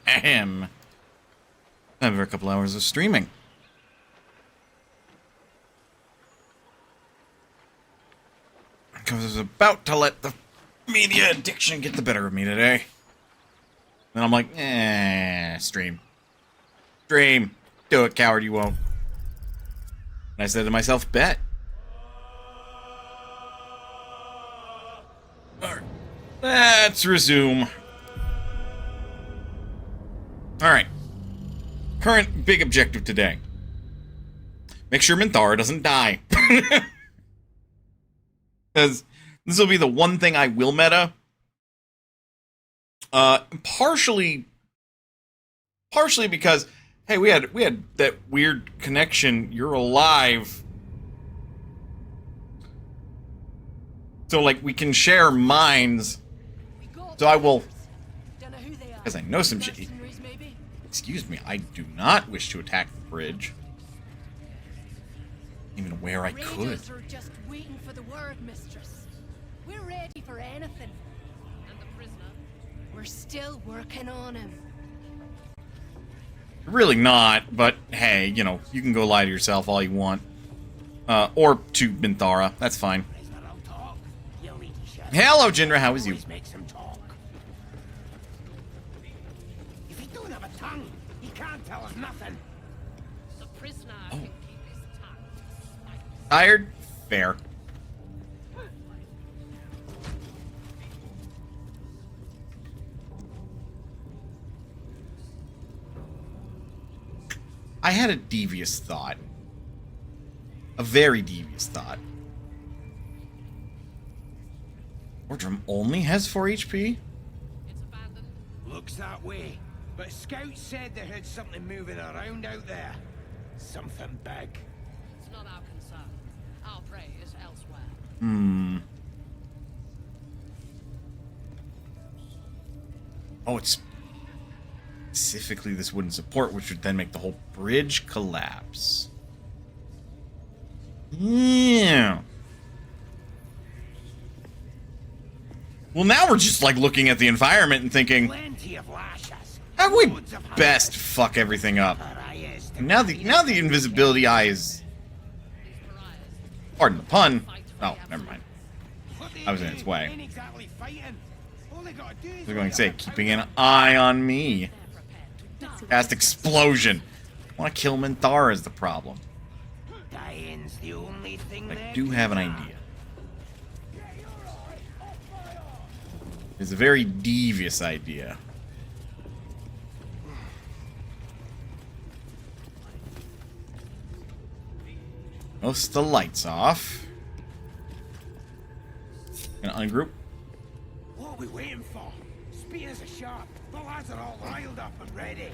Ahem. After a couple hours of streaming. Because I was about to let the media addiction get the better of me today. Then I'm like, stream. Stream. Do it, coward, you won't. And I said to myself, bet. Alright. Let's resume. Alright. Current big objective today. Make sure Minthara doesn't die. Because this will be the one thing I will meta. Partially because, hey, we had that weird connection. You're alive. So, like, we can share minds. So I will, because I know some shit. Excuse me, I do not wish to attack the bridge. Even where I could. Are just waiting for the word, mistress. We're ready for anything. And the prisoner? We're still working on him. Really not, but hey, you know, you can go lie to yourself all you want. Or to Minthara, that's fine. Hello, Jindra, how is you? If he don't have a tongue, he can't tell us nothing. The prisoner can keep his tongue. Tired? Fair. I had a devious thought. A very devious thought. Ordrum only has 4 HP? It's abandoned. Looks that way. But scouts said they heard something moving around out there. Something big. It's not our concern. Our prey is elsewhere. Oh, it's specifically this wooden support, which would then make the whole bridge collapse. Yeah. Well, now we're just like looking at the environment and thinking, Plenty of lashes. how do we Loads of best fuck everything up? pariahs to Now the invisibility eye is, pardon the pun. Oh, never mind. What they I was in do its way. ain't exactly fighting. All they gotta do is I was going to wait say, up a keeping time. an eye on me. They're prepared to die. Cast explosion. I want to kill Minthara is the problem. Dying's the only thing I they're do good have an at. idea. It's a very devious idea. Most of the lights off. Gonna ungroup. What are we waiting for? Spears are sharp. The lads are all riled up and ready.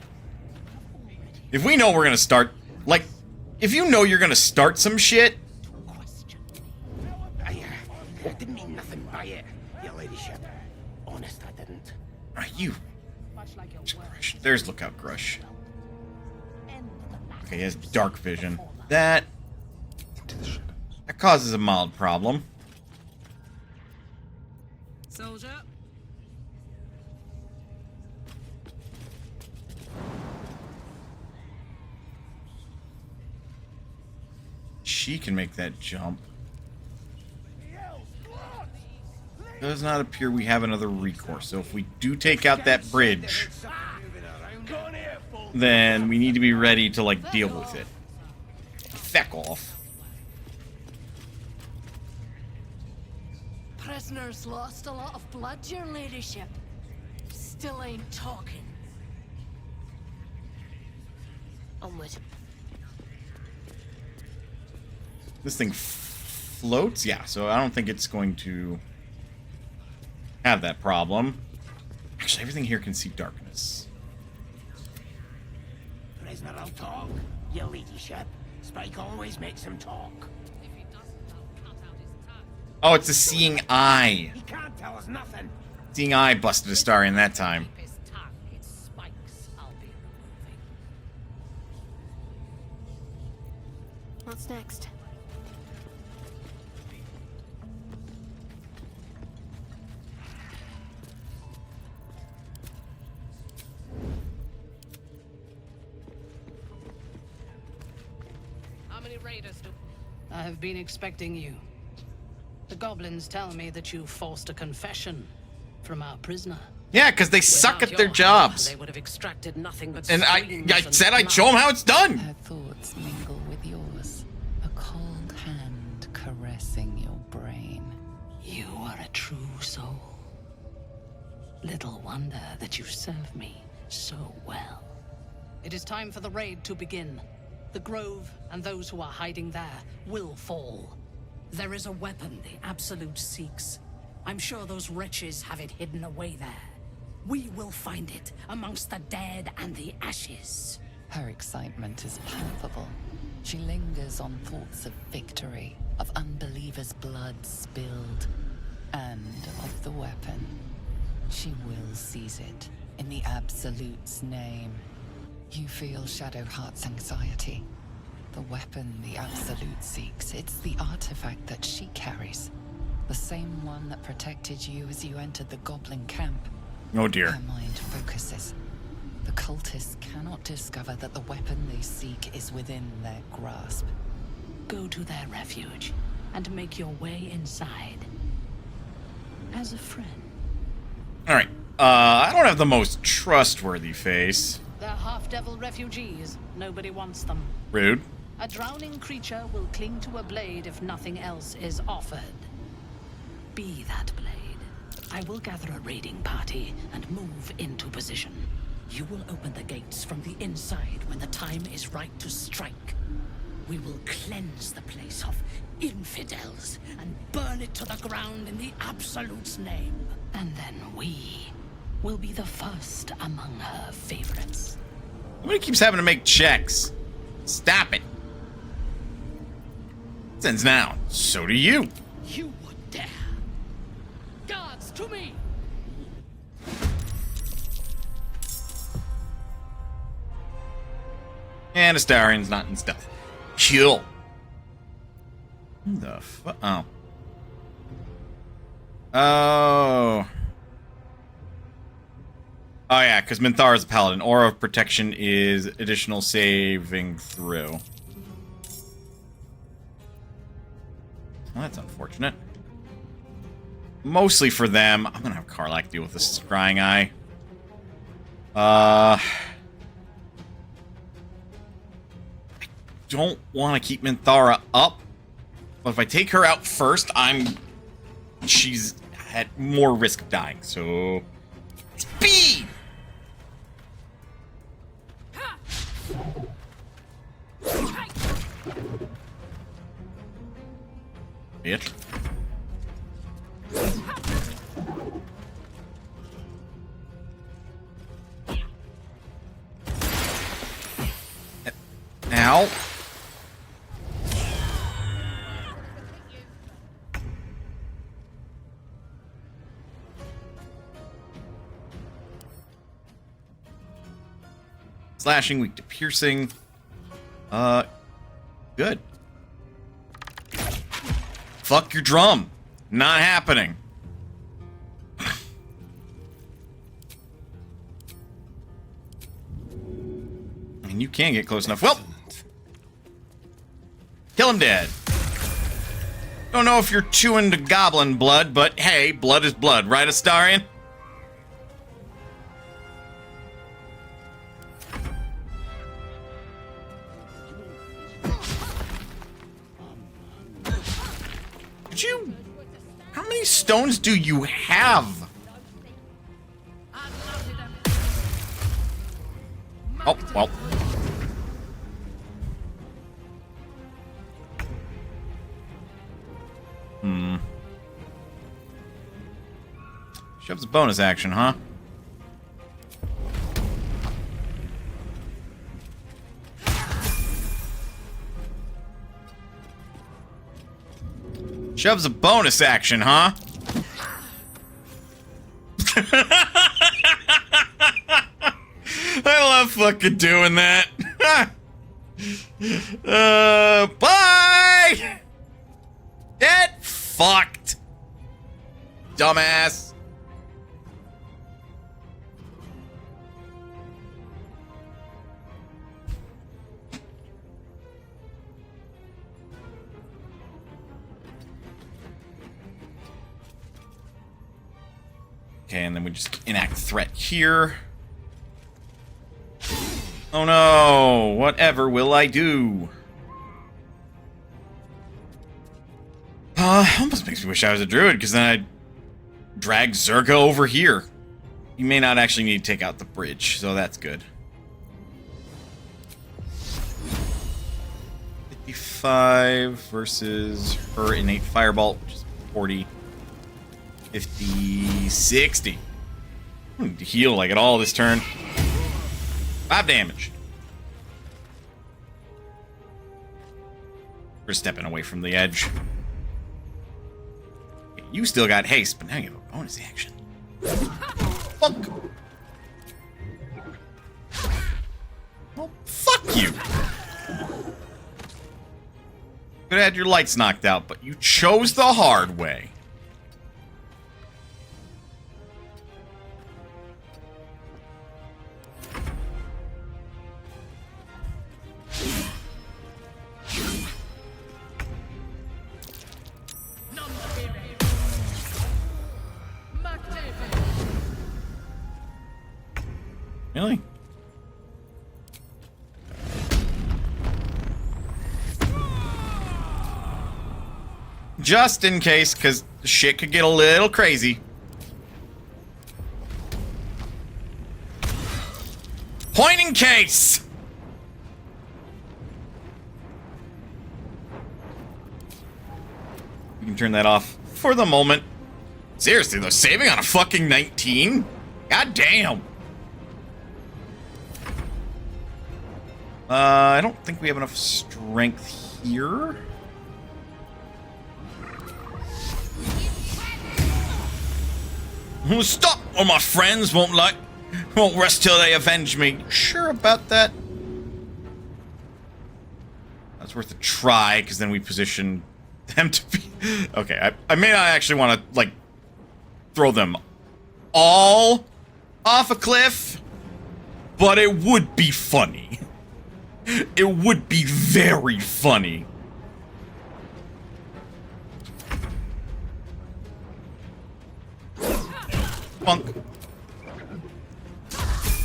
If we know we're gonna start, like, if you know you're gonna start some shit, I didn't mean nothing by it, your ladyship. Honest, I didn't. are you? Grush. There's Lookout Grush. Okay, he has dark vision. That causes a mild problem. Soldier. She can make that jump. Does not appear we have another recourse. So if we do take out that bridge, then we need to be ready to, like, deal with it. Feck off. Prisoners lost a lot of blood, your ladyship. Still ain't talking. Onward. This thing floats? Yeah, so I don't think it's going to have that problem. Actually, everything here can see darkness. Prisoner will talk, your ladyship. Spike always makes him talk. If he doesn't, I'll cut out his tongue. Oh, it's a seeing eye. He can't tell us nothing. Seeing eye busted a star in that time. Keep his tongue. Its spikes I'll be removing. What's next? many raiders do? I have been expecting you. The goblins tell me that you forced a confession from our prisoner. Yeah, because they suck Without at their your jobs. help, they would have extracted nothing but And I screams said I'd blood. show them how it's done. Her thoughts mingle with yours, a cold hand caressing your brain. You are a true soul. Little wonder that you serve me so well. It is time for the raid to begin. The Grove and those who are hiding there will fall. There is a weapon the Absolute seeks. I'm sure those wretches have it hidden away there. We will find it amongst the dead and the ashes. Her excitement is palpable. She lingers on thoughts of victory, of unbelievers' blood spilled, and of the weapon. She will seize it, in the Absolute's name. You feel Shadowheart's anxiety. The weapon the Absolute seeks, it's the artifact that she carries. The same one that protected you as you entered the goblin camp. Oh dear. Her mind focuses. The cultists cannot discover that the weapon they seek is within their grasp. Go to their refuge and make your way inside. As a friend. Alright. I don't have the most trustworthy face. They're half-devil refugees. Nobody wants them. Rude. A drowning creature will cling to a blade if nothing else is offered. Be that blade. I will gather a raiding party and move into position. You will open the gates from the inside when the time is right to strike. We will cleanse the place of infidels and burn it to the ground in the Absolute's name. And then we will be the first among her favorites. Somebody keeps having to make checks. Stop it. Sends now. So do you. You would dare. Guards, to me! And Astarian's not in stealth. Kill. Who the fuck? Oh. Oh. Oh yeah, because Minthara is a paladin. Aura of protection is additional saving throw. Well, that's unfortunate. Mostly for them. I'm gonna have Karlak deal with this scrying eye. I don't want to keep Minthara up. But if I take her out first, she's at more risk of dying. So speed. Bitch. Ow. Slashing, weak to piercing. Good. Fuck your drum. Not happening. And you can get close enough. Well, kill him dead. Don't know if you're too into goblin blood, but hey, blood is blood, right, Astarian? Did you? How many stones do you have? Oh, well. Shoves a bonus action, huh? Shoves a bonus action, huh? I love fucking doing that. Bye! Get fucked. Dumbass. Okay, and then we just enact threat here. Oh no! Whatever will I do? Almost makes me wish I was a druid, because then I'd drag Zerga over here. You may not actually need to take out the bridge, so that's good. 55 versus her innate firebolt, which is 40. 50, 60. I need to heal like at all this turn. 5 damage. We're stepping away from the edge. Okay, you still got haste, but now you have a bonus action. Fuck. Well, fuck you. Could have had your lights knocked out, but you chose the hard way. Really? Just in case, because shit could get a little crazy. Point in case! You can turn that off for the moment. Seriously, though, saving on a fucking 19? God damn. I don't think we have enough strength here. Stop, or my friends won't rest till they avenge me. Sure about that? That's worth a try, because then we position them to be... Okay, I may not actually want to, like, throw them all off a cliff, but it would be funny. It would be very funny. Punk.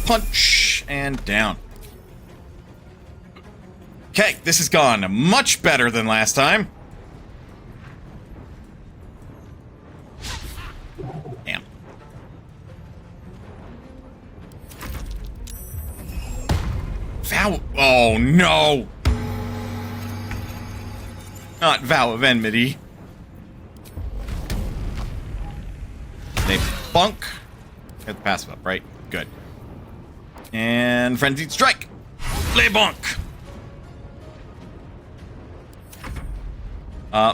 Punch. And down. Okay, this has gone much better than last time. Damn. Vow. Oh no! Not vow of enmity. They bunk. Get the passive up, right? Good. And frenzied strike. Lay bunk.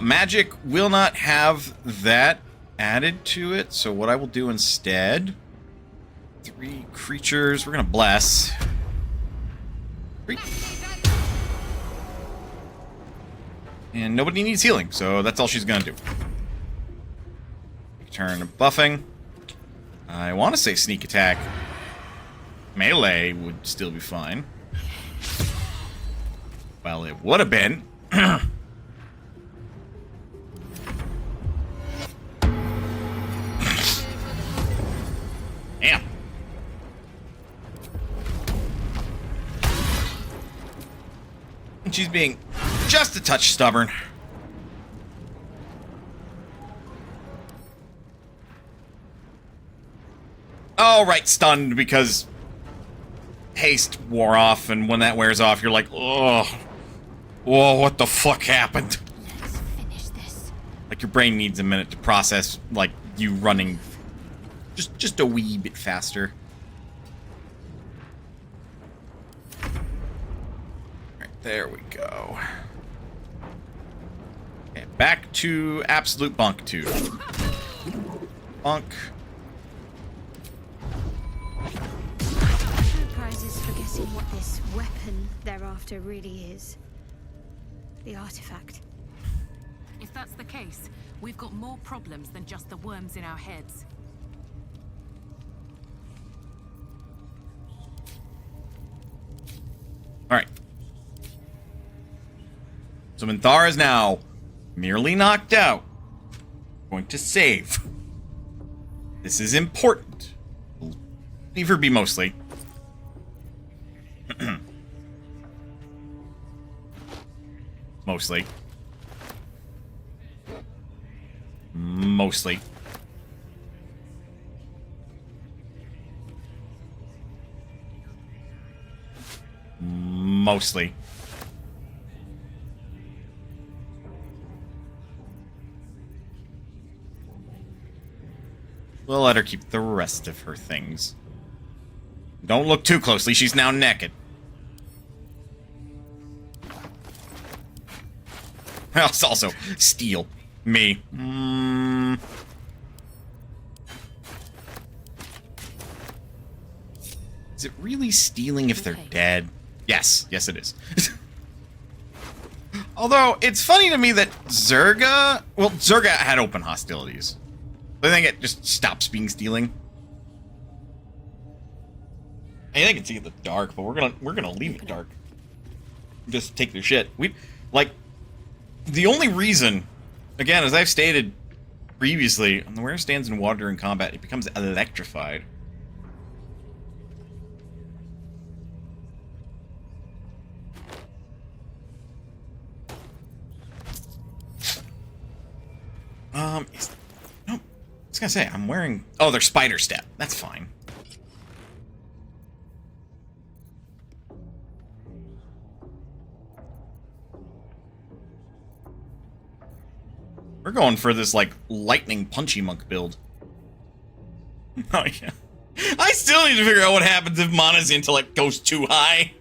Magic will not have that added to it, so what I will do instead... 3 creatures. We're gonna bless. 3. And nobody needs healing, so that's all she's gonna do. Turn buffing. I want to say sneak attack. Melee would still be fine. Well, it would have been. Damn. She's being just a touch stubborn. Oh, right, stunned because haste wore off, and when that wears off, you're like, oh, whoa, what the fuck happened? Let's finish this. Like your brain needs a minute to process, like you running just a wee bit faster. Right, there we go. Okay, back to absolute bunkitude. Bunk. Prizes for guessing what this weapon they're after really is. The artifact. If that's the case, we've got more problems than just the worms in our heads. Alright. So Minthara is now merely knocked out. Going to save. This is important. Leave her be mostly. Mostly. Mostly. Mostly. We'll let her keep the rest of her things. Don't look too closely, she's now naked. Also, steal. Me. Is it really stealing if they're dead? Yes. Yes, it is. Although, it's funny to me that Zerga... Well, Zerga had open hostilities. I think it just stops being stealing. I think it's in the dark, but we're gonna leave it dark. Just take their shit. The only reason, again, as I've stated previously, when the wearer stands in water during combat, it becomes electrified. No, I was gonna say, I'm wearing... Oh, they're spider step. That's fine. We're going for this, like, lightning punchy monk build. Oh, yeah. I still need to figure out what happens if Mana's intellect goes too high.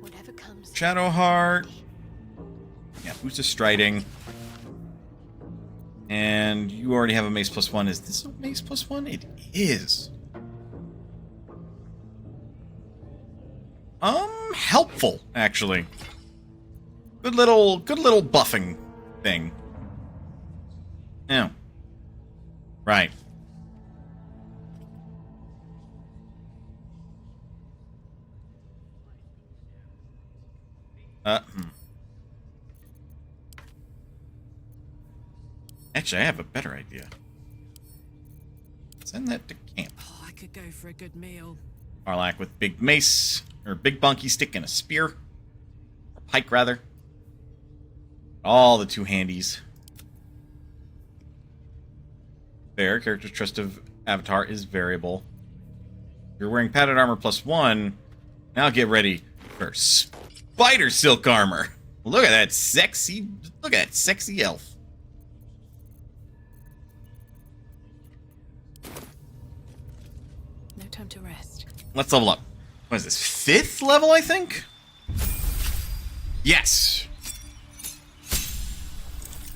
Whatever comes. Shadowheart. Yeah, boost of striding. And you already have a mace +1. Is this a mace +1? It is. Helpful, actually. Good little buffing thing. Yeah. Right. Actually, I have a better idea. Send that to camp. Oh, I could go for a good meal. Arlak with big mace, or big bunky stick and a spear. Or pike, rather. All the two handies. There, character's trust of avatar is variable. You're wearing padded armor +1. Now get ready for spider silk armor. Look at that sexy elf. No time to rest. Let's level up. What is this? 5th level, I think? Yes.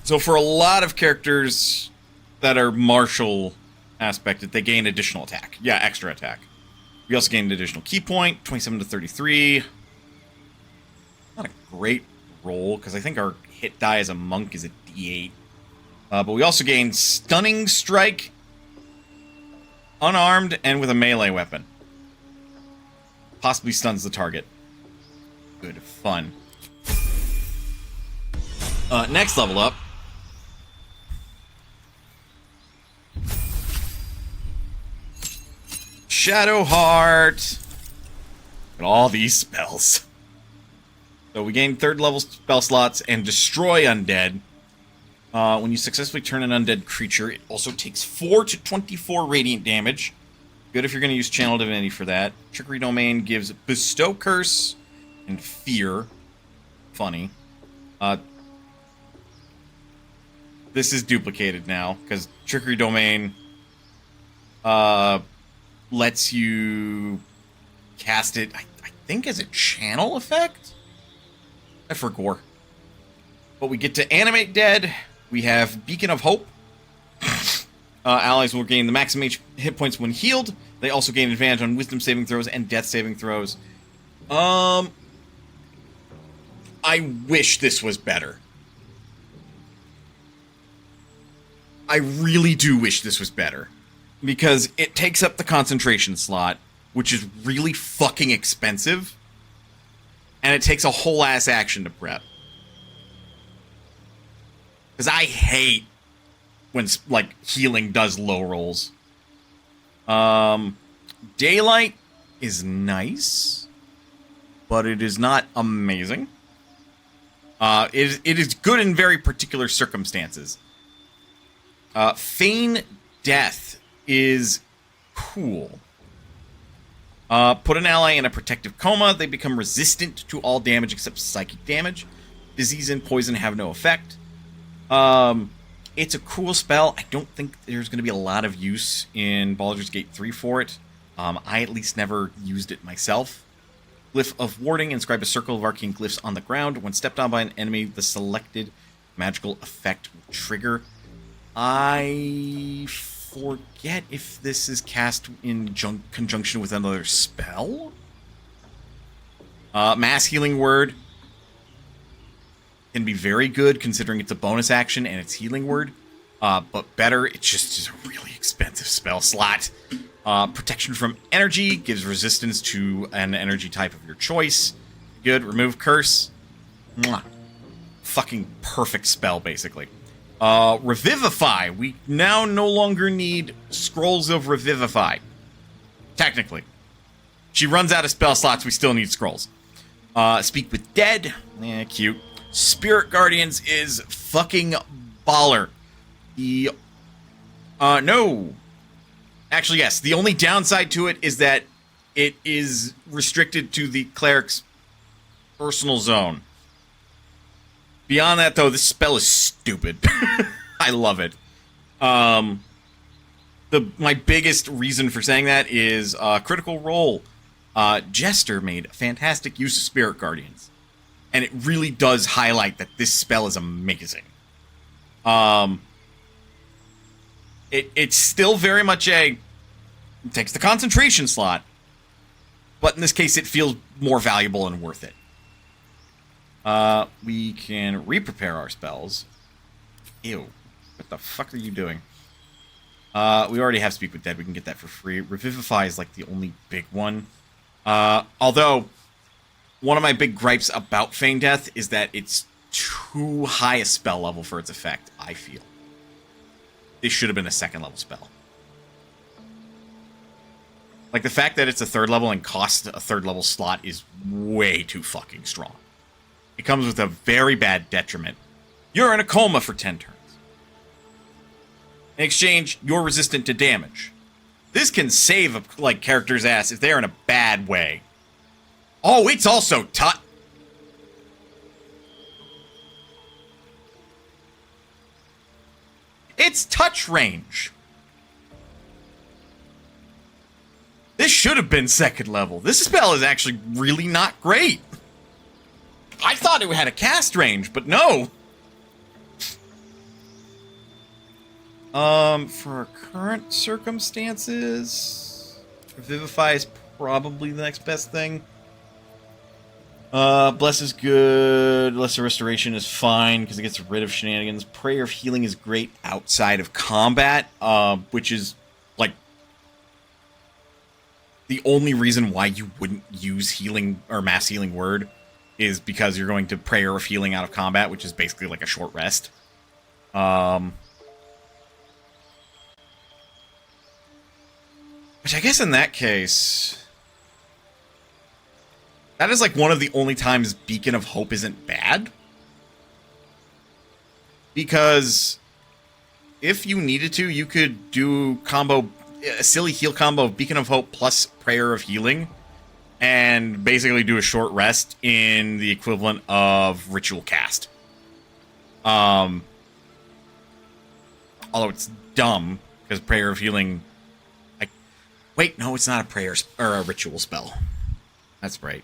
So for a lot of characters that are martial aspected, they gain additional attack. Yeah, extra attack. We also gain an additional key point, 27 to 33. Not a great roll, because I think our hit die as a monk is a D8. But we also gain stunning strike, unarmed, and with a melee weapon. Possibly stuns the target. Good fun. Next level up. Shadowheart. And all these spells. So we gain 3rd level spell slots and destroy undead. When you successfully turn an undead creature, it also takes 4 to 24 radiant damage. Good if you're going to use Channel Divinity for that. Trickery Domain gives Bestow Curse and Fear. Funny. This is duplicated now, because Trickery Domain lets you cast it, I think, as a channel effect? I forgot. But we get to Animate Dead. We have Beacon of Hope. Allies will gain the maximum hit points when healed. They also gain advantage on Wisdom saving throws and Death saving throws. I wish this was better. I really do wish this was better. Because it takes up the concentration slot, which is really fucking expensive. And it takes a whole ass action to prep. Because I hate when, like, healing does low rolls. Daylight is nice, but it is not amazing. It is good in very particular circumstances. Feign Death is cool. Put an ally in a protective coma. They become resistant to all damage except psychic damage. Disease and poison have no effect. It's a cool spell. I don't think there's going to be a lot of use in Baldur's Gate 3 for it. I at least never used it myself. Glyph of Warding. Inscribe a circle of arcane glyphs on the ground. When stepped on by an enemy, the selected magical effect will trigger. I forget if this is cast in conjunction with another spell. Mass Healing Word can be very good considering it's a bonus action and it's Healing Word. But better, it just is a really expensive spell slot. Protection from Energy gives resistance to an energy type of your choice. Good. Remove Curse. Mwah. Fucking perfect spell, basically. Revivify. We now no longer need Scrolls of Revivify. Technically. She runs out of spell slots, we still need scrolls. Speak with Dead. Cute. Spirit Guardians is fucking baller. No. Actually, yes. The only downside to it is that it is restricted to the cleric's personal zone. Beyond that, though, this spell is stupid. I love it. My biggest reason for saying that is Critical Role. Jester made fantastic use of Spirit Guardians. And it really does highlight that this spell is amazing. It's still very much it takes the concentration slot, but in this case it feels more valuable and worth it. We can re-prepare our spells. Ew. What the fuck are you doing? We already have Speak with Dead. We can get that for free. Revivify is like the only big one. Although, one of my big gripes about Feign Death is that it's too high a spell level for its effect, I feel. This should have been a second level spell. Like, the fact that it's a third level and costs a third level slot is way too fucking strong. It comes with a very bad detriment. You're in a coma for 10 turns. In exchange, you're resistant to damage. This can save a character's ass if they're in a bad way. Oh, it's also It's touch range. This should have been second level. This spell is actually really not great. I thought it had a cast range, but no. For our current circumstances, Revivify is probably the next best thing. Bless is good. Lesser Restoration is fine because it gets rid of shenanigans. Prayer of Healing is great outside of combat, which is, like, the only reason why you wouldn't use Healing or Mass Healing Word is because you're going to Prayer of Healing out of combat, which is basically like a short rest. Which I guess in that case, that is like one of the only times Beacon of Hope isn't bad. Because if you needed to, you could do a silly heal combo of Beacon of Hope plus Prayer of Healing and basically do a short rest in the equivalent of Ritual Cast. Although it's dumb, because Prayer of Healing... Wait, no, it's not a prayer or a ritual spell. That's right.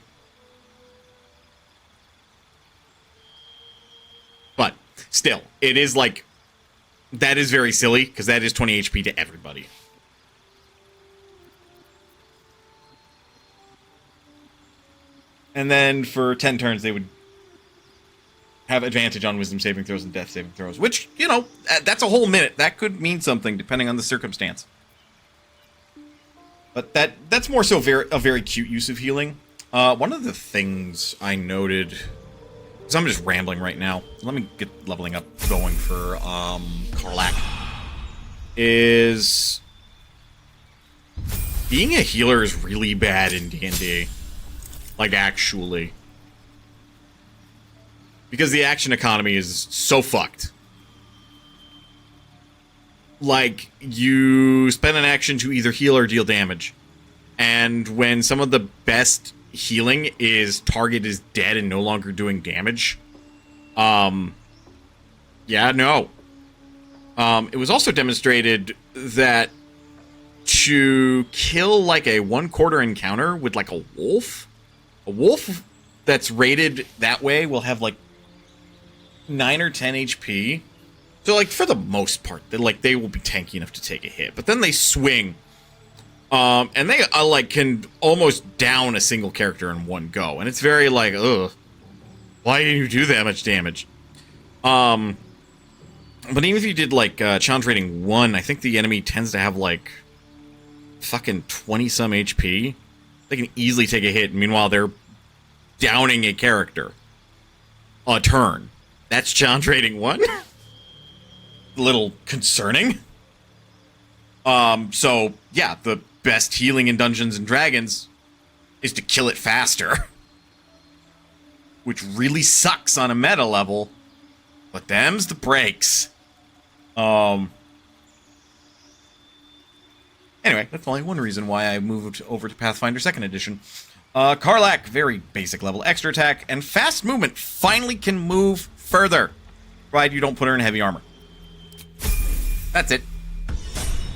But still, it is like... That is very silly, because that is 20 HP to everybody. And then for 10 turns, they would have advantage on wisdom saving throws and death saving throws. Which, you know, that's a whole minute. That could mean something, depending on the circumstance. But that's more so a very cute use of healing. One of the things I noted... because I'm just rambling right now. Let me get leveling up going for Karlak. Is being a healer is really bad in D&D. Like, actually. Because the action economy is so fucked. Like, you spend an action to either heal or deal damage. And when some of the best healing is target is dead and no longer doing damage, yeah, no. It was also demonstrated that to kill, like, a 1/4 encounter with, like, a wolf that's rated that way will have, like, 9 or 10 HP. So, like, for the most part, they will be tanky enough to take a hit. But then they swing, and they, like, can almost down a single character in one go. And it's very, like, ugh, why do you do that much damage? But even if you did, like, challenge rating 1, I think the enemy tends to have, like, fucking 20-some HP. They can easily take a hit. Meanwhile, they're downing a character a turn. That's challenge rating 1? A little concerning. So, yeah, the best healing in Dungeons and Dragons is to kill it faster. Which really sucks on a meta level. But them's the breaks. Anyway, that's only one reason why I moved over to Pathfinder 2nd Edition. Karlak, very basic level. Extra attack and fast movement. Finally can move further. Provided you don't put her in heavy armor. That's it.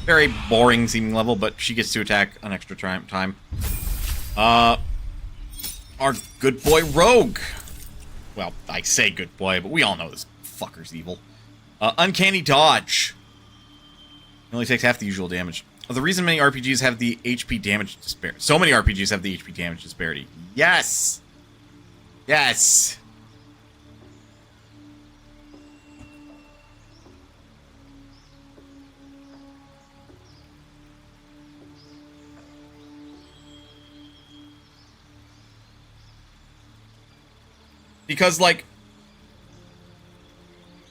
Very boring seeming level, but she gets to attack an extra time. Our good boy Rogue. Well, I say good boy, but we all know this fucker's evil. Uncanny dodge. It only takes half the usual damage. The reason many RPGs have the HP damage disparity. So many RPGs have the HP damage disparity. Yes! Yes! Because, like,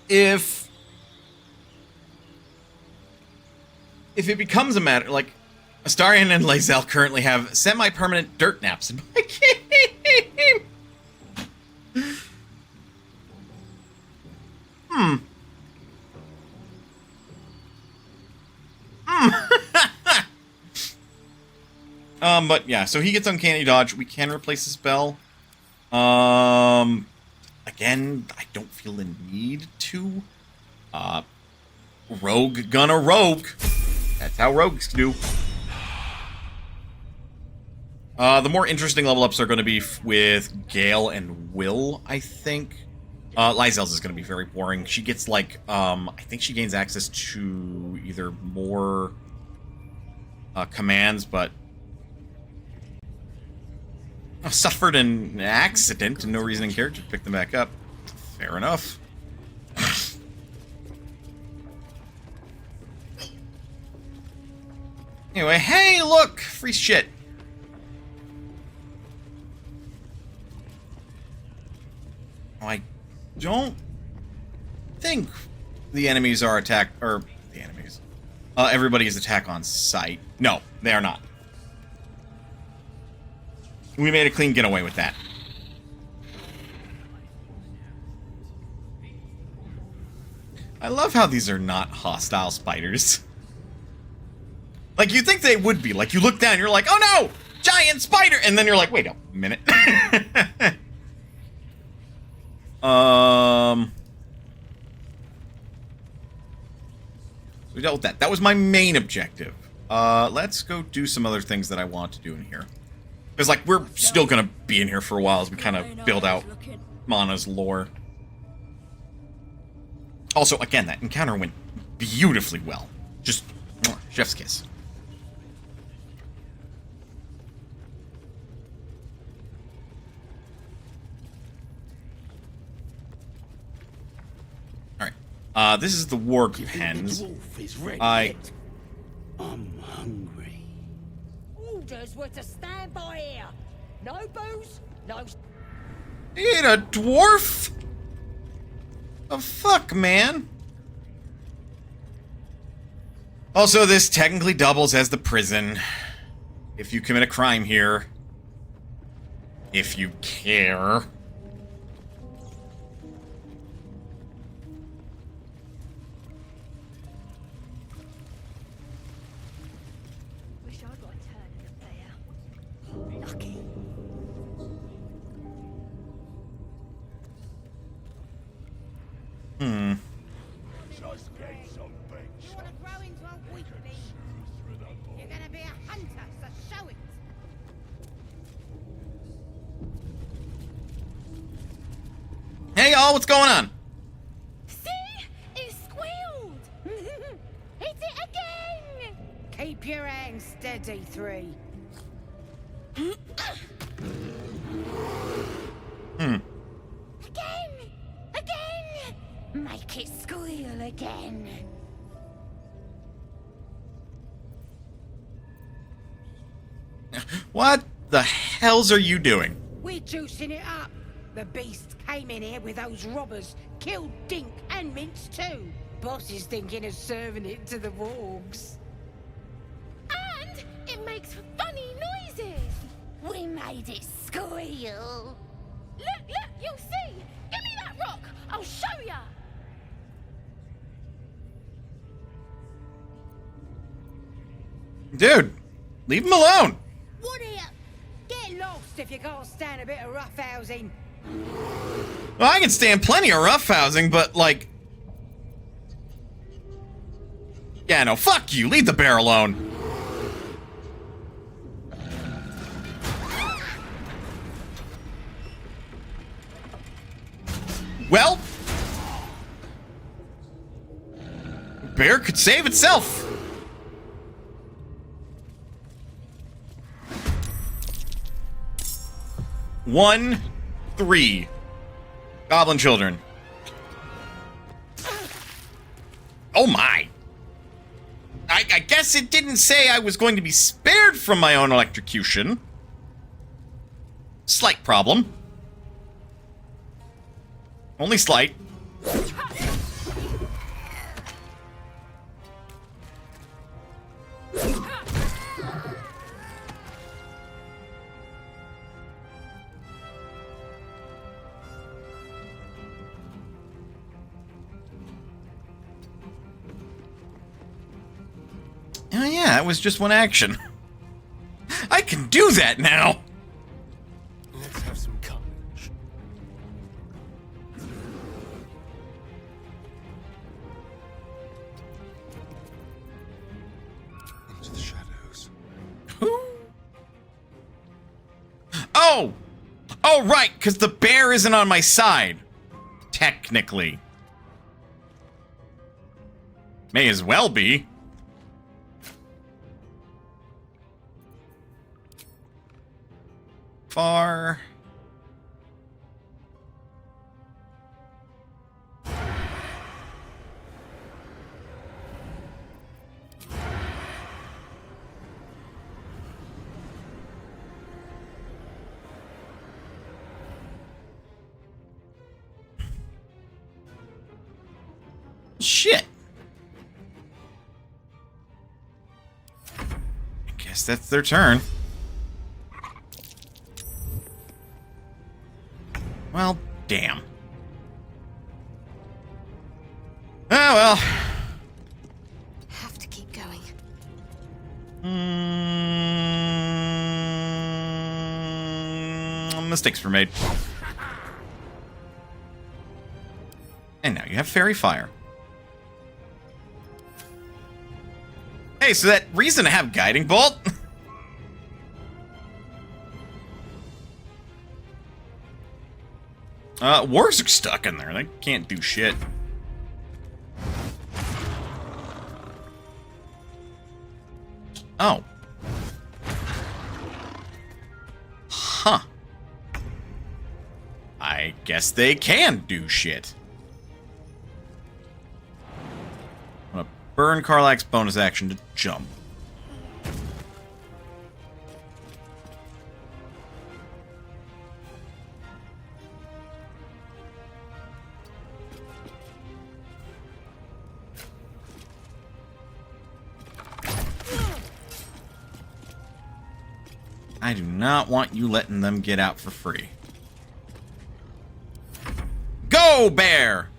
if it becomes a matter, like, Astarion and Lae'zel currently have semi-permanent dirt naps in my game. But yeah, so he gets uncanny dodge. We can replace the spell. Again, I don't feel the need to. Rogue gonna rogue. That's how rogues do. The more interesting level ups are going to be with Gale and Will, I think. Lae'zel's is going to be very boring. She gets, like, I think she gains access to either more commands, but suffered an accident and no reason in character to pick them back up. Fair enough. Anyway, hey, look! Free shit. I don't think the enemies are attack, or the enemies. Everybody is attack on sight. No, they are not. We made a clean getaway with that. I love how these are not hostile spiders. Like, you'd think they would be. Like, you look down, you're like, oh no! Giant spider! And then you're like, wait a minute. So we dealt with that. That was my main objective. Let's go do some other things that I want to do in here. Because, like, we're still gonna be in here for a while as we kind of build out Mana's lore. Also, again, that encounter went beautifully well. Just, chef's kiss. Alright. This is the war pens. I'm hungry. Orders were to stand by here. No booze, no... Eat a dwarf? The fuck, man? Also, this technically doubles as the prison. If you commit a crime here. If you care. Wish I'd got a turn in the bear. Lucky. Just get some bench. You want to grow into a weakling? You're gonna be a hunter, so show it. Hey, y'all, what's going on? See? It squealed! Hit it again! Keep your hands steady, 3. Again! Again! Make it squeal again. What the hells are you doing? We're juicing it up. The beast came in here with those robbers, killed Dink and Mince too. Boss is thinking of serving it to the wargs. And it makes funny noises. We made it squeal. Look, you'll see. Give me that rock. I'll show ya. Dude, leave him alone. What here? Get lost if you can't stand a bit of roughhousing. Well, I can stand plenty of roughhousing, but, like... Yeah, no, fuck you. Leave the bear alone. Well... Bear could save itself. One, 3. Goblin children. Oh my. I guess it didn't say I was going to be spared from my own electrocution. Slight problem. Only slight. Oh yeah, that was just one action. I can do that now! Let's have some courage. Into the shadows. Oh! Oh, right, because the bear isn't on my side. Technically. May as well be. Far. Shit. I guess that's their turn. Well, damn. Oh, well. Have to keep going. Mistakes were made. And now you have fairy fire. Hey, so that reason to have guiding bolt? Wargs are stuck in there. They can't do shit. Oh. Huh. I guess they can do shit. I'm gonna burn Karlach's bonus action to jump. I do not want you letting them get out for free. Go, bear!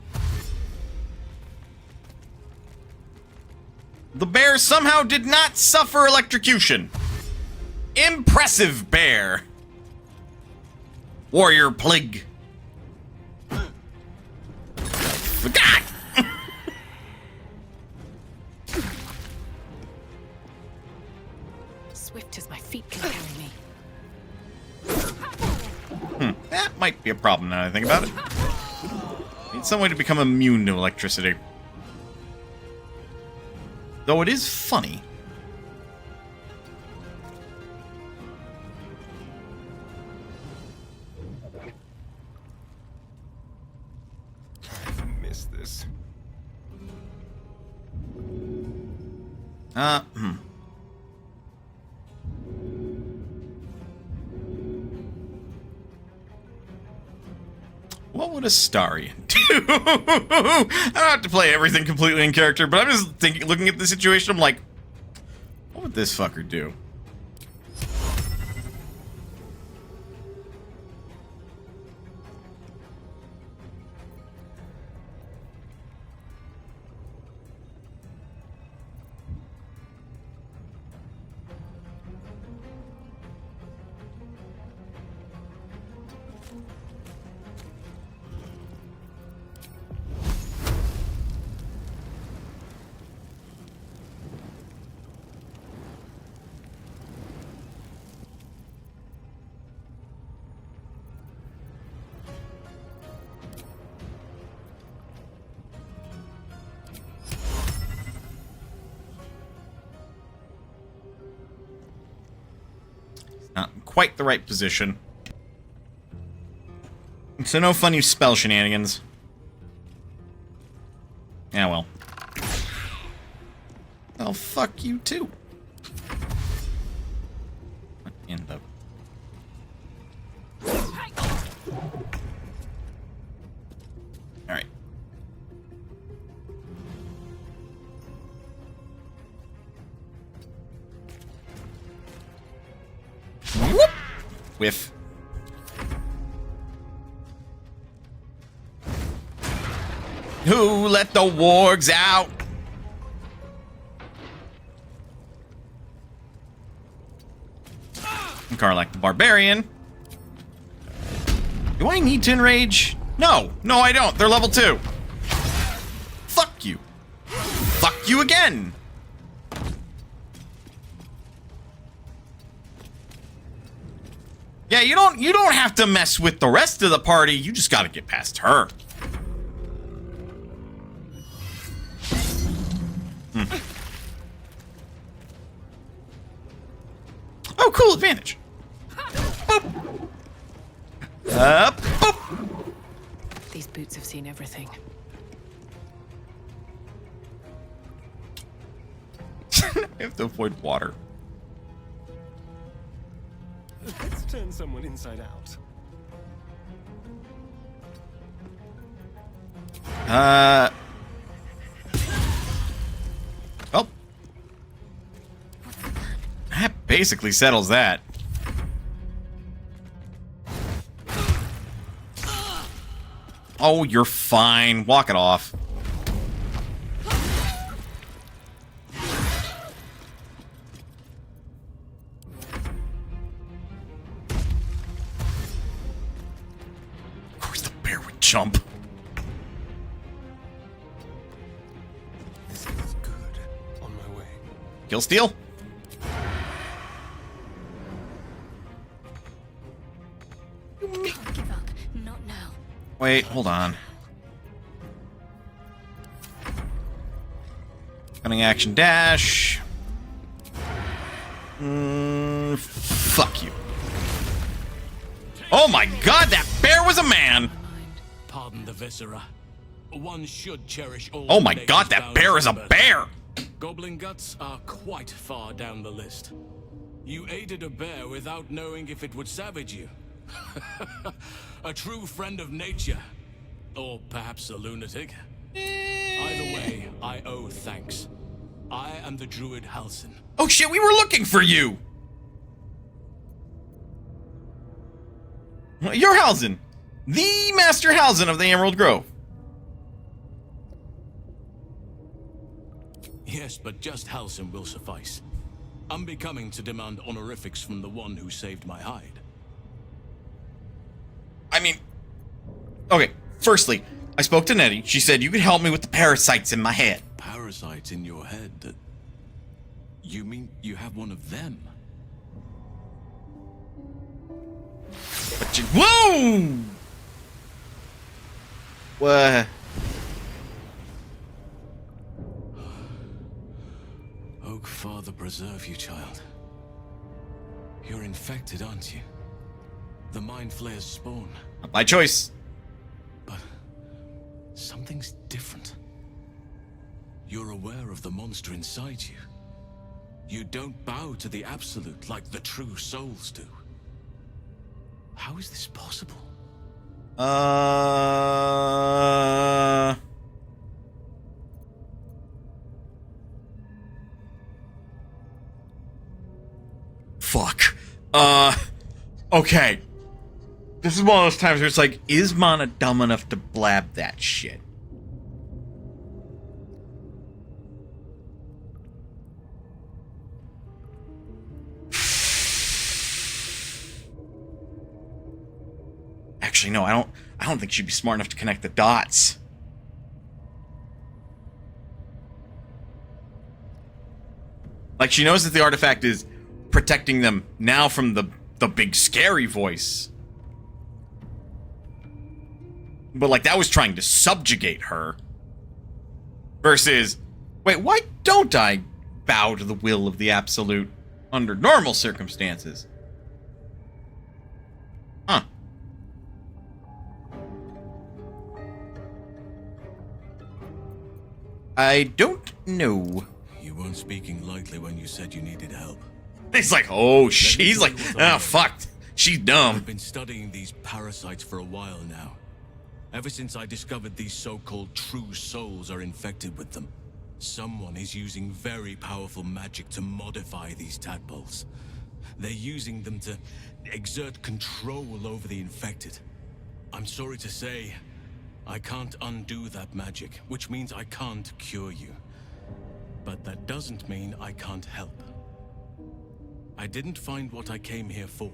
The bear somehow did not suffer electrocution. Impressive, bear. Warrior plague. God! Swift as my feet can carry me. That might be a problem now that I think about it. Need some way to become immune to electricity. Though it is funny. I miss this. What would a Starian do? I don't have to play everything completely in character, but I'm just thinking, looking at the situation, I'm like, what would this fucker do? Not in quite the right position. So no fun, you spell shenanigans. Yeah, well. Well, fuck you too. What in the... Alright. Whoop! Whiff. Who let the wargs out? Karlach the Barbarian. Do I need to enrage? No. No, I don't. They're level 2. Fuck you. Fuck you again. Yeah, you don't have to mess with the rest of the party. You just gotta get past her. Oh, cool advantage. Boop. Boop. These boots have seen everything. I have to avoid water. Let's turn someone inside out. Well. That basically settles that. Oh, you're fine. Walk it off. Of course the bear would jump. This is good. On my way. Kill steal? Can't give up. Not now. Wait, hold on. Cunning action dash. Fuck you. Oh my god, that bear was a man! Pardon the viscera. One should cherish all. Oh my god, that bear is a bear! Goblin guts are quite far down the list. You aided a bear without knowing if it would savage you. A true friend of nature. Or perhaps a lunatic. Either way, I owe thanks. I am the druid Halsin. Oh shit, we were looking for you! You're Halsin. The Master Halsin of the Emerald Grove. Yes, but just Halsin will suffice. Unbecoming to demand honorifics from the one who saved my hide. I mean, okay, firstly, I spoke to Nettie. She said you could help me with the parasites in my head. Parasites in your head? You mean you have one of them? But you, whoa! What? Oak Father preserve you, child. You're infected, aren't you? The Mind Flayer's spawn. Not my choice. But something's different. You're aware of the monster inside you. You don't bow to the Absolute like the true souls do. How is this possible? Fuck. Okay. This is one of those times where it's like, is Mana dumb enough to blab that shit? Actually, no, I don't think she'd be smart enough to connect the dots. Like, she knows that the artifact is protecting them now from the big scary voice. But, like, that was trying to subjugate her. Versus, wait, why don't I bow to the will of the Absolute under normal circumstances? Huh. I don't know. You weren't speaking lightly when you said you needed help. He's like, oh, she's like, ah, fuck. She's dumb. I've been studying these parasites for a while now. Ever since I discovered these so-called true souls are infected with them. Someone is using very powerful magic to modify these tadpoles. They're using them to exert control over the infected. I'm sorry to say, I can't undo that magic, which means I can't cure you. But that doesn't mean I can't help. I didn't find what I came here for.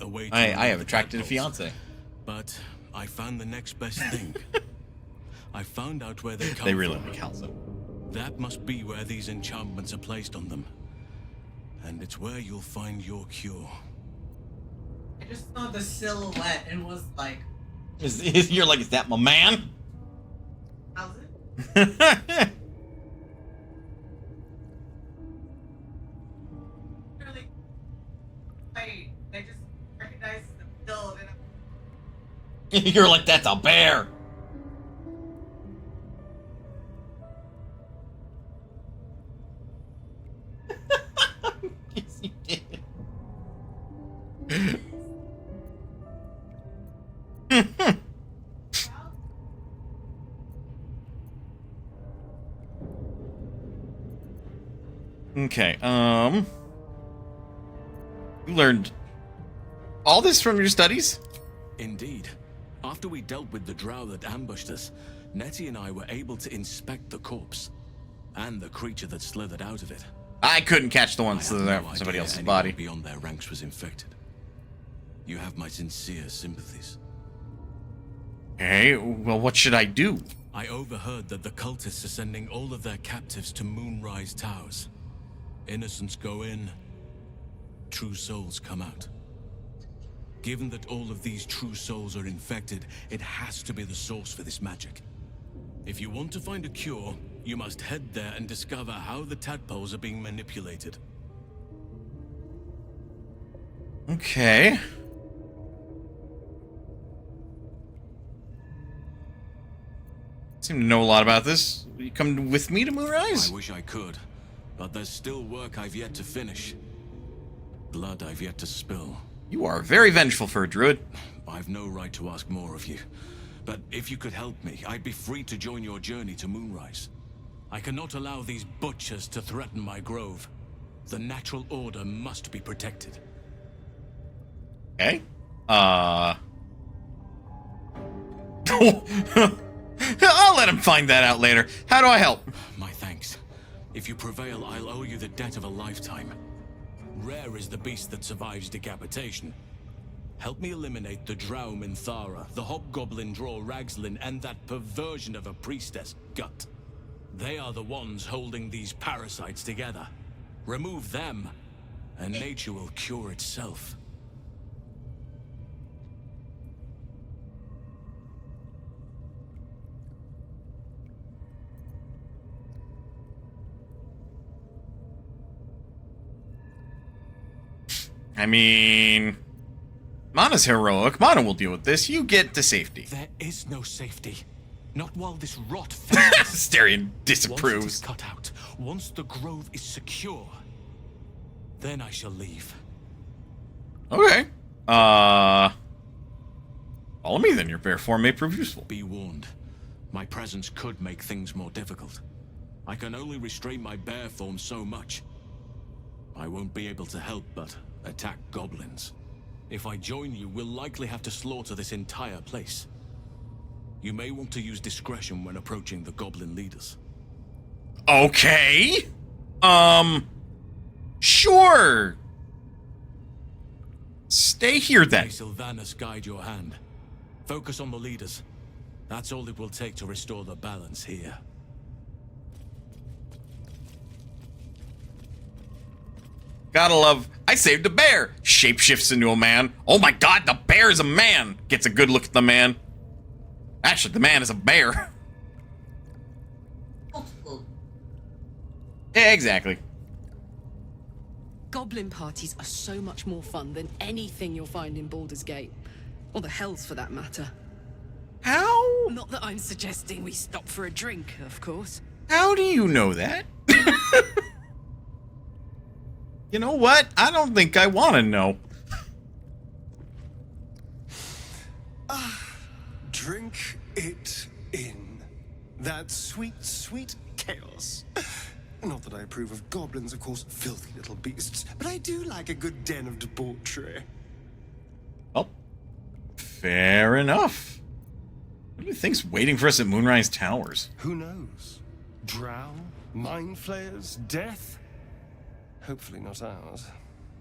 A way to I have attracted a fiance. But I found the next best thing. I found out where they come from. They really like Halsin. That must be where these enchantments are placed on them. And it's where you'll find your cure. I just saw the silhouette and was like... You're like, is that my man? How's it? Really? I just recognized the build and You're like, that's a bear. Yes, you did. Okay, you learned all this from your studies? Indeed. After we dealt with the drow that ambushed us, Nettie and I were able to inspect the corpse. And the creature that slithered out of it. I couldn't catch the one I slithered had out no from somebody idea else's anyone body. beyond their ranks was infected. You have my sincere sympathies. Okay, well, what should I do? I overheard that the cultists are sending all of their captives to Moonrise Towers. Innocents go in, true souls come out. Given that all of these true souls are infected, it has to be the source for this magic. If you want to find a cure, you must head there and discover how the tadpoles are being manipulated. Okay. Seem to know a lot about this. Will you come with me to Moonrise? I wish I could, but there's still work I've yet to finish. Blood I've yet to spill. You are very vengeful for a druid. I've no right to ask more of you, but if you could help me, I'd be free to join your journey to Moonrise. I cannot allow these butchers to threaten my grove. The natural order must be protected. Okay. I'll let him find that out later. How do I help? My thanks. If you prevail, I'll owe you the debt of a lifetime. Rare is the beast that survives decapitation. Help me eliminate the Drow Minthara, the Hobgoblin Draw Ragslin, and that perversion of a priestess, Gut. They are the ones holding these parasites together. Remove them, and nature will cure itself. I mean, Mana's heroic. Mana will deal with this. You get to safety. There is no safety. Not while this rot Starion disapproves. Once it is cut out, once the grove is secure, then I shall leave. Okay. Follow me then. Your bear form may prove useful. Be warned. My presence could make things more difficult. I can only restrain my bear form so much. I won't be able to help but attack goblins. If I join you, we'll likely have to slaughter this entire place. You may want to use discretion when approaching the goblin leaders. Okay. Sure. Stay here then. May Sylvanus guide your hand. Focus on the leaders. That's all it will take to restore the balance here. Gotta love, I saved a bear. Shapeshifts into a man. Oh my god, the bear is a man. Gets a good look at the man. Actually, the man is a bear. Yeah, exactly. Goblin parties are so much more fun than anything you'll find in Baldur's Gate. Or the Hells, for that matter. How? Not that I'm suggesting we stop for a drink, of course. How do you know that? You know what? I don't think I want to know. Drink it in. That sweet, sweet chaos. Not that I approve of goblins, of course, filthy little beasts, but I do like a good den of debauchery. Oh, fair enough. What do you think's waiting for us at Moonrise Towers? Who knows? Drow? Mind flayers? Death? Hopefully not ours.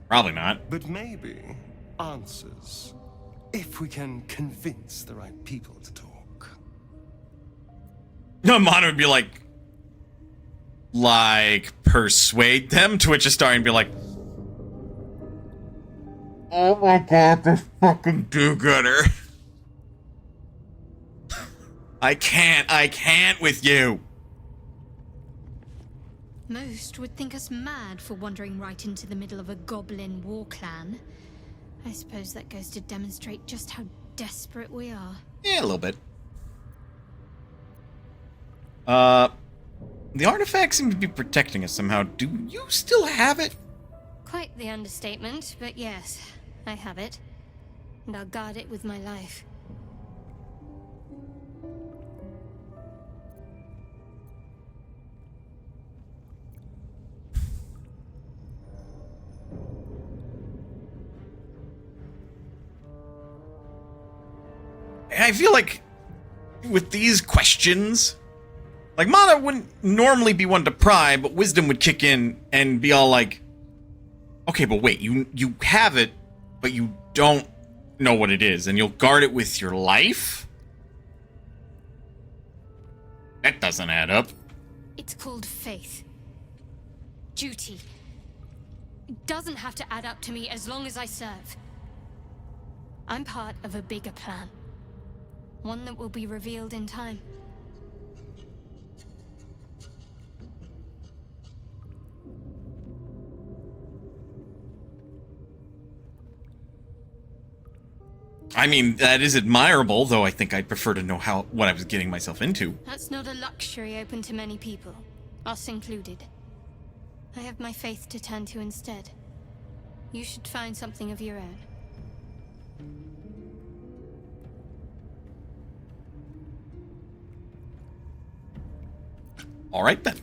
Probably not. But maybe answers. If we can convince the right people to talk. No, Mana would be like, persuade them? To which Astarion would be like, oh my god, this fucking do-gooder. I can't with you. Most would think us mad for wandering right into the middle of a goblin war clan. I suppose that goes to demonstrate just how desperate we are. Yeah, a little bit. The artifact seems to be protecting us somehow. Do you still have it? Quite the understatement, but yes, I have it. And I'll guard it with my life. I feel like with these questions, like Mana wouldn't normally be one to pry, but wisdom would kick in and be all like, okay, but wait, you have it, but you don't know what it is, and you'll guard it with your life? That doesn't add up. It's called faith. Duty. It doesn't have to add up to me as long as I serve. I'm part of a bigger plan. One that will be revealed in time. I mean, that is admirable, though I think I'd prefer to know what I was getting myself into. That's not a luxury open to many people, us included. I have my faith to turn to instead. You should find something of your own. All right, then.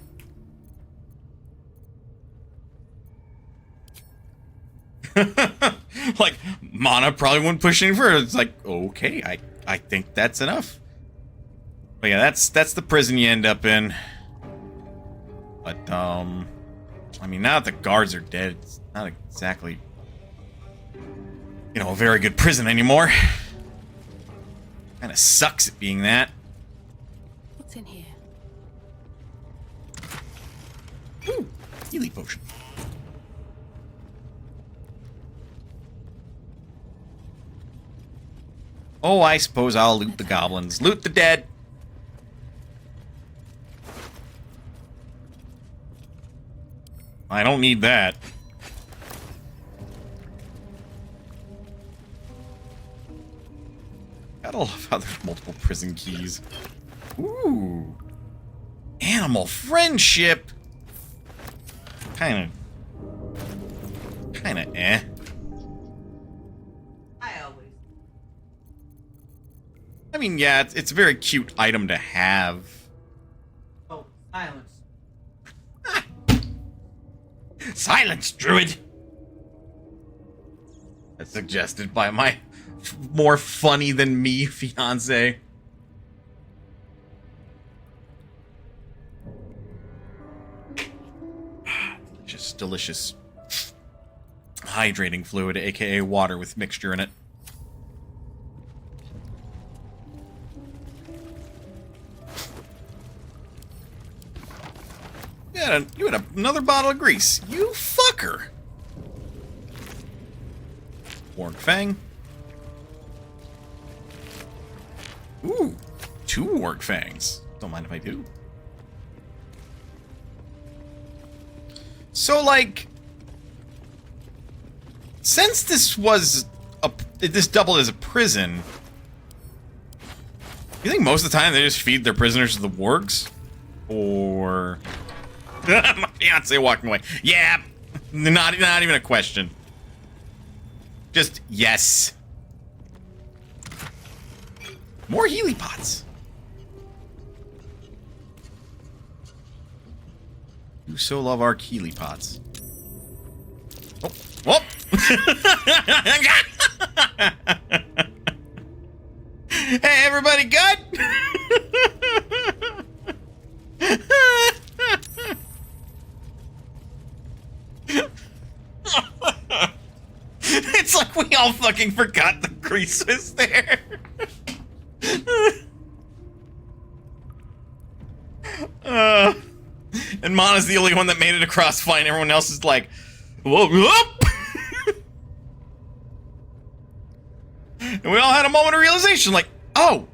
Like, Mana probably wouldn't push any further. It's like, okay, I think that's enough. But yeah, that's the prison you end up in. But, I mean, now that the guards are dead, it's not exactly, you know, a very good prison anymore. Kinda sucks at being that. What's in here? Ooh, healing potion. Oh, I suppose I'll loot the goblins. Loot the dead. I don't need that. Gotta love how there's multiple prison keys. Ooh. Animal friendship. Kinda eh. I mean, yeah, it's a very cute item to have. Oh, silence. Silence, druid! That's suggested by my more funny than me fiance. Delicious, delicious hydrating fluid, aka water with mixture in it. You had another bottle of grease. You fucker. Warg Fang. Ooh, 2 Warg Fangs. Don't mind if I do. So, like, since this doubled as a prison, you think most of the time they just feed their prisoners to the wargs? Or... My fiance walking away. Yeah, not even a question. Just yes. More Healy pots. You so love our Healy pots. Oh, whoop! Hey, everybody, good? It's like we all fucking forgot the grease was there. And Mana's the only one that made it across fine. Everyone else is like, whoa, whoop. And we all had a moment of realization, like, oh,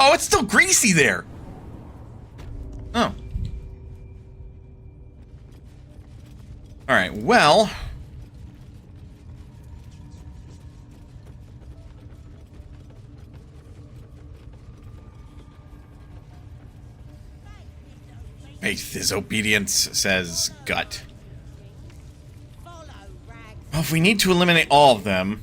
it's still greasy there. Oh. All right, well. Faith is obedience, says Gut. Well, if we need to eliminate all of them.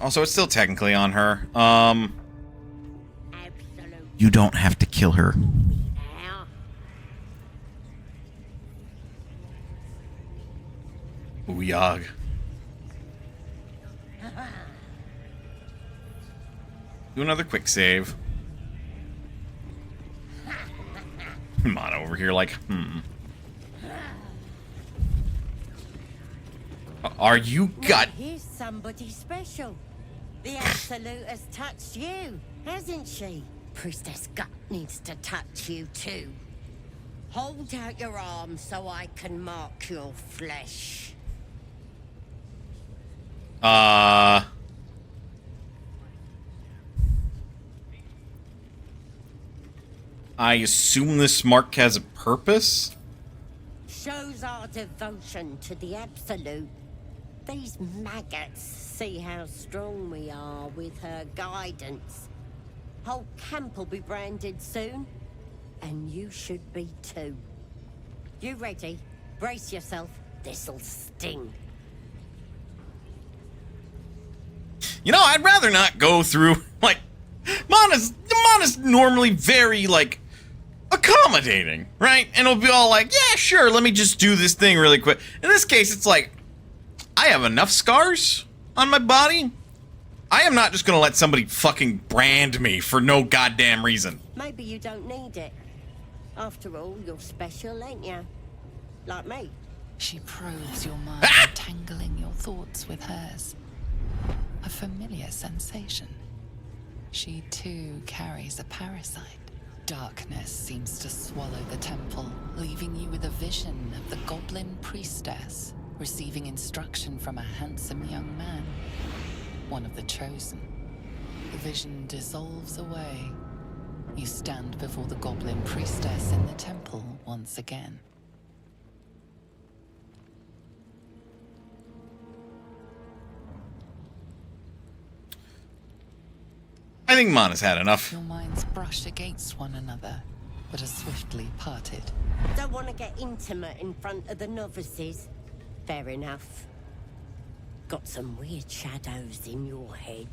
Also, it's still technically on her. You don't have to kill her. Ooyag. Do another quick save. Mana over here like, Are you Gut? Here's somebody special. The Absolute has touched you, hasn't she? Priestess Gut needs to touch you too. Hold out your arm so I can mark your flesh. I assume this mark has a purpose? Shows our devotion to the Absolute. These maggots see how strong we are with her guidance. Whole camp will be branded soon, and you should be too. You ready? Brace yourself. This'll sting. You know, I'd rather not go through, like, Mana's normally very, like, accommodating, right? And it'll be all like, yeah, sure, let me just do this thing really quick. In this case, it's like, I have enough scars on my body. I am not just gonna let somebody fucking brand me for no goddamn reason. Maybe you don't need it. After all, you're special, ain't you? Like me. She probes your mind, entangling your thoughts with hers. A familiar sensation. She too carries a parasite. Darkness seems to swallow the temple, leaving you with a vision of the goblin priestess receiving instruction from a handsome young man, one of the chosen. The vision dissolves away. You stand before the goblin priestess in the temple once again. I think Mana's had enough. Your minds brush against one another, but are swiftly parted. Don't want to get intimate in front of the novices. Fair enough. Got some weird shadows in your head.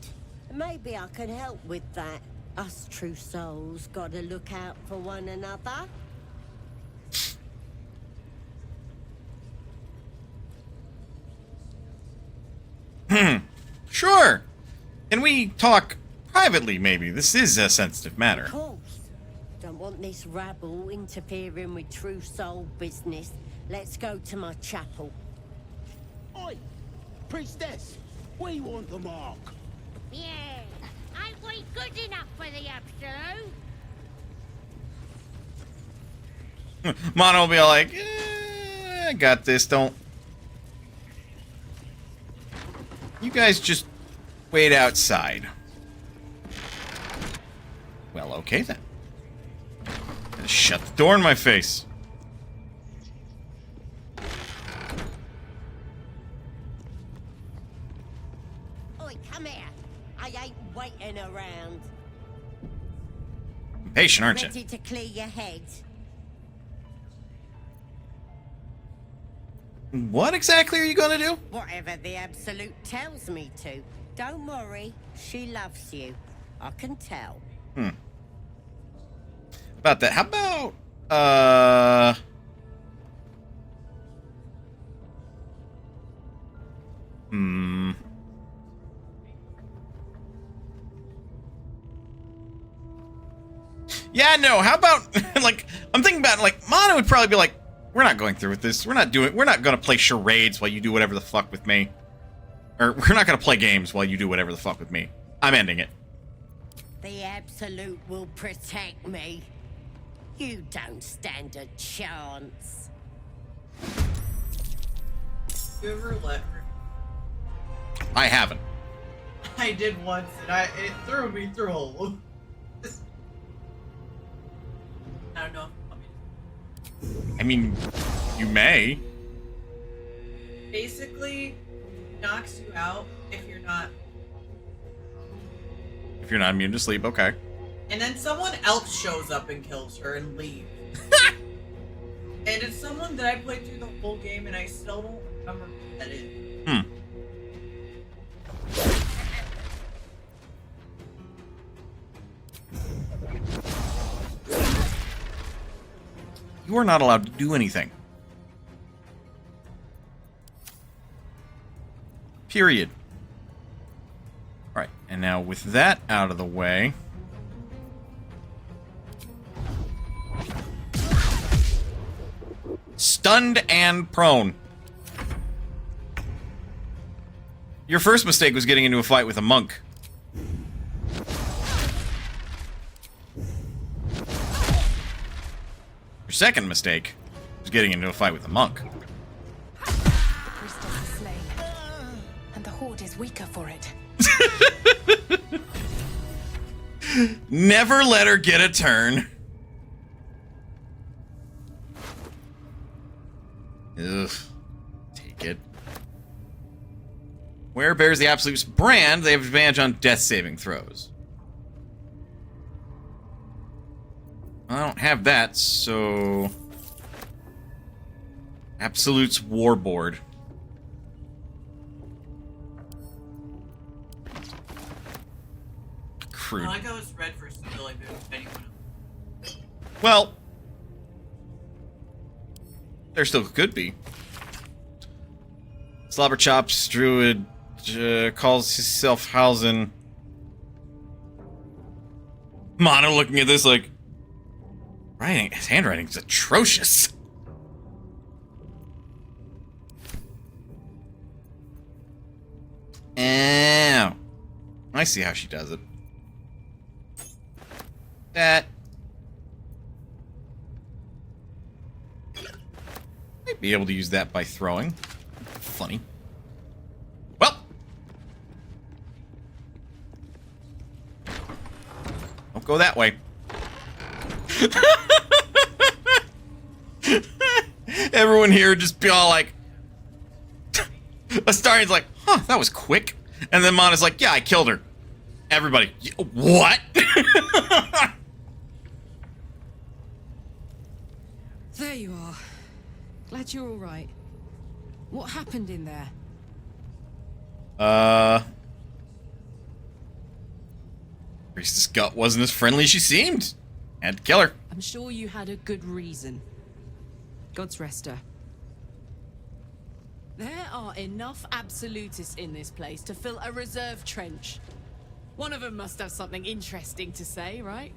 Maybe I can help with that. Us true souls gotta look out for one another. Sure. Can we talk privately, maybe? This is a sensitive matter. Of course. Don't want this rabble interfering with true soul business. Let's go to my chapel. Oi! Priestess! We want the mark! Yeah. Ain't we good enough for the Absolute? Mana will be all like, I got this, don't... You guys just wait outside. Well, okay then. Just shut the door in my face. Oi, come here. I ain't waiting around. Patient, aren't you? Ready to clear your head? What exactly are you gonna do? Whatever the Absolute tells me to. Don't worry, she loves you. I can tell. About that. How about, Yeah, no, how about, like, I'm thinking about, like, Mana would probably be like, we're not going through with this. We're not gonna play charades while you do whatever the fuck with me. Or, we're not gonna play games while you do whatever the fuck with me. I'm ending it. The Absolute will protect me. You don't stand a chance. You ever let her? I haven't. I did once, and it threw me through a loop. I don't know. I mean, you may. Basically, knocks you out if you're not. If you're not immune to sleep, okay. And then someone else shows up and kills her and leaves. And it's someone that I played through the whole game, and I still don't remember who that is. You are not allowed to do anything. Period. Alright, and now with that out of the way... Stunned and prone. Your first mistake was getting into a fight with a monk. Your second mistake was getting into a fight with a monk. The priestess is slain, and the horde is weaker for it. Never let her get a turn. Ugh. Take it. Where bears the Absolute's brand, they have advantage on death saving throws. I don't have that, so... Absolute's Warboard. Crude. I like how it's red for stability, but anyone else. Well... There still could be. Slobber Chops Druid calls himself Hausen. Mono looking at this like, his handwriting's atrocious. Oh, I see how she does it. That might be able to use that by throwing. Funny. Well, don't go that way. Everyone here just be all like, Astarian's like, huh, that was quick. And then Mana's like, yeah, I killed her. Everybody, what? There you are. Glad you're all right. What happened in there? Priestess Gut wasn't as friendly as she seemed. Had to kill her. I'm sure you had a good reason. God's rest her. There are enough absolutists in this place to fill a reserve trench. One of them must have something interesting to say, right?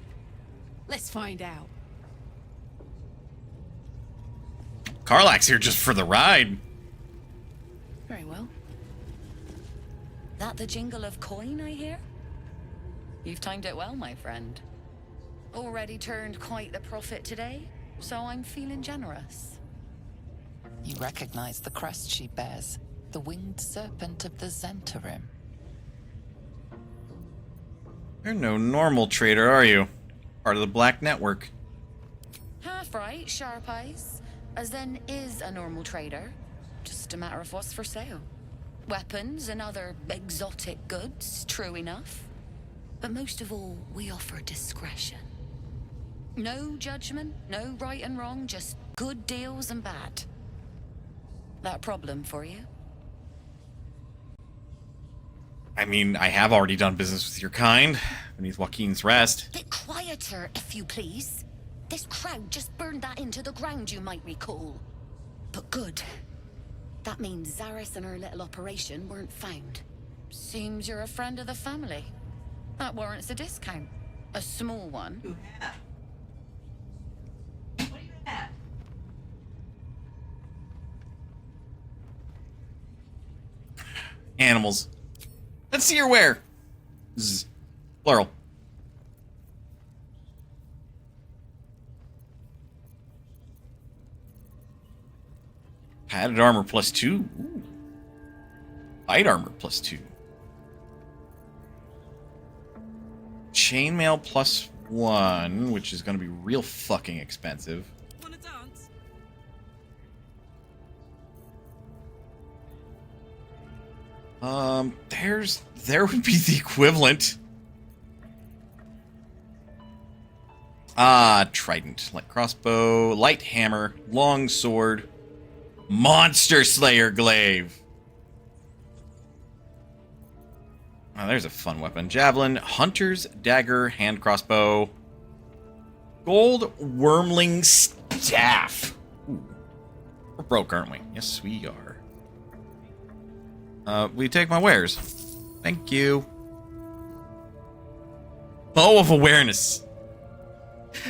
Let's find out. Karlach's here just for the ride. Very well. That the jingle of coin, I hear? You've timed it well, my friend. Already turned quite the profit today, so I'm feeling generous. You recognize the crest she bears, the winged serpent of the Zentarim. You're no normal trader, are you? Part of the Black Network. Half right, sharp eyes. As then is a normal trader. Just a matter of what's for sale. Weapons and other exotic goods, true enough. But most of all, we offer discretion. No judgment, no right and wrong, just good deals and bad. That a problem for you? I mean, I have already done business with your kind, beneath Joaquin's rest. Bit quieter, if you please. This crowd just burned that into the ground, you might recall. But good. That means Zaris and her little operation weren't found. Seems you're a friend of the family. That warrants a discount. A small one. You have. What do you have? Animals. Let's see your wear. Zzz. Plural. Padded armor +2. Ooh. Light armor +2. Chainmail +1, which is going to be real fucking expensive. Wanna dance? There would be the equivalent. Trident, light crossbow, light hammer, long sword, monster slayer glaive. Oh, there's a fun weapon. Javelin, hunter's dagger, hand crossbow, gold wormling staff. Ooh. We're broke, aren't we? Yes, we are. Will you take my wares? Thank you. Bow of awareness.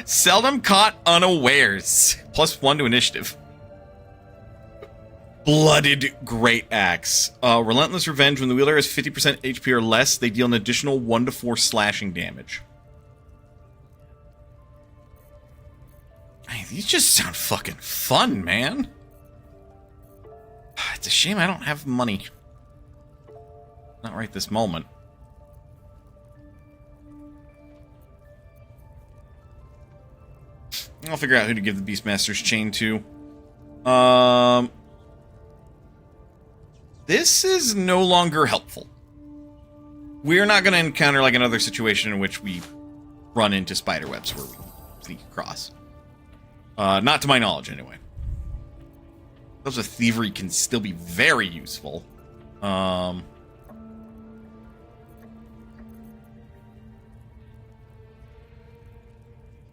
Seldom caught unawares. +1 to initiative. Blooded Great Axe. Relentless Revenge. When the wielder has 50% HP or less, they deal an additional 1 to 4 slashing damage. Hey, these just sound fucking fun, man. It's a shame I don't have money. Not right this moment. I'll figure out who to give the Beastmaster's chain to. This is no longer helpful. We're not going to encounter like another situation in which we run into spiderwebs where we sneak across. Not to my knowledge, anyway. Those of thievery can still be very useful.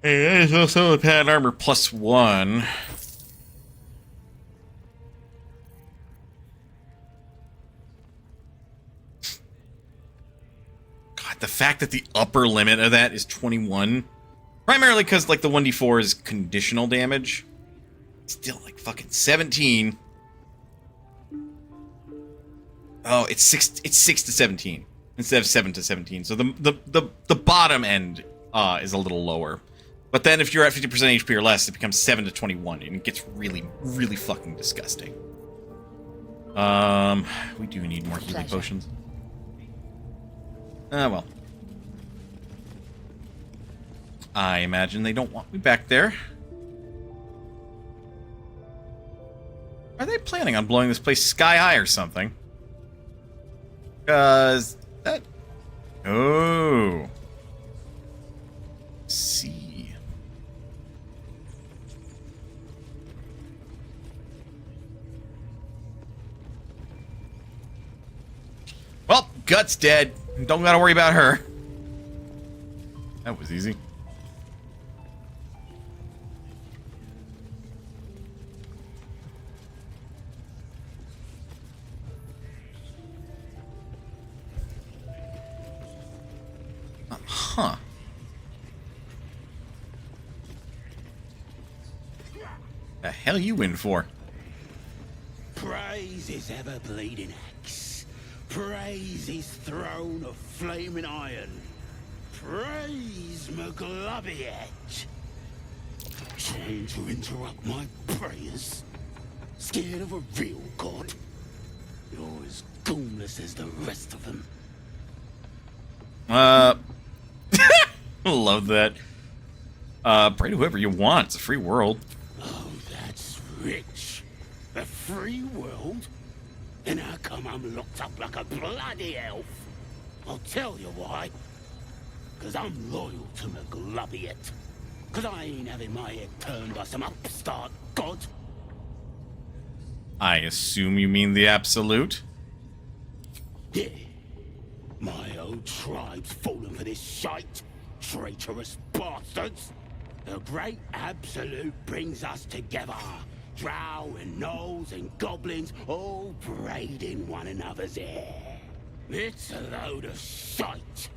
Hey, there's also a pad armor +1. the fact that the upper limit of that is 21, primarily because like the 1d4 is conditional damage. Still like fucking 17. Oh, it's 6 to 17 instead of 7 to 17. So the bottom end is a little lower. But then if you're at 50% HP or less, it becomes 7 to 21 and it gets really, really fucking disgusting. We do need more healing potions. Well. I imagine they don't want me back there. Are they planning on blowing this place sky high or something? Because that... Oh. See. Well, Gut's dead. Don't gotta worry about her. That was easy. Huh. The hell you in for? Praise his ever-bleeding axe. Praise his throne of flaming iron. Praise McGlubbiet. Trying to interrupt my prayers? Scared of a real god? You're as goonless as the rest of them. Love that. Pray to whoever you want. It's a free world. Oh, that's rich. A free world? Then how come I'm locked up like a bloody elf? I'll tell you why. Because I'm loyal to McGlubbiet. Because I ain't having my head turned by some upstart god. I assume you mean the Absolute? Yeah. My old tribe's fallen for this shite. Traitorous bastards. The great Absolute brings us together. Drow and gnolls and goblins all braiding one another's hair. It's a load of shite.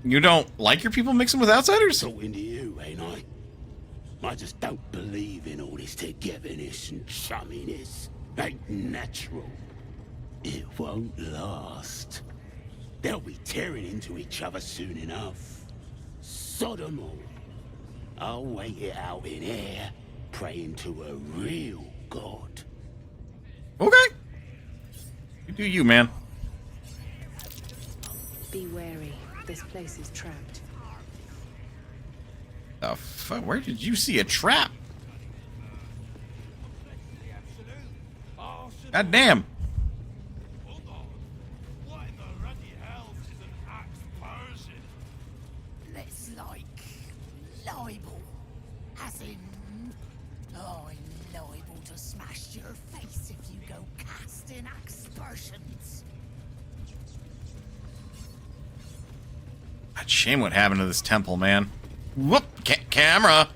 You don't like your people mixing with outsiders? Talking to you, ain't I? I just don't believe in all this togetherness and chumminess. Ain't natural. It won't last. They'll be tearing into each other soon enough. Sod 'em all. I'll wait it out in air, praying to a real god. Okay. You do you, man. Be wary. This place is trapped. The fuck? Where did you see a trap? God damn. Let's like libel. As in, I'm liable to smash your face if you go casting aspersions. God, shame what happened to this temple, man. Whoop! Camera!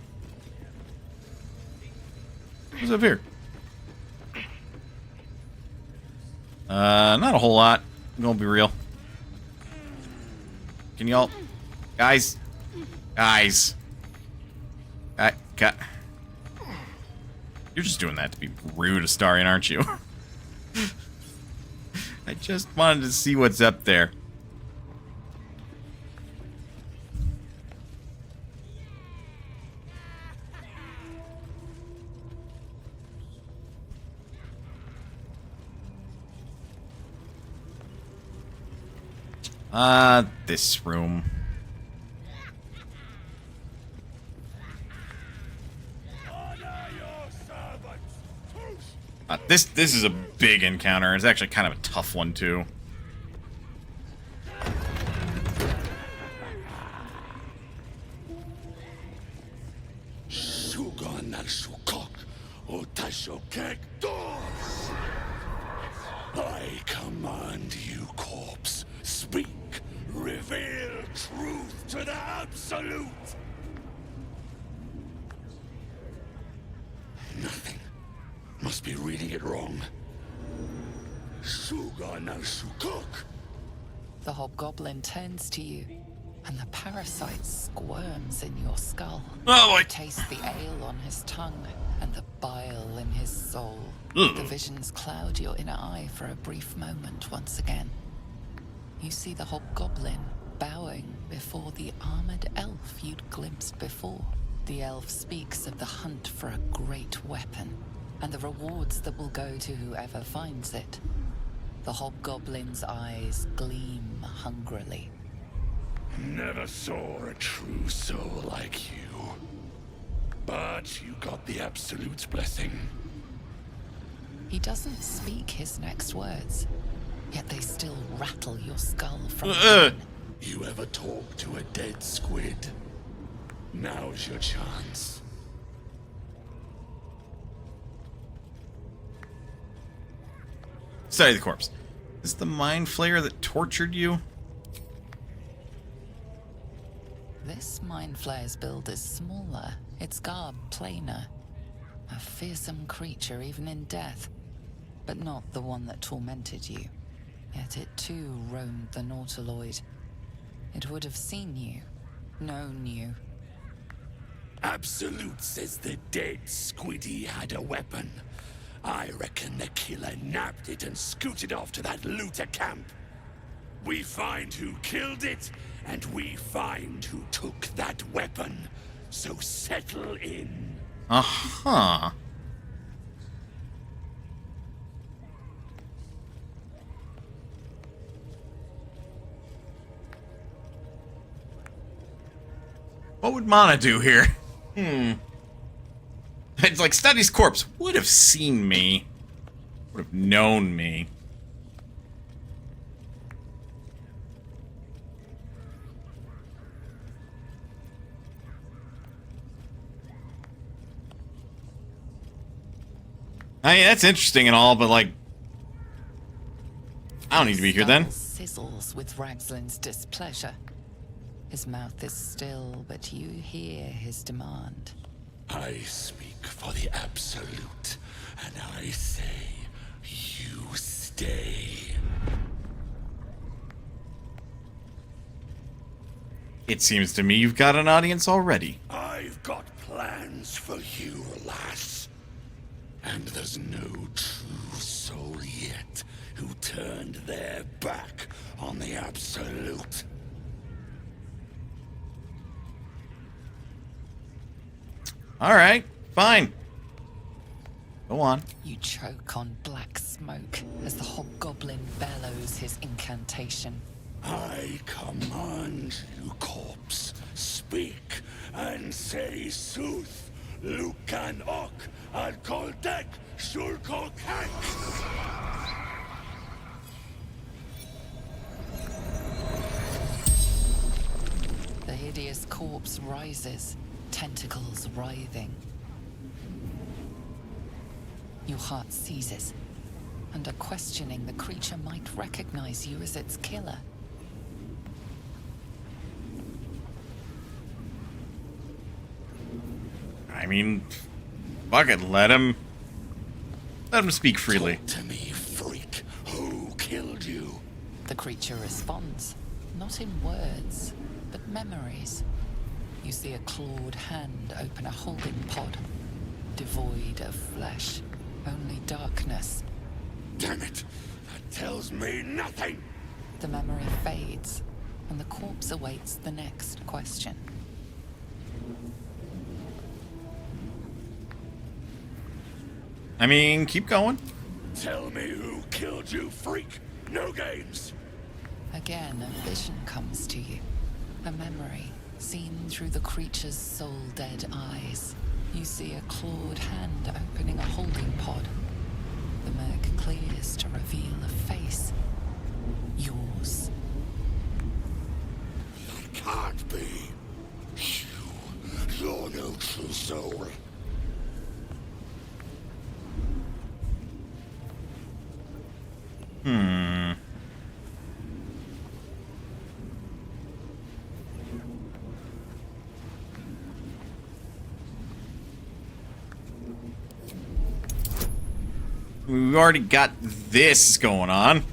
What's up here? Not a whole lot. I'm gonna be real. Can y'all... Guys. Guys. You're just doing that to be rude, Astarion, aren't you? I just wanted to see what's up there. This room. This is a big encounter. It's actually kind of a tough one too. I command you, corpse. Speak. Reveal truth to the Absolute. Nothing. Must be reading it wrong. The hobgoblin turns to you, and the parasite squirms in your skull. Oh boy. You taste the ale on his tongue and the bile in his soul. Ugh. The visions cloud your inner eye for a brief moment once again. You see the hobgoblin bowing before the armored elf you'd glimpsed before. The elf speaks of the hunt for a great weapon and the rewards that will go to whoever finds it. The hobgoblin's eyes gleam hungrily. Never saw a true soul like you. But you got the Absolute's blessing. He doesn't speak his next words, yet they still rattle your skull from within. You ever talk to a dead squid? Now's your chance. Study the corpse. Is this the mind flayer that tortured you? This mind flayer's build is smaller, its garb plainer. A fearsome creature even in death, but not the one that tormented you. Yet it too roamed the Nautiloid. It would have seen you, known you. Absolute says the dead squiddy had a weapon. I reckon the killer nabbed it and scooted off to that looter camp. We find who killed it, and we find who took that weapon. So settle in. Uh-huh. What would Mana do here? It's like Study's corpse would have seen me. Would have known me. I mean, that's interesting and all, but like, I don't need to be here then. Sizzles with Ragslin's displeasure. His mouth is still, but you hear his demand. I speak for the Absolute, and I say, you stay. It seems to me you've got an audience already. I've got plans for you, lass. And there's no true soul yet who turned their back on the Absolute. Alright, fine. Go on. You choke on black smoke as the hobgoblin bellows his incantation. I command you, corpse, speak and say sooth, Lucan ok, al koldek, shulko kank. The hideous corpse rises, tentacles writhing. Your heart seizes. Under questioning, the creature might recognize you as its killer. I mean, fuck it, let him speak freely. Talk to me, freak. Who killed you? The creature responds, not in words, but memories. You see a clawed hand open a holding pod, devoid of flesh, only darkness. Damn it! That tells me nothing! The memory fades, and the corpse awaits the next question. I mean, keep going. Tell me who killed you, freak! No games! Again, a vision comes to you. A memory, seen through the creature's soul-dead eyes. You see a clawed hand opening a holding pod. The murk clears to reveal a face. Yours. That can't be. You're no true soul. We've already got this going on.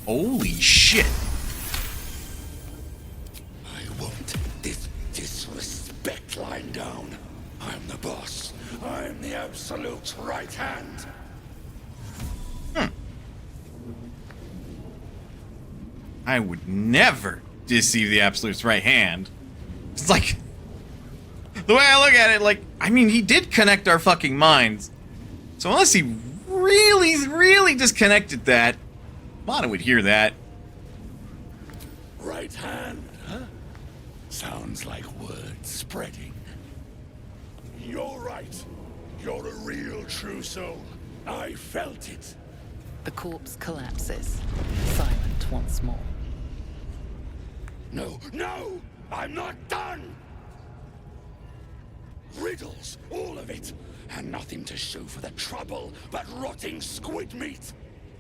Holy shit. I want this disrespect lying down. I'm the boss. I'm the absolute right hand. I would never deceive the Absolute's right hand. It's like, the way I look at it, like, I mean, he did connect our fucking minds. So unless he really, really disconnected that, Mana would hear that. Right hand, huh? Sounds like word spreading. You're right. You're a real true soul. I felt it. The corpse collapses, silent once more. No, no! I'm not done! Riddles, all of it, and nothing to show for the trouble but rotting squid meat.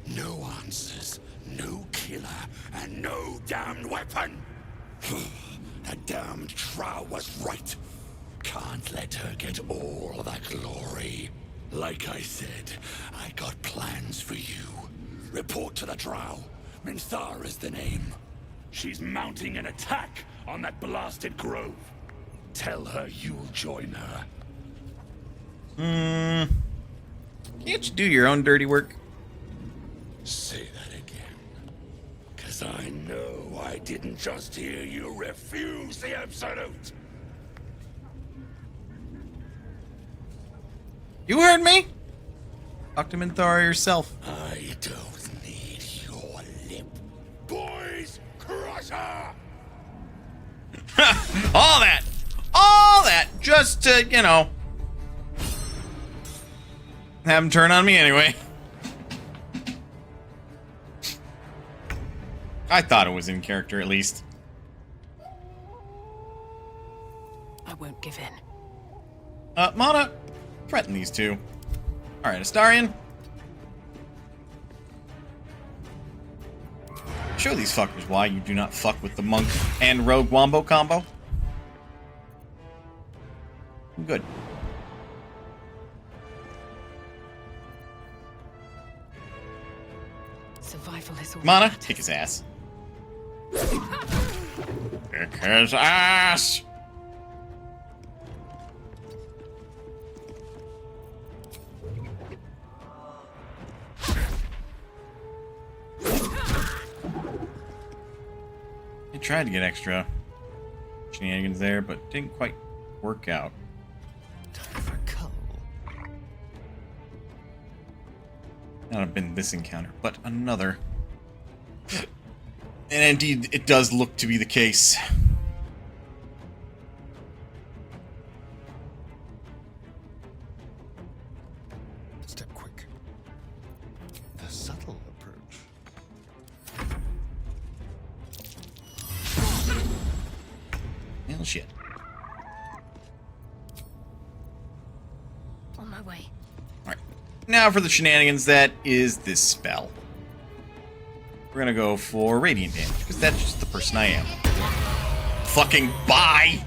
No answers, no killer, and no damned weapon. The damned Trow was right. Can't let her get all the glory. Like I said, I got plans for you. Report to the Drow. Minthar is the name. She's mounting an attack on that blasted grove. Tell her you'll join her. Can't you do your own dirty work? Say that again. 'Cause I know I didn't just hear you refuse the Absolute. You heard me? Talk to Minthara yourself. I don't need your lip. Boys, crush her! All that, just to, you know, have him turn on me anyway. I thought it was in character, at least. I won't give in. Mana, threaten these two. Alright, Astarion. Show these fuckers why you do not fuck with the monk and rogue wombo combo. Good. Survival is all Mana, that kick his ass. Kick his ass! I tried to get extra shenanigans there, but didn't quite work out. Not have been this encounter, but another. And indeed, it does look to be the case. Step quick. The subtle approach. Well, shit. On my way. Alright. Now for the shenanigans, that is this spell. We're gonna go for radiant damage, because that's just the person I am. Fucking bye!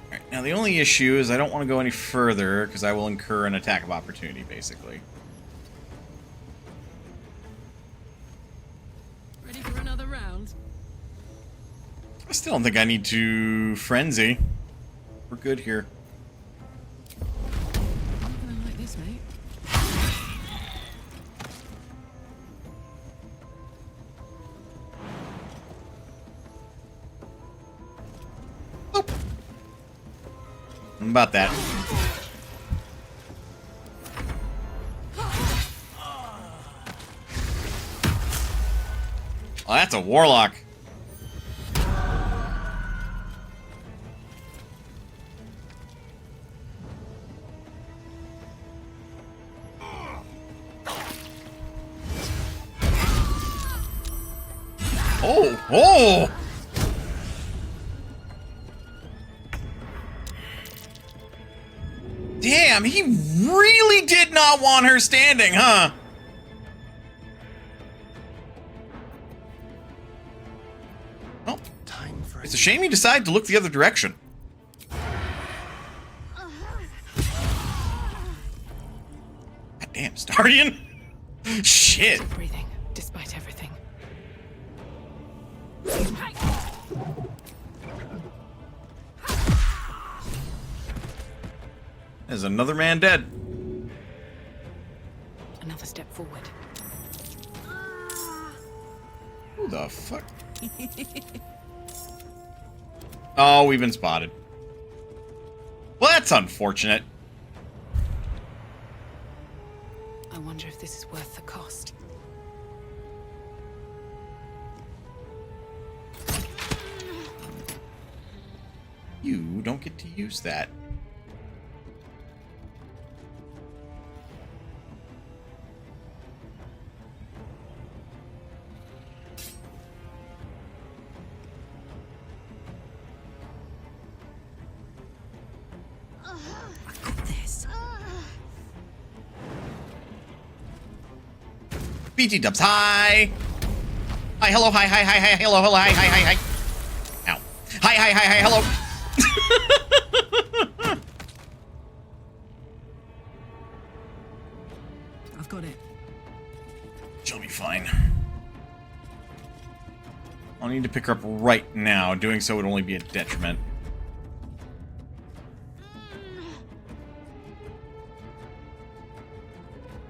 Alright, now the only issue is I don't want to go any further, because I will incur an attack of opportunity, basically. Ready for another round? I still don't think I need to frenzy. We're good here. Nothing like this, mate. How about that? Oh, that's a warlock. Oh, oh! Damn, he really did not want her standing, huh? Oh, Time for it's a shame you decided to look the other direction. God damn, Starian. Shit. Still breathing, despite everything. There's another man dead. Another step forward. Who the fuck? Oh, we've been spotted. Well, that's unfortunate. I wonder if this is worth the cost. You don't get to use that. BT dubs, hi! Hi, hello, hi, hello, hi, hi. Ow. Hi, hello. I've got it. She'll be fine. I'll need to pick her up right now. Doing so would only be a detriment.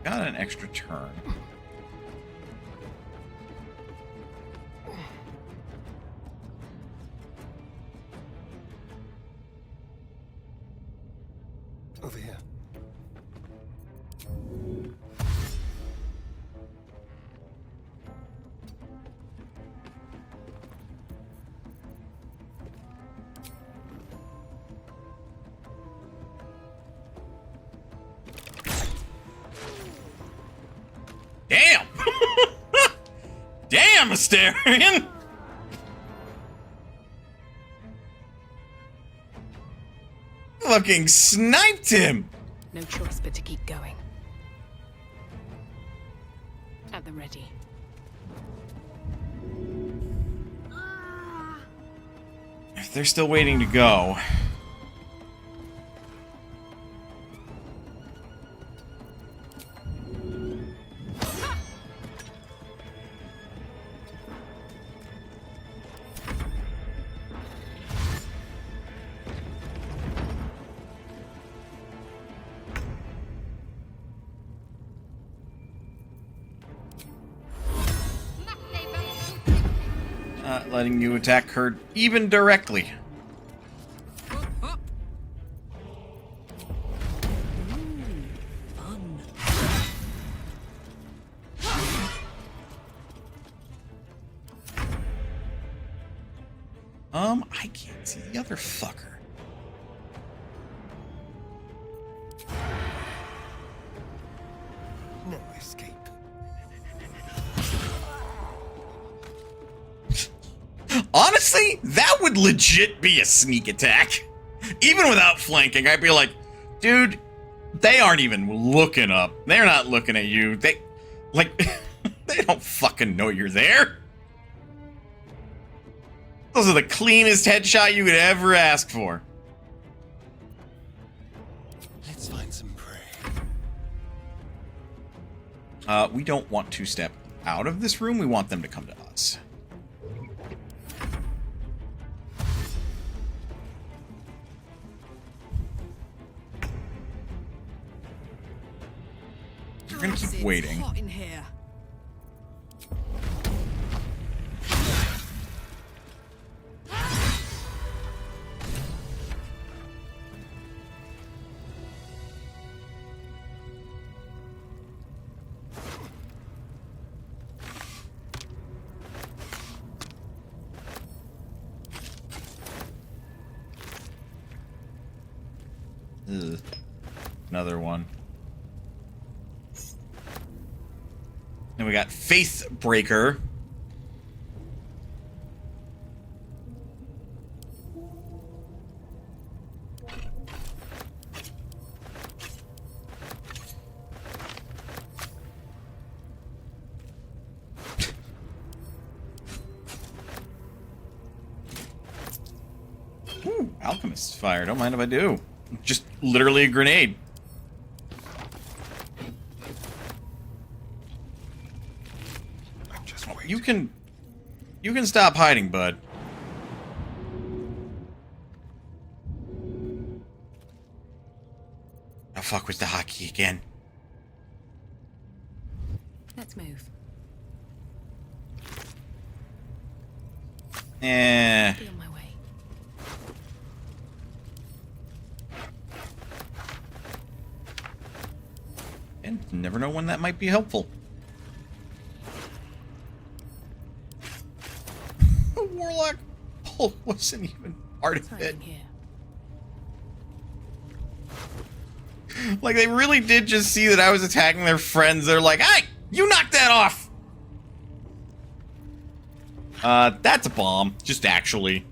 Got an extra turn. Over here. Damn! Damn, Astarion! Fucking sniped him! No choice but to keep going. At the ready. If they're still waiting to go... letting you attack her even directly. I can't see the other fucker. No escape. Honestly, that would legit be a sneak attack. Even without flanking, I'd be like, dude, they aren't even looking up. They're not looking at you. They, like, they don't fucking know you're there. Those are the cleanest headshot you could ever ask for. Let's find some prey. We don't want to step out of this room. We want them to come to us. We're gonna keep waiting. Hot in here. Ugh. Another one. Then we got Faith Breaker. Alchemist's fire. Don't mind if I do. Just literally a grenade. You can stop hiding, bud. Oh fuck with the hotkey again. Let's move. Eh. Be on my way. And never know when that might be helpful. Warlock pull wasn't even part of it. Like, they really did just see that I was attacking their friends. They're like, hey, you knocked that off! That's a bomb. Just actually.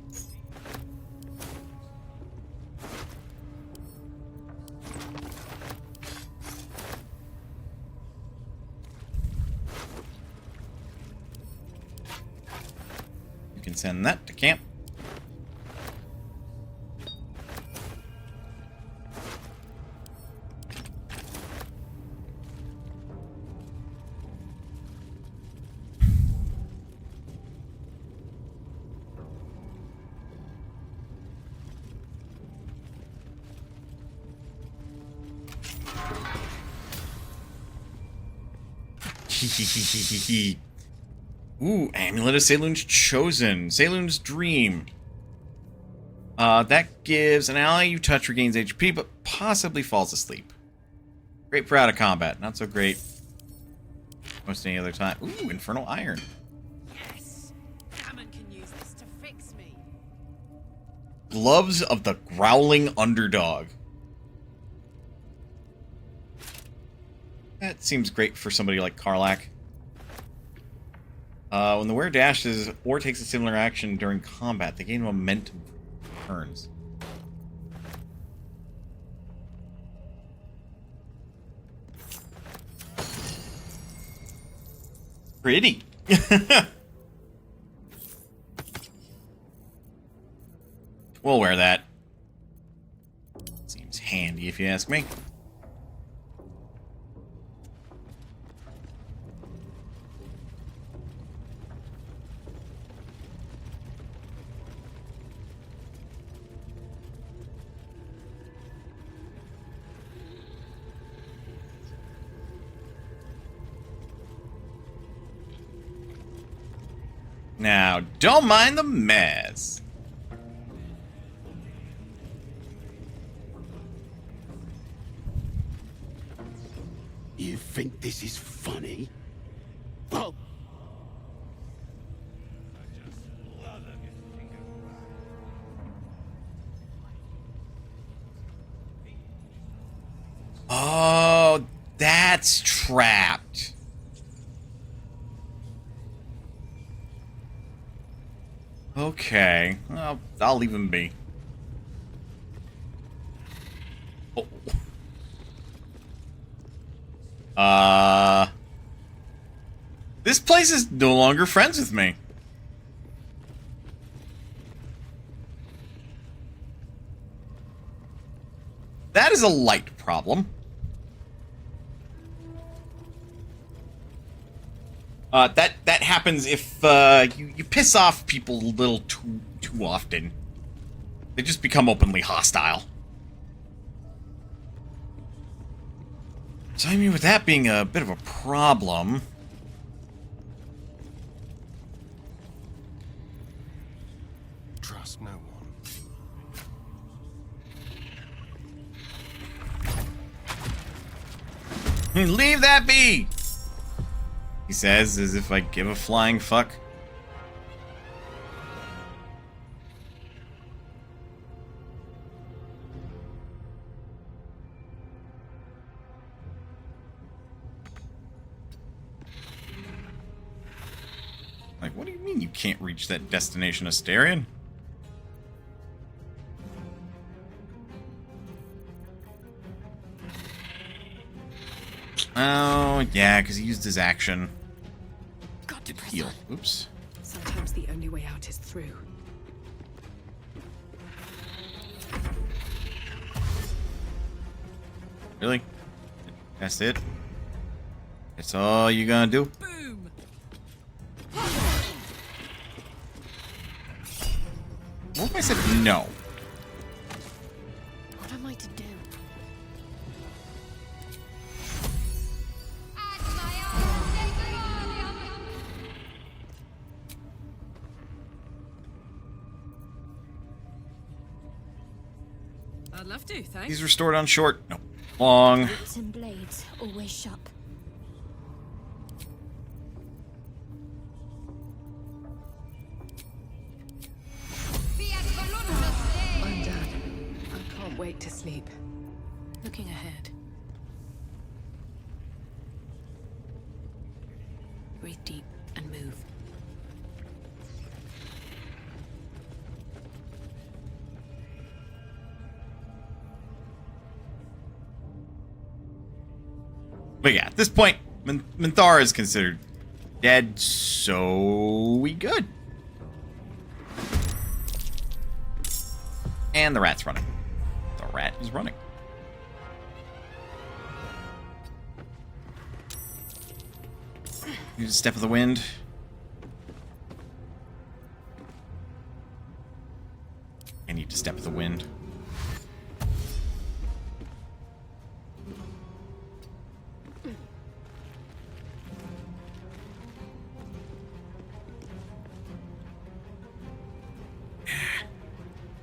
You can send that to camp. Ooh, Amulet of Saloon's Chosen. Saloon's Dream. That gives an ally you touch regains HP, but possibly falls asleep. Great for out of combat. Not so great most any other time. Ooh, Infernal Iron. Yes! Gammon can use this to fix me. Gloves of the Growling Underdog. That seems great for somebody like Karlach. When the wearer dashes or takes a similar action during combat, they gain momentum for turns. Pretty. We'll wear that. Seems handy if you ask me. Now, don't mind the mess. You think this is funny? Well, oh, that's trapped. Okay, well, I'll leave him be. Oh. This place is no longer friends with me. That is a light problem. That happens if you piss off people a little too often. They just become openly hostile. So I mean, with that being a bit of a problem, trust no one. leave that be. He says, as if I give a flying fuck. Like, what do you mean you can't reach that destination, Asterion? Oh, yeah, because he used his action. Got to Heal. Oops. Sometimes the only way out is through. Really? That's it? That's all you gonna do? Boom! What if I said no? What am I to do? I'd love to, thanks. He's restored on short. No. Long. Roots and blades, always sharp. I'm done. I can't wait to sleep. Looking ahead. Breathe deep and move. But yeah, at this point, Minthara is considered dead, so we good. And the rat's running. The rat is running. Use a step of the wind. I need to step of the wind.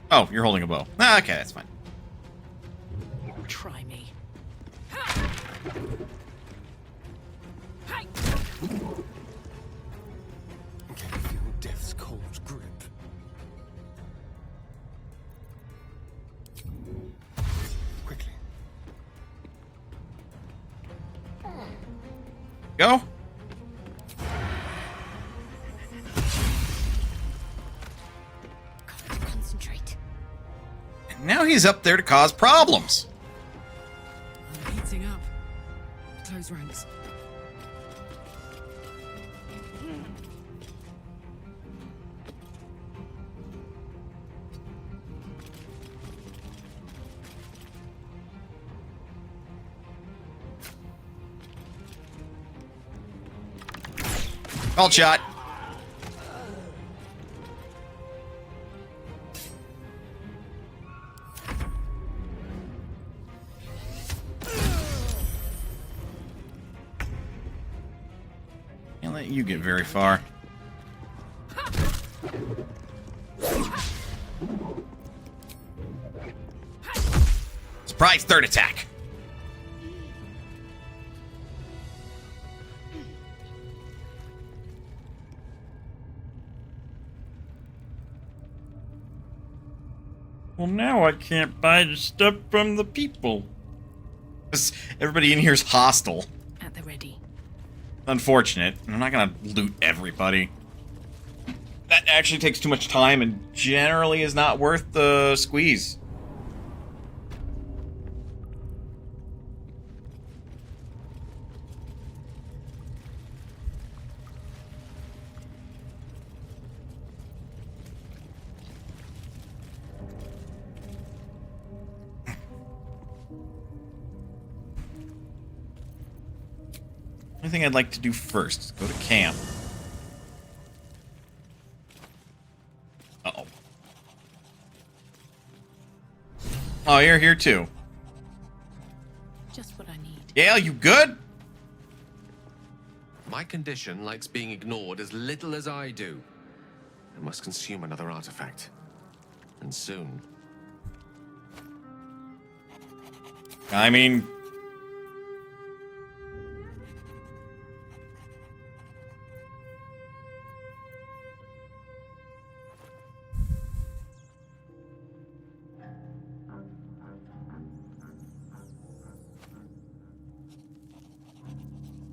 Oh, you're holding a bow. Ah, okay, that's fine. Try me. Okay, feel death's cold grip. Quickly. Go. Concentrate. And now he's up there to cause problems. I'm heating up. Close ranks. Called shot. Can't let you get very far. Surprise third attack. Well, now I can't buy the stuff from the people. 'Cause everybody in here is hostile. At the ready. Unfortunate. I'm not gonna loot everybody. That actually takes too much time and generally is not worth the squeeze. Only thing I'd like to do first is go to camp. Uh-oh. Oh, you're here too. Just what I need. Gale, you good? My condition likes being ignored as little as I do. I must consume another artifact. And soon. I mean...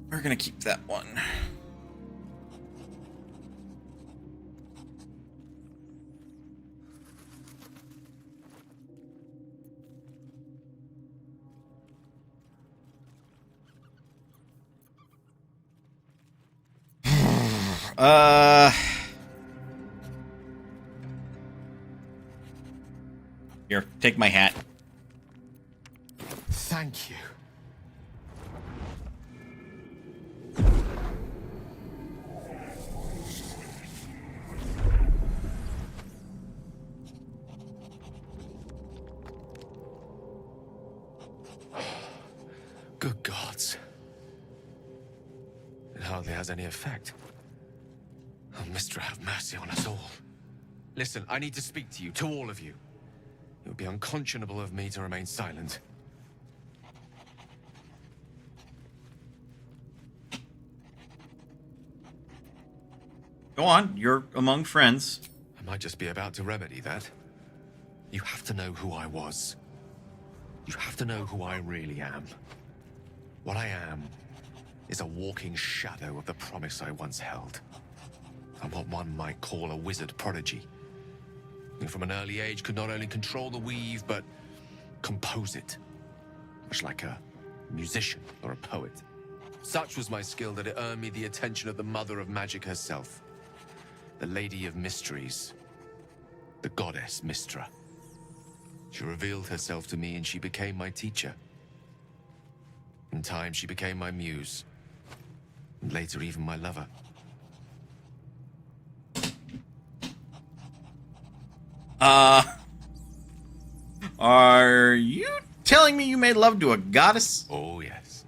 we're gonna keep that one. Here, take my hat. Thank you. Good gods. It hardly has any effect. Oh, Mister, have mercy on us all. Listen, I need to speak to you, to all of you. It would be unconscionable of me to remain silent. Go on, you're among friends. I might just be about to remedy that. You have to know who I was. You have to know who I really am. What I am is a walking shadow of the promise I once held. I'm what one might call a wizard prodigy. Who from an early age could not only control the weave, but compose it. Much like a musician or a poet. Such was my skill that it earned me the attention of the mother of magic herself. The Lady of Mysteries. The goddess Mystra. She revealed herself to me and she became my teacher. In time, she became my muse. And later, even my lover. Are you telling me you made love to a goddess? Oh, yes.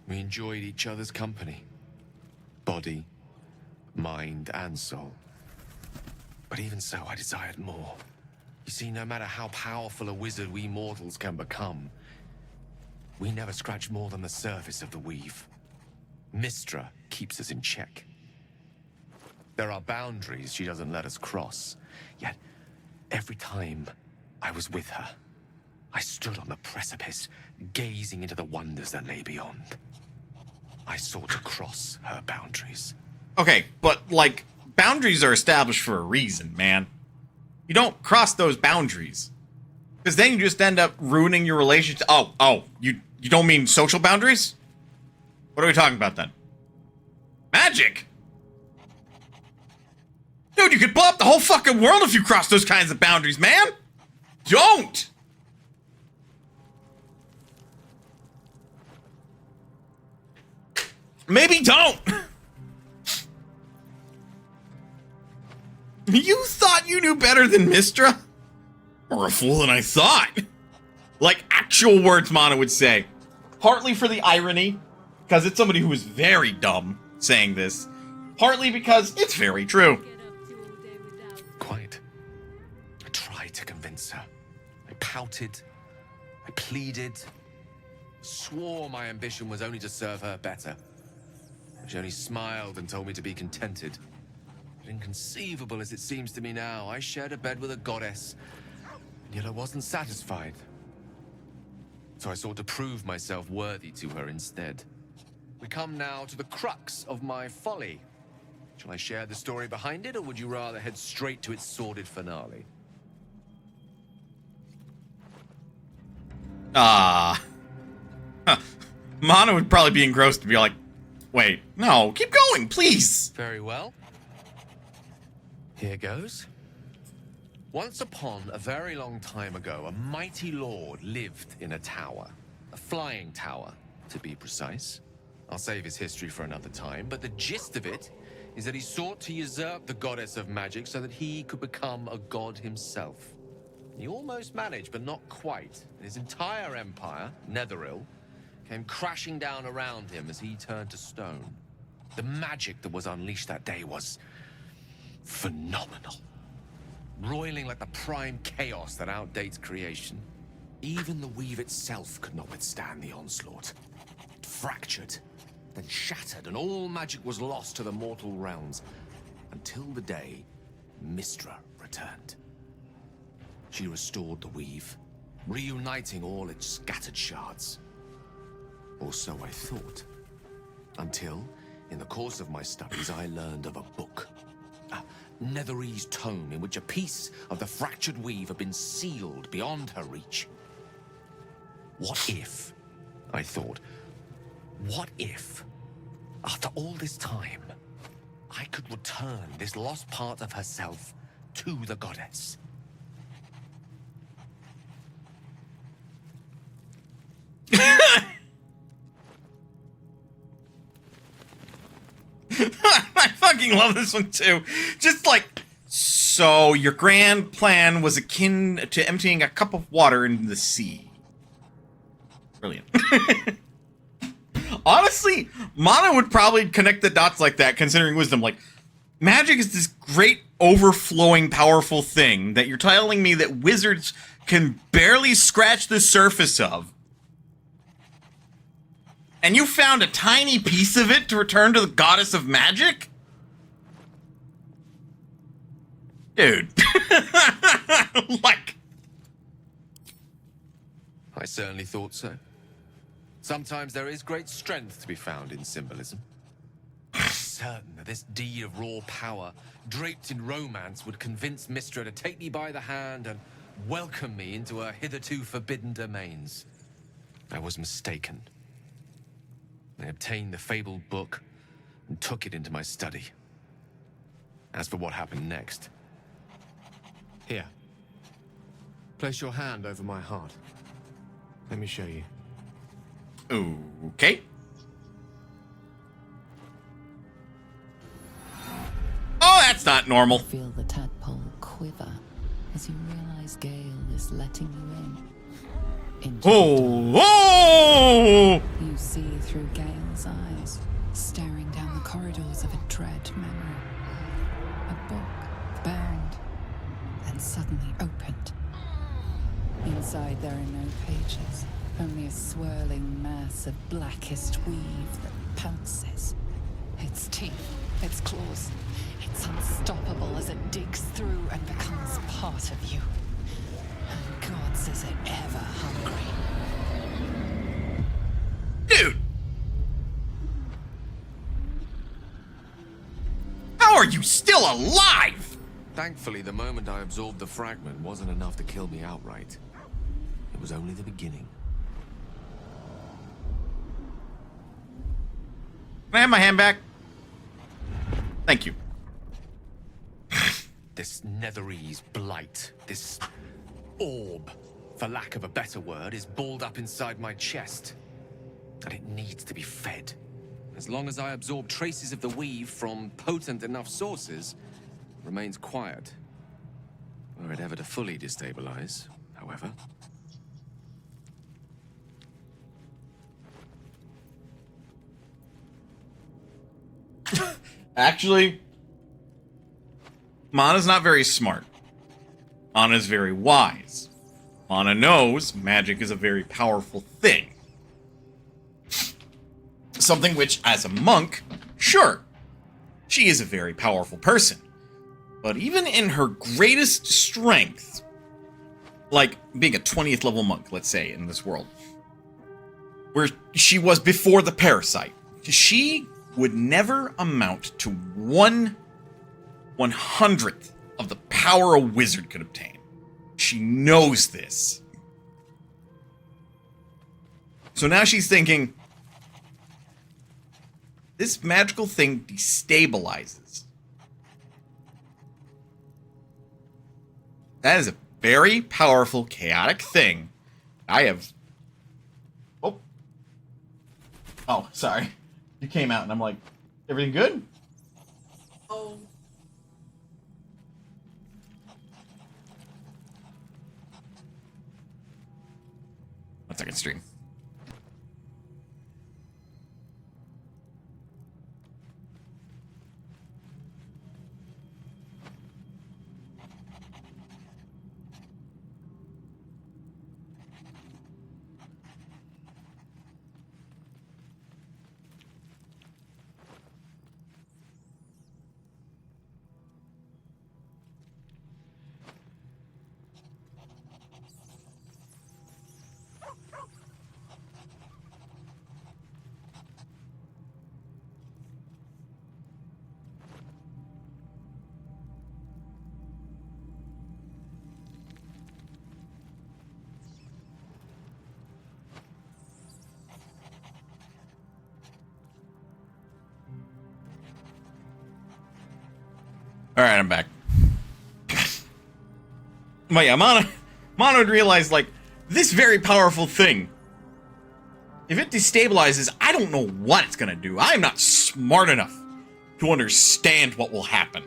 We enjoyed each other's company. Body, mind, and soul. But even so, I desired more. You see, no matter how powerful a wizard we mortals can become, we never scratch more than the surface of the weave. Mystra keeps us in check. There are boundaries she doesn't let us cross. Yet, every time I was with her, I stood on the precipice, gazing into the wonders that lay beyond. I sought to cross her boundaries. Okay, but, like, boundaries are established for a reason, man. You don't cross those boundaries. Because then you just end up ruining your relationship. You don't mean social boundaries? What are we talking about then? Magic! Dude, you could blow up the whole fucking world if you cross those kinds of boundaries, man! Don't! Maybe don't! You thought you knew better than Mystra? More a fool than I thought. Like actual words Mana would say. Partly for the irony, because it's somebody who is very dumb saying this. Partly because it's very true. Quite. I tried to convince her. I pouted. I pleaded. Swore my ambition was only to serve her better. She only smiled and told me to be contented. But inconceivable as it seems to me now, I shared a bed with a goddess, and yet I wasn't satisfied. So I sought to prove myself worthy to her instead. We come now to the crux of my folly. Shall I share the story behind it, or would you rather head straight to its sordid finale? Mana would probably be engrossed to be like, wait, no, keep going, please. Very well. Here goes. Once upon a very long time ago, a mighty lord lived in a tower. A flying tower, to be precise. I'll save his history for another time, but the gist of it is that he sought to usurp the goddess of magic so that he could become a god himself. He almost managed, but not quite. His entire empire, Netheril, came crashing down around him as he turned to stone. The magic that was unleashed that day was phenomenal. Roiling like the prime chaos that outdates creation. Even the weave itself could not withstand the onslaught. It fractured, then shattered, and all magic was lost to the mortal realms. Until the day Mystra returned. She restored the weave, reuniting all its scattered shards. Or so I thought. Until, in the course of my studies, I learned of a book. A Netherese tome in which a piece of the fractured weave had been sealed beyond her reach. What if, I thought, what if, after all this time, I could return this lost part of herself to the goddess? I fucking love this one too. Just like, so your grand plan was akin to emptying a cup of water into the sea. Brilliant. Honestly, Mana would probably connect the dots like that, considering wisdom. Like, magic is this great, overflowing, powerful thing that you're telling me that wizards can barely scratch the surface of. And you found a tiny piece of it to return to the goddess of magic? Dude. Like. I certainly thought so. Sometimes there is great strength to be found in symbolism. I'm certain that this deed of raw power, draped in romance, would convince Mistra to take me by the hand and welcome me into her hitherto forbidden domains. I was mistaken. I obtained the fabled book and took it into my study. As for what happened next... Here. Place your hand over my heart. Let me show you. Okay. Oh, that's not normal. Feel the tadpole quiver as you realize Gale is letting you in. Oh! You see through Gale's eyes, staring down the corridors of a dread memory. A book, bound, and suddenly opened. Inside there are no pages, only a swirling mass of blackest weave that pounces. Its teeth, its claws, it's unstoppable as it digs through and becomes part of you. And gods, is it ever hungry. Dude! How are you still alive? Thankfully, the moment I absorbed the fragment wasn't enough to kill me outright. It was only the beginning. Can I have my hand back? Thank you. This Netherese blight, this orb, for lack of a better word, is balled up inside my chest. And it needs to be fed. As long as I absorb traces of the weave from potent enough sources, it remains quiet. Were it ever to fully destabilize, however. Actually, Mana's not very smart. Mana's very wise. Mana knows magic is a very powerful thing. Something which, as a monk, sure, she is a very powerful person. But even in her greatest strength, like being a 20th level monk, let's say, in this world, where she was before the parasite, she would never amount to 1/100th of the power a wizard could obtain. She knows this. So now she's thinking, this magical thing destabilizes. That is a very powerful, chaotic thing. I have... Oh, sorry. You came out and I'm like, everything good? Oh. One second, stream. Alright, I'm back. But yeah, Mana would realize, like, this very powerful thing, if it destabilizes, I don't know what it's gonna do. I'm not smart enough to understand what will happen.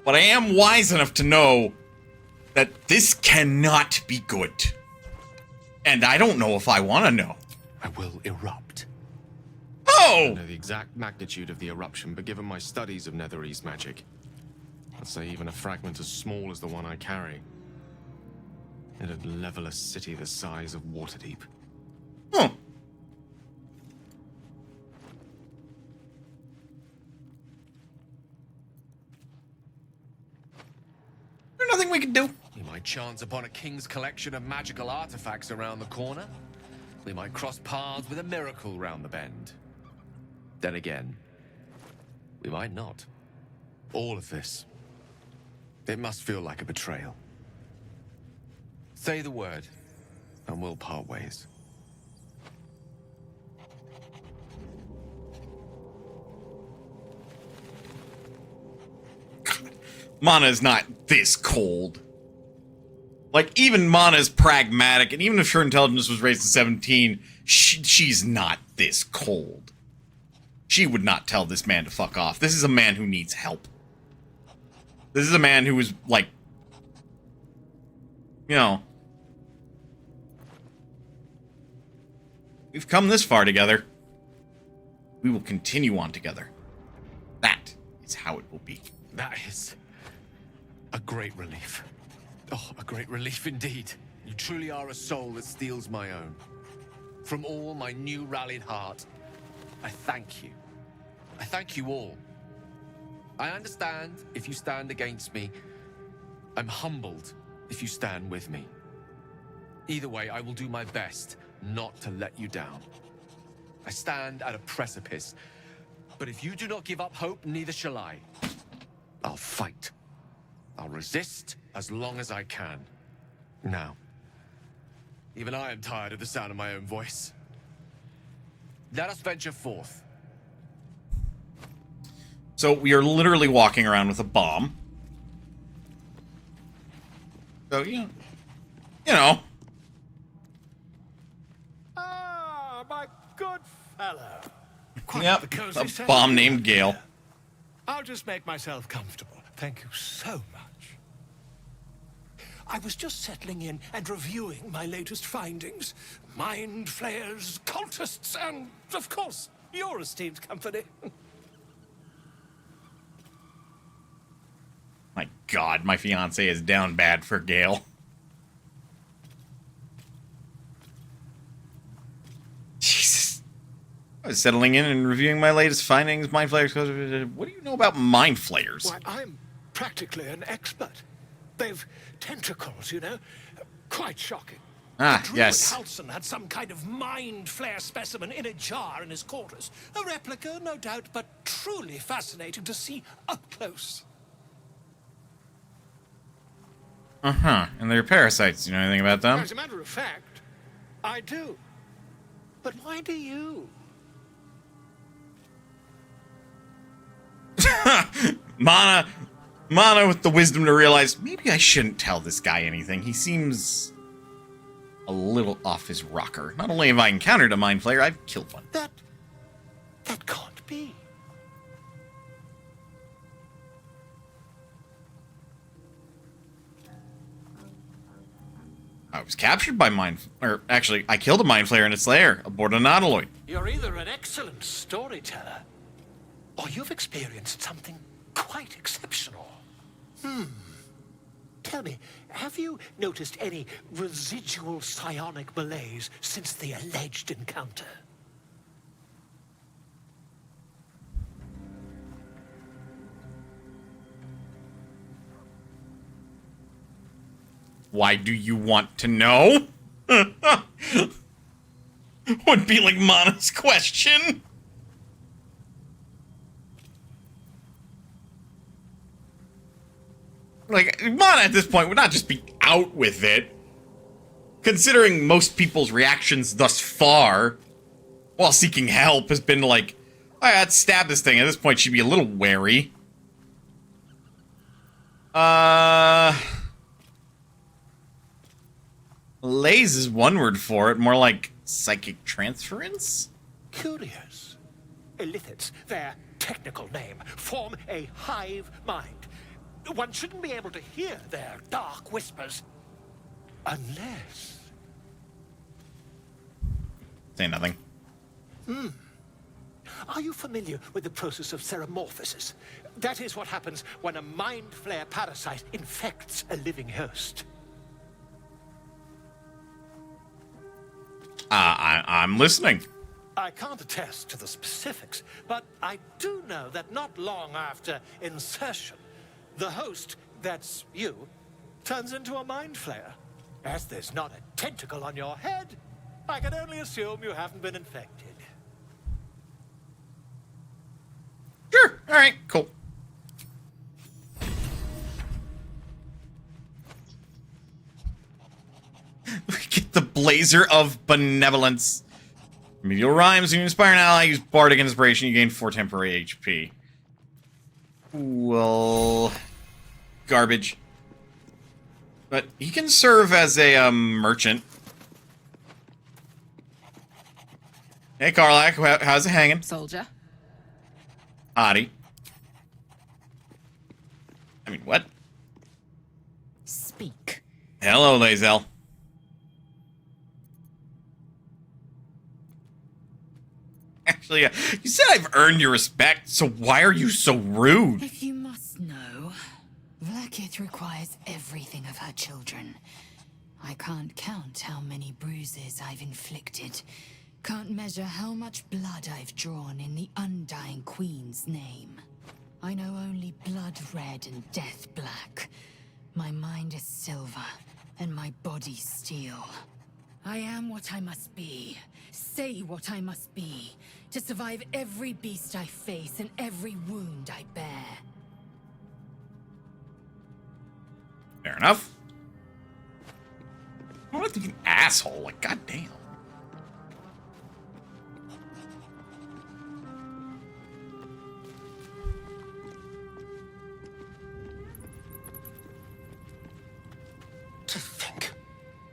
But I am wise enough to know that this cannot be good. And I don't know if I want to know. I will erupt. Oh! I don't know the exact magnitude of the eruption, but given my studies of Netherese magic, I'd say even a fragment as small as the one I carry, it'd level a city the size of Waterdeep. Huh. There's nothing we can do. We might chance upon a king's collection of magical artifacts around the corner. We might cross paths with a miracle round the bend. Then again, we might not. All of this, it must feel like a betrayal. Say the word, and we'll part ways. Mana's not this cold. Like, even Mana's pragmatic, and even if her intelligence was raised to 17, she's not this cold. She would not tell this man to fuck off. This is a man who needs help. This is a man who is, like, you know, we've come this far together. We will continue on together. That is how it will be. That is a great relief. Oh, a great relief indeed. You truly are a soul that steals my own. From all my new rallied heart, I thank you. I thank you all. I understand if you stand against me. I'm humbled if you stand with me. Either way, I will do my best not to let you down. I stand at a precipice, but if you do not give up hope, neither shall I. I'll fight. I'll resist as long as I can. Now, even I am tired of the sound of my own voice. Let us venture forth. So we are literally walking around with a bomb. So, you know. Ah, my good fellow. Yep, the cozy a setting bomb you named have Gale. here. I'll just make myself comfortable. Thank you so much. I was just settling in and reviewing my latest findings. Mind flayers, cultists, and, of course, your esteemed company. My God, my fiance is down bad for Gale. Jesus. I was settling in and reviewing my latest findings. Mind flayers. What do you know about mind flayers? Why, I'm practically an expert. They've tentacles, you know. Quite shocking. Ah, Druid yes. Halson had some kind of mind flare specimen in a jar in his quarters. A replica, no doubt, but truly fascinating to see up close. Uh-huh. And they're parasites. Do you know anything about them? As a matter of fact, I do. But why do you? Mana with the wisdom to realize, maybe I shouldn't tell this guy anything. He seems a little off his rocker. Not only have I encountered a mind flayer, I've killed one. That can't be. I was captured by actually, I killed a mind flayer in its lair aboard an nautiloid. You're either an excellent storyteller, or you've experienced something quite exceptional. Tell me, have you noticed any residual psionic malaise since the alleged encounter? Why do you want to know? Would be like Mana's question. Like, Mana at this point would not just be out with it. Considering most people's reactions thus far, while seeking help, has been like, I had to stab this thing. At this point, she'd be a little wary. Laze is one word for it, more like psychic transference? Curious. illithids, their technical name, form a hive mind. One shouldn't be able to hear their dark whispers unless... Say nothing. Are you familiar with the process of ceremorphosis? That is what happens when a mind flare parasite infects a living host. I'm listening. I can't attest to the specifics, but I do know that not long after insertion, the host, that's you, turns into a mind flare. As there's not a tentacle on your head, I can only assume you haven't been infected. Sure. All right. Cool. Get the blazer of benevolence. Remedial rhymes. When you inspire an ally, use bardic inspiration. You gain 4 temporary HP. Well, garbage. But he can serve as a merchant. Hey, Karlak, how's it hanging? Soldier. Hottie. I mean, what? Speak. Hello, Lae'zel. Actually, you said I've earned your respect, so why are you so rude? If you must know, Vlaakith requires everything of her children. I can't count how many bruises I've inflicted. Can't measure how much blood I've drawn in the Undying Queen's name. I know only blood red and death black. My mind is silver, and my body steel. I am what I must be, say what I must be, to survive every beast I face and every wound I bear. Fair enough. I don't have to be an asshole, like, goddamn. To think,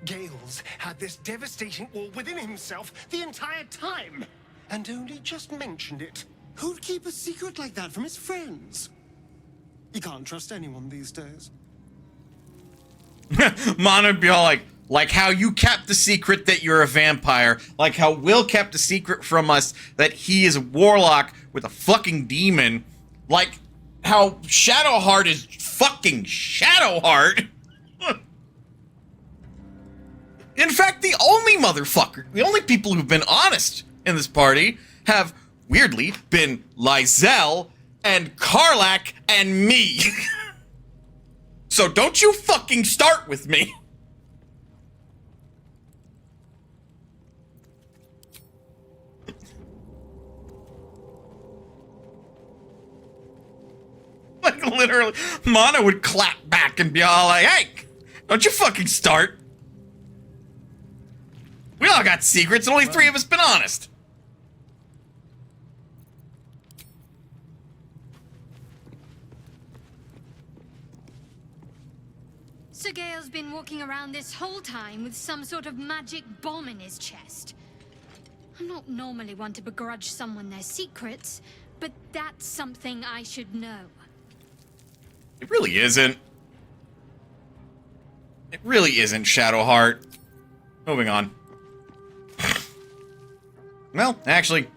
Gales had this devastating war within himself the entire time, and only just mentioned it. Who'd keep a secret like that from his friends? You can't trust anyone these days. Mana would be all like how you kept the secret that you're a vampire, like how Will kept the secret from us that he is a warlock with a fucking demon, like how Shadowheart is fucking Shadowheart. In fact, the only people who've been honest in this party have, weirdly, been Lae'zel and Karlak and me. So don't you fucking start with me. Like, literally, Mana would clap back and be all like, hey, don't you fucking start. We all got secrets, and only 3 of us been honest. Sir Gale's been walking around this whole time with some sort of magic bomb in his chest. I'm not normally one to begrudge someone their secrets, but that's something I should know. It really isn't. It really isn't, Shadowheart. Moving on. Well, actually,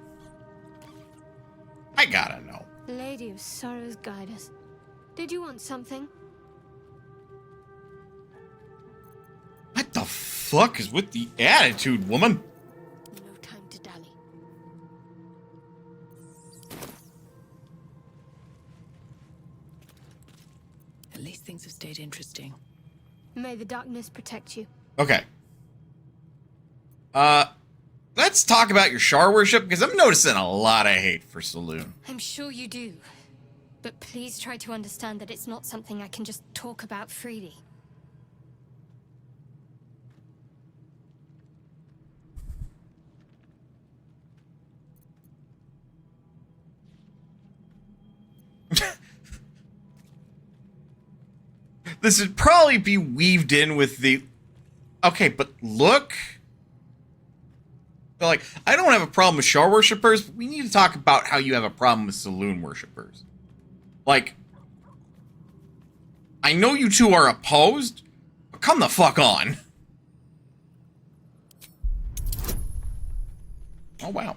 I gotta know. Lady of Sorrows, guide us. Did you want something? What the fuck is with the attitude, woman? No time to dally. At least things have stayed interesting. May the darkness protect you. Okay. Let's talk about your Shar worship, because I'm noticing a lot of hate for Saloon. I'm sure you do. But please try to understand that it's not something I can just talk about freely. This would probably be weaved in with the... Okay, but look They're like, I don't have a problem with Shar worshippers, but we need to talk about how you have a problem with Saloon worshippers. Like, I know you two are opposed, but come the fuck on. Oh, wow.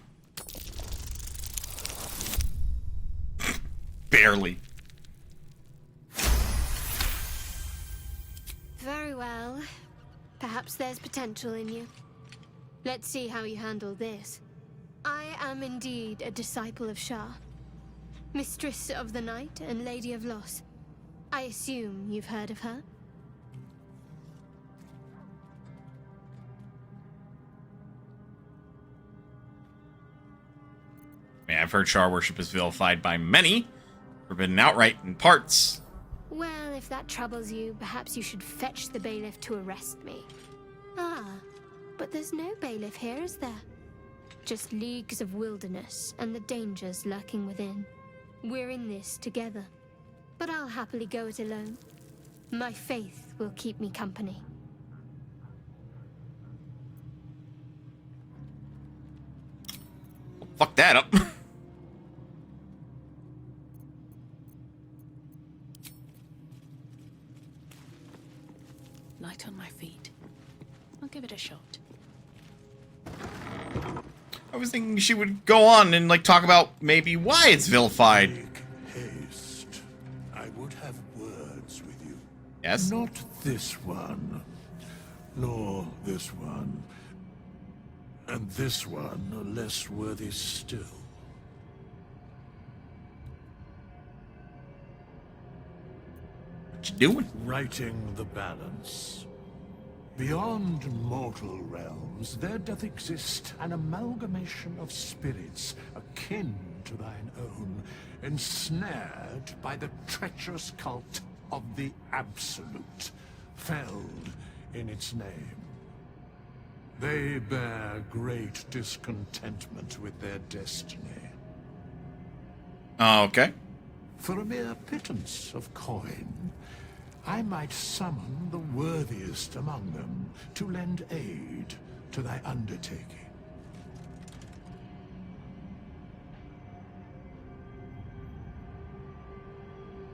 Barely. Very well. Perhaps there's potential in you. Let's see how you handle this. I am indeed a disciple of Shah, Mistress of the Night and Lady of Loss. I assume you've heard of her? I've heard Shar worship is vilified by many, forbidden outright in parts. Well, if that troubles you, perhaps you should fetch the bailiff to arrest me. Ah, but there's no bailiff here, is there? Just leagues of wilderness and the dangers lurking within. We're in this together, but I'll happily go it alone. My faith will keep me company. Fuck that up. Light on my feet. I'll give it a shot. I was thinking she would go on and like talk about maybe why it's vilified. Make haste. I would have words with you. Yes? Not this one. Nor this one. And this one are less worthy still. What you doing? Righting the balance. Beyond mortal realms, there doth exist an amalgamation of spirits akin to thine own, ensnared by the treacherous cult of the Absolute, felled in its name. They bear great discontentment with their destiny. Okay. For a mere pittance of coin, I might summon the worthiest among them to lend aid to thy undertaking.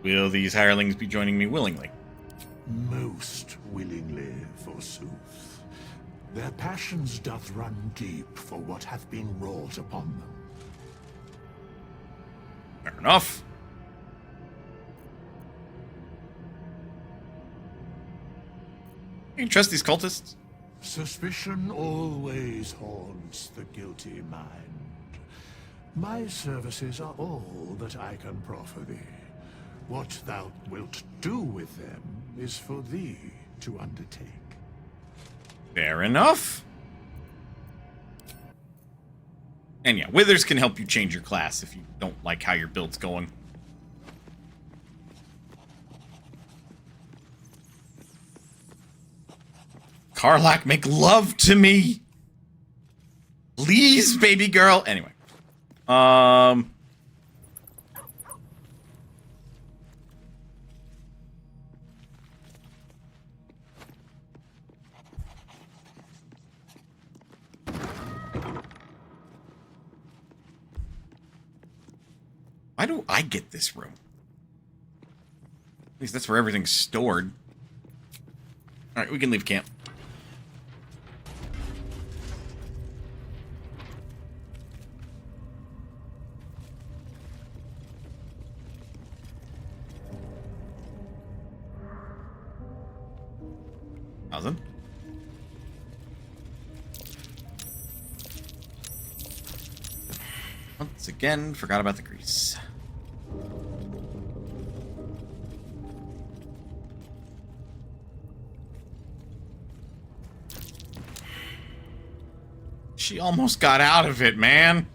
Will these hirelings be joining me willingly? Most willingly, forsooth. Their passions doth run deep for what hath been wrought upon them. Fair enough. You can trust these cultists? Suspicion always haunts the guilty mind. My services are all that I can proffer thee. What thou wilt do with them is for thee to undertake. Fair enough. And yeah, Withers can help you change your class if you don't like how your build's going. Karlach, make love to me. Please, baby girl. Anyway. Why do I get this room? At least that's where everything's stored. Alright, we can leave camp. Thousand. Once again, forgot about the grease. She almost got out of it, man.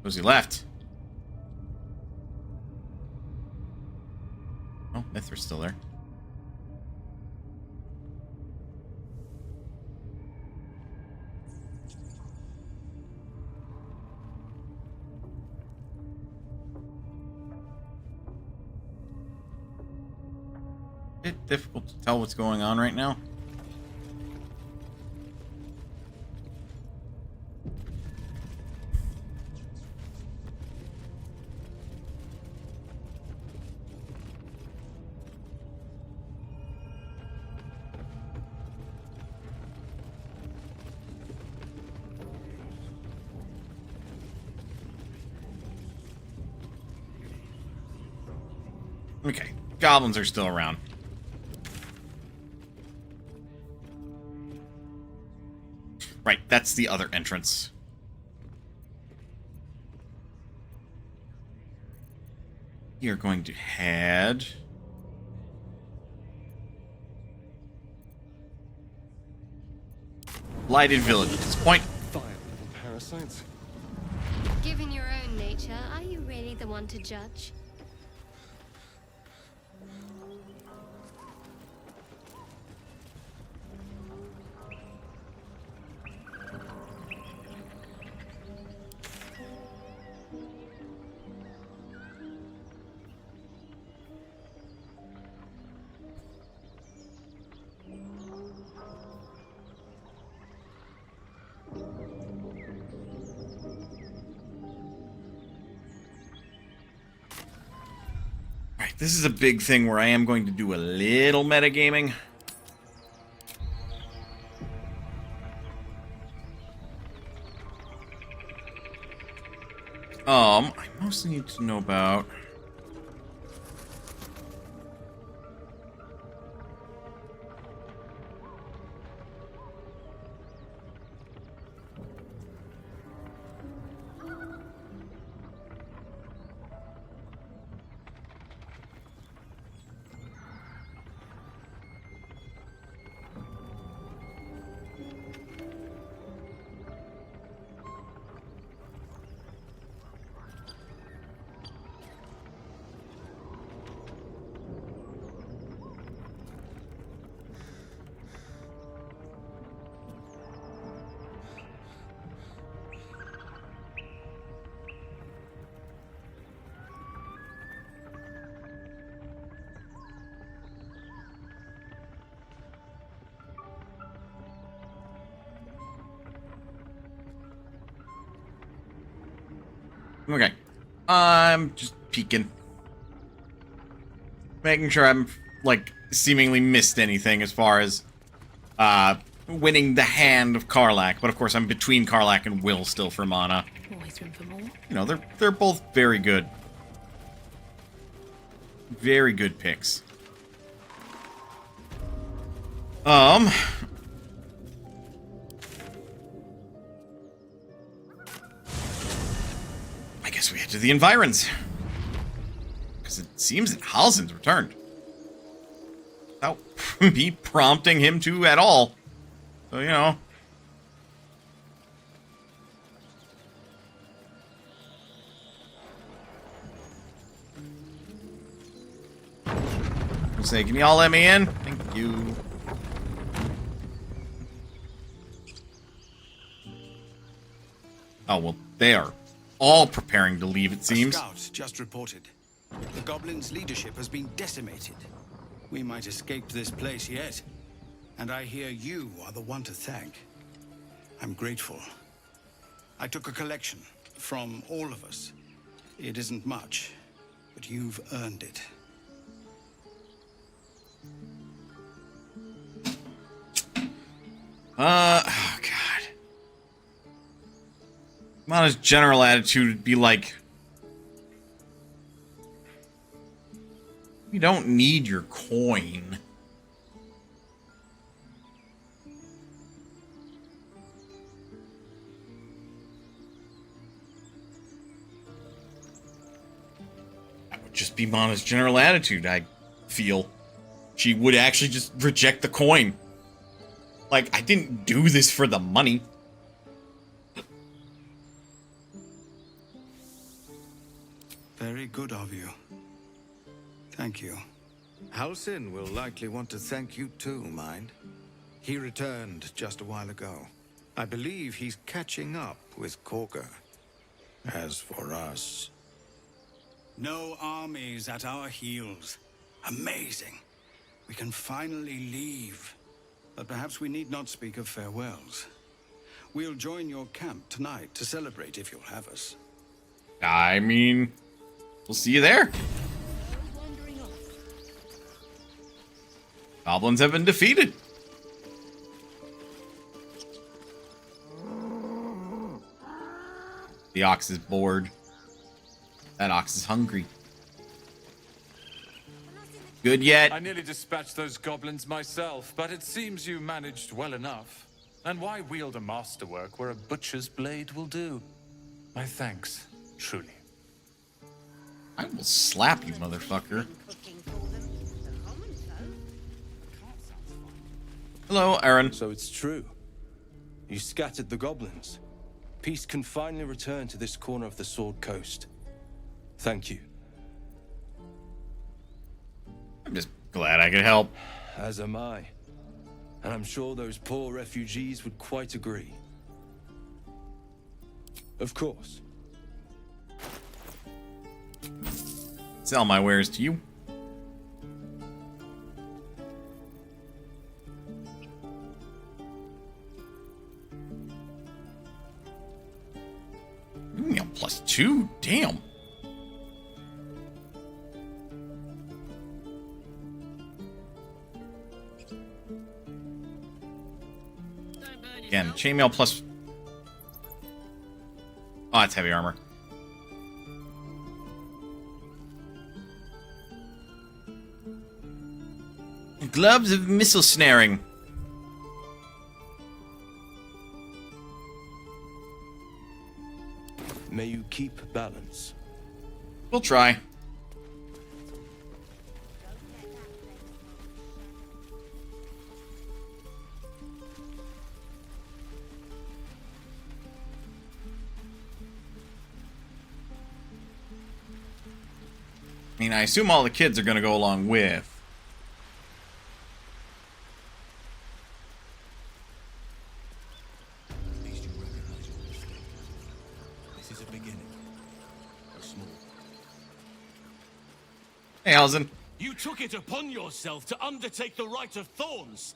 Who's he left? Oh, Mithra's still there. bit difficult to tell what's going on right now. Okay, goblins are still around. Right, that's the other entrance. You're going to head... Blighted Village at this point. Vile little parasites. Given your own nature, are you really the one to judge? This is a big thing where I am going to do a little metagaming. I mostly need to know about... Okay. I'm just peeking. Making sure I'm, like, seemingly missed anything as far as, winning the hand of Karlach. But of course, I'm between Karlach and Will still for mana. Always room for more. You know, they're both very good. Very good picks. I guess we head to the environs. Because it seems that Halsin's returned. Without me prompting him to at all. So, you know. I'm saying, can you all let me in? Thank you. Oh, well, they are all preparing to leave, it seems. A scout just reported. The goblins' leadership has been decimated. We might escape this place yet. And I hear you are the one to thank. I'm grateful. I took a collection from all of us. It isn't much, but you've earned it. Oh, God. Mana's general attitude would be like, we don't need your coin. That would just be Mana's general attitude, I feel. She would actually just reject the coin. Like, I didn't do this for the money. Very good of you. Thank you. Halsin will likely want to thank you too, mind. He returned just a while ago. I believe he's catching up with Korga. As for us... No armies at our heels. Amazing. We can finally leave. But perhaps we need not speak of farewells. We'll join your camp tonight to celebrate if you'll have us. I mean, we'll see you there. Goblins have been defeated. The ox is bored. That ox is hungry. Good yet? I nearly dispatched those goblins myself, but it seems you managed well enough. And why wield a masterwork where a butcher's blade will do? My thanks, truly. I will slap you, motherfucker. Hello, Aaron. So it's true. You scattered the goblins. Peace can finally return to this corner of the Sword Coast. Thank you. I'm just glad I could help. As am I. And I'm sure those poor refugees would quite agree. Of course. Sell my wares to you. +2? Damn. Again, chainmail plus... Oh, that's heavy armor. Gloves of missile snaring. May you keep balance. We'll try. I mean, I assume all the kids are going to go along with. Hey, Alzen. You took it upon yourself to undertake the Rite of Thorns.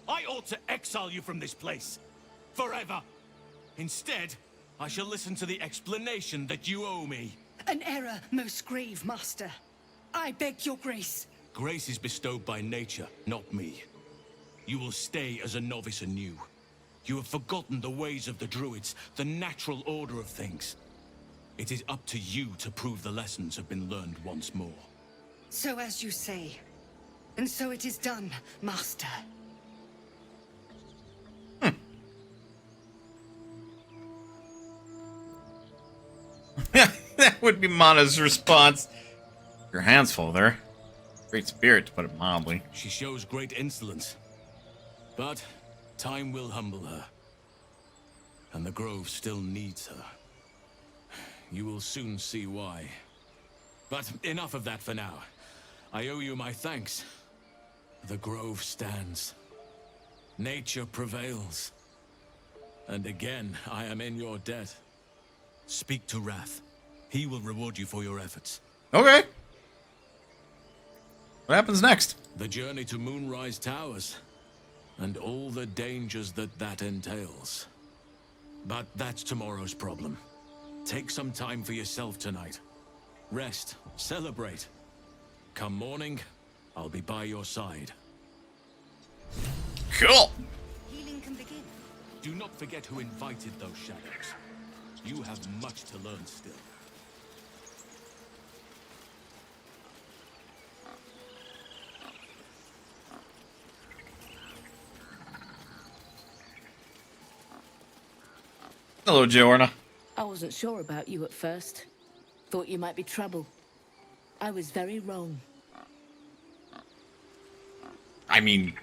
I ought to exile you from this place. Forever. Instead, I shall listen to the explanation that you owe me. An error, most grave master. I beg your grace. Grace is bestowed by nature, not me. You will stay as a novice anew. You have forgotten the ways of the druids, the natural order of things. It is up to you to prove the lessons have been learned once more. So as you say. And so it is done, master. That would be Mana's response. Your hands full there. Great spirit, to put it mildly. She shows great insolence. But time will humble her. And the Grove still needs her. You will soon see why. But enough of that for now. I owe you my thanks. The Grove stands. Nature prevails. And again, I am in your debt. Speak to Wrath. He will reward you for your efforts. Okay. What happens next? The journey to Moonrise Towers. And all the dangers that entails. But that's tomorrow's problem. Take some time for yourself tonight. Rest. Celebrate. Come morning, I'll be by your side. Cool. Healing can begin. Do not forget who invited those shadows. You have much to learn still. Hello, Joanna. I wasn't sure about you at first. Thought you might be trouble. I was very wrong. I mean,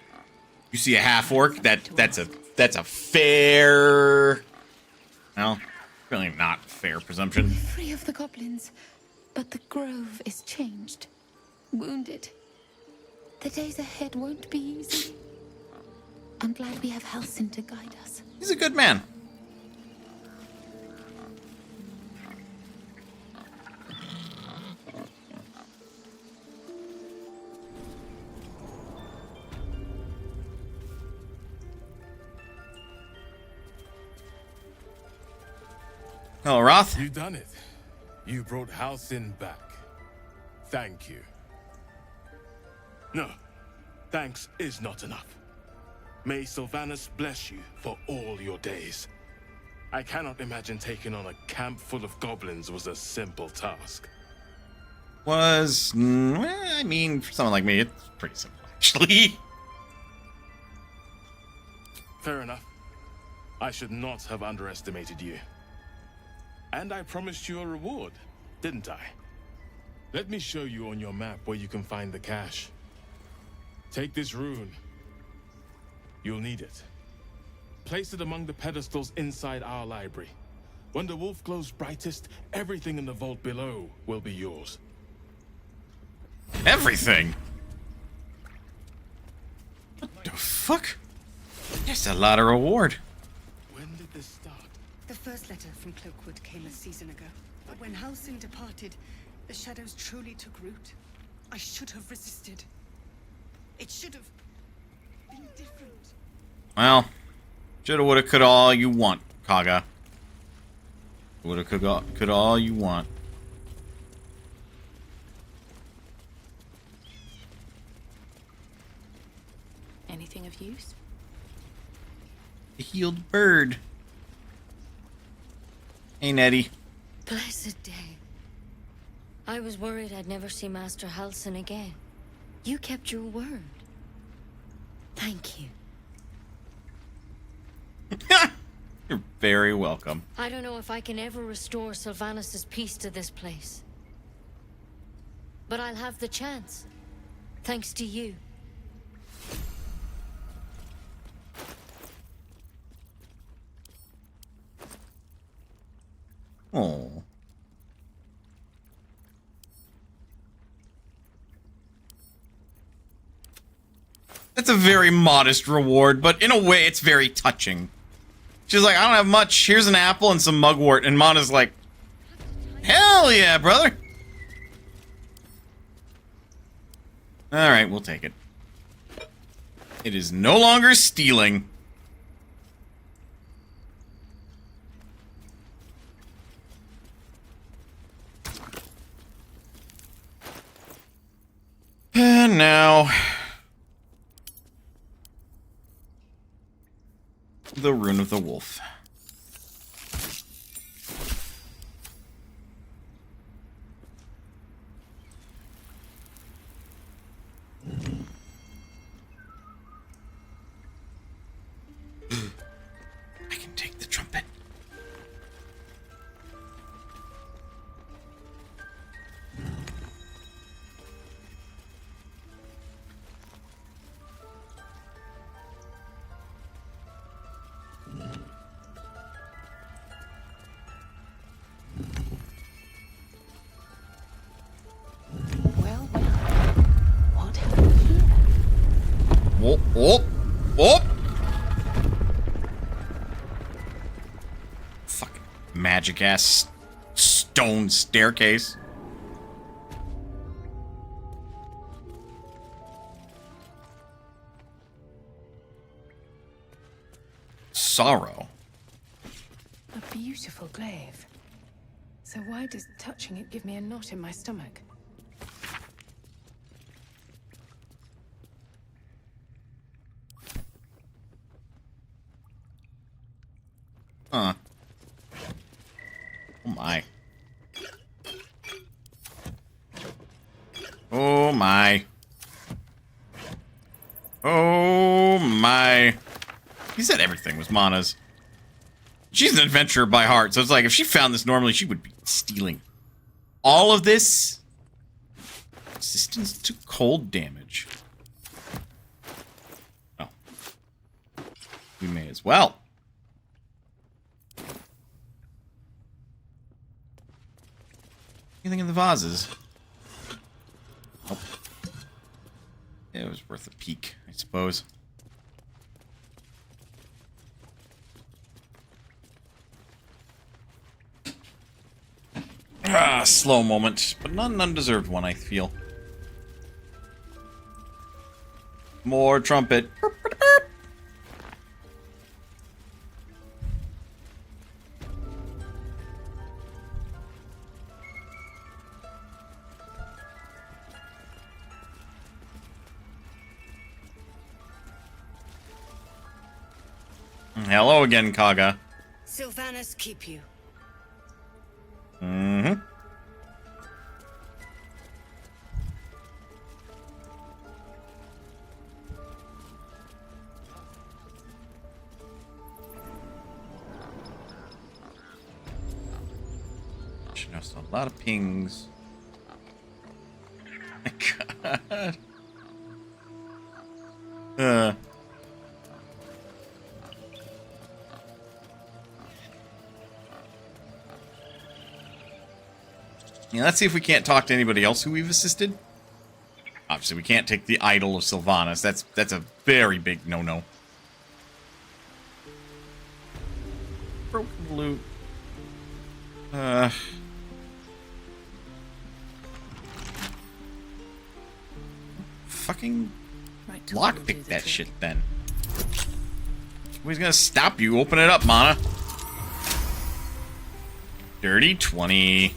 you see a half-orc? That's a fair... Well, really not fair presumption. Free of the goblins, but the grove is changed. Wounded. The days ahead won't be easy. I'm glad we have Halsin to guide us. He's a good man. Hello, Roth. You done it. You brought Halcyon back. Thank you. No, thanks is not enough. May Sylvanas bless you for all your days. I cannot imagine taking on a camp full of goblins was a simple task. I mean, for someone like me, it's pretty simple, actually. Fair enough. I should not have underestimated you. And I promised you a reward, didn't I? Let me show you on your map where you can find the cache. Take this rune. You'll need it. Place it among the pedestals inside our library. When the wolf glows brightest, everything in the vault below will be yours. Everything? What the fuck? That's a lot of reward. When did this start? The first letter from Cloakwood came a season ago. But when Halcyon departed, the shadows truly took root. I should have resisted. It should have been different. Well, shoulda, woulda, coulda, all you want, Kaga. Woulda, coulda, all you want. Anything of use? A healed bird. Hey, Nettie. Blessed day. I was worried I'd never see Master Halcyon again. You kept your word. Thank you. You're very welcome. I don't know if I can ever restore Sylvanas' peace to this place. But I'll have the chance. Thanks to you. Oh. That's a very modest reward, but in a way it's very touching. She's like, I don't have much. Here's an apple and some mugwort. And Mana's like, hell yeah, brother. Alright, we'll take it. It is no longer stealing. And now... the Rune of the Wolf. I can take the trumpet. Oh, oh, oh! Fucking magic ass stone staircase. Sorrow. A beautiful glaive. So why does touching it give me a knot in my stomach? Huh. Oh my. Oh my. Oh my. He said everything was Mana's. She's an adventurer by heart, so it's like if she found this normally, she would be stealing all of this. Resistance to cold damage. Oh. We may as well. Anything in the vases? Nope. It was worth a peek, I suppose. Ah, slow moment, but not an undeserved one, I feel. More trumpet. Hello again, Kaga. Sylvanas keep you. Mm-hmm. She knows a lot of pings. Oh my God. Yeah, let's see if we can't talk to anybody else who we've assisted. Obviously, we can't take the idol of Sylvanas. That's a very big no-no. Broken loot. Fucking lockpick that shit then. Who's gonna stop you? Open it up, Mana. Dirty 20.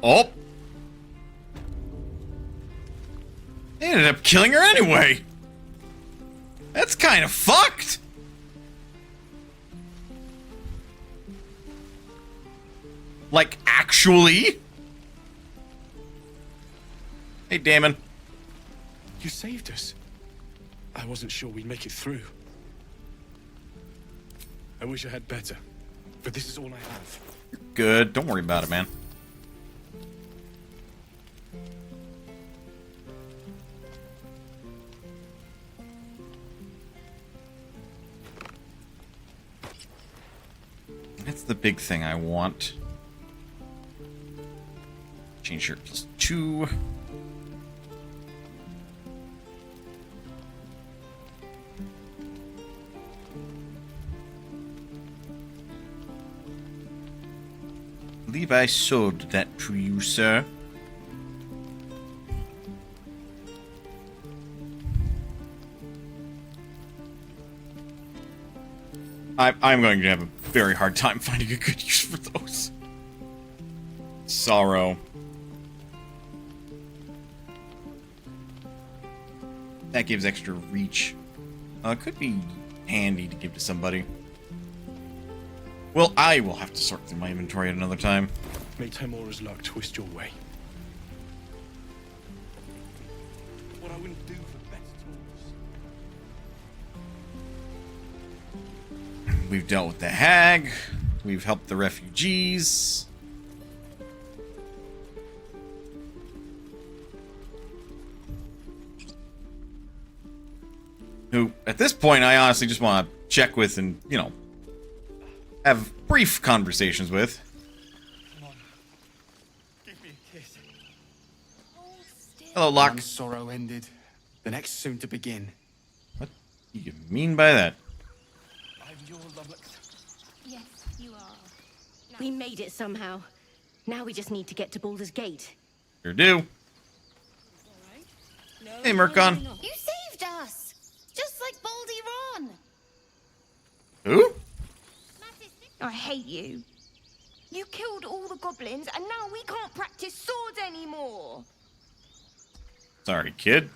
Oh! They ended up killing her anyway! That's kind of fucked! Like, actually? Hey, Damon. You saved us. I wasn't sure we'd make it through. I wish I had better, but this is all I have. Good. Don't worry about it, man. That's the big thing I want. Change shirt +2. I believe I sold that to you, sir. I'm going to have a very hard time finding a good use for those. Sorrow. That gives extra reach. Could be handy to give to somebody. Well, I will have to sort through my inventory at another time. May Timora's luck twist your way. What I wouldn't do for better tools. We've dealt with the hag. We've helped the refugees. Who, at this point, I honestly just want to check with and, you know, have brief conversations with. Come on. Give me a kiss. Hello, Locke. One sorrow ended. The next soon to begin. What do you mean by that? I'm your Lovelock. Yes, you are. We made it somehow. Now we just need to get to Baldur's Gate. Sure do. Hey, Murkon. You saved us! Just like Baldy Ron! Who? I hate you. You killed all the goblins, and now we can't practice swords anymore. Sorry, kid.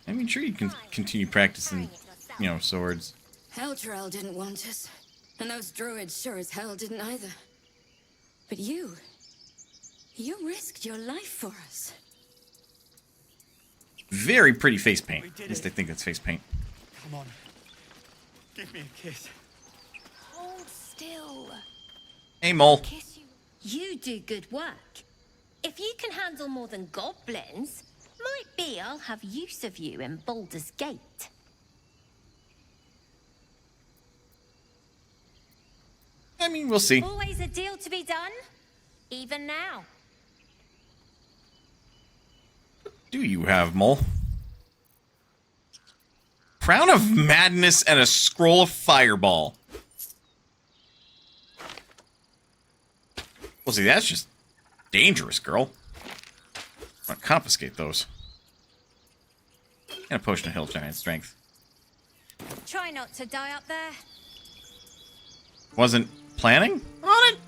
I mean, sure you can continue practicing, you know, swords. Heltrell didn't want us, and those druids sure as hell didn't either. But you risked your life for us. Very pretty face paint. At least I think it's face paint. Come on. Give me a kiss. Hold still. Hey, Mole. You do good work. If you can handle more than goblins, might be I'll have use of you in Baldur's Gate. I mean, we'll see. Always a deal to be done, even now. Do you have, Mole? Crown of Madness and a Scroll of Fireball. Well, see, that's just dangerous, girl. I'll confiscate those. And a potion of hill giant strength. Try not to die up there. Wasn't planning on it?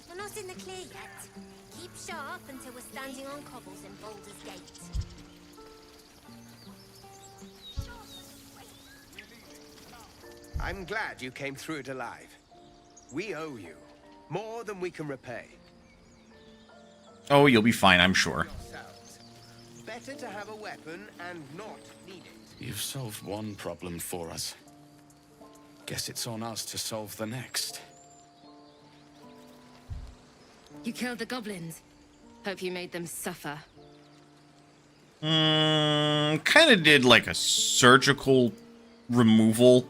We're not in the clear yet. Keep sharp until we're standing on cobbles in Baldur's Gate. I'm glad you came through it alive. We owe you more than we can repay. Oh, you'll be fine, I'm sure. Better to have a weapon and not need it. You've solved one problem for us. Guess it's on us to solve the next. You killed the goblins. Hope you made them suffer. Kind of did like a surgical removal.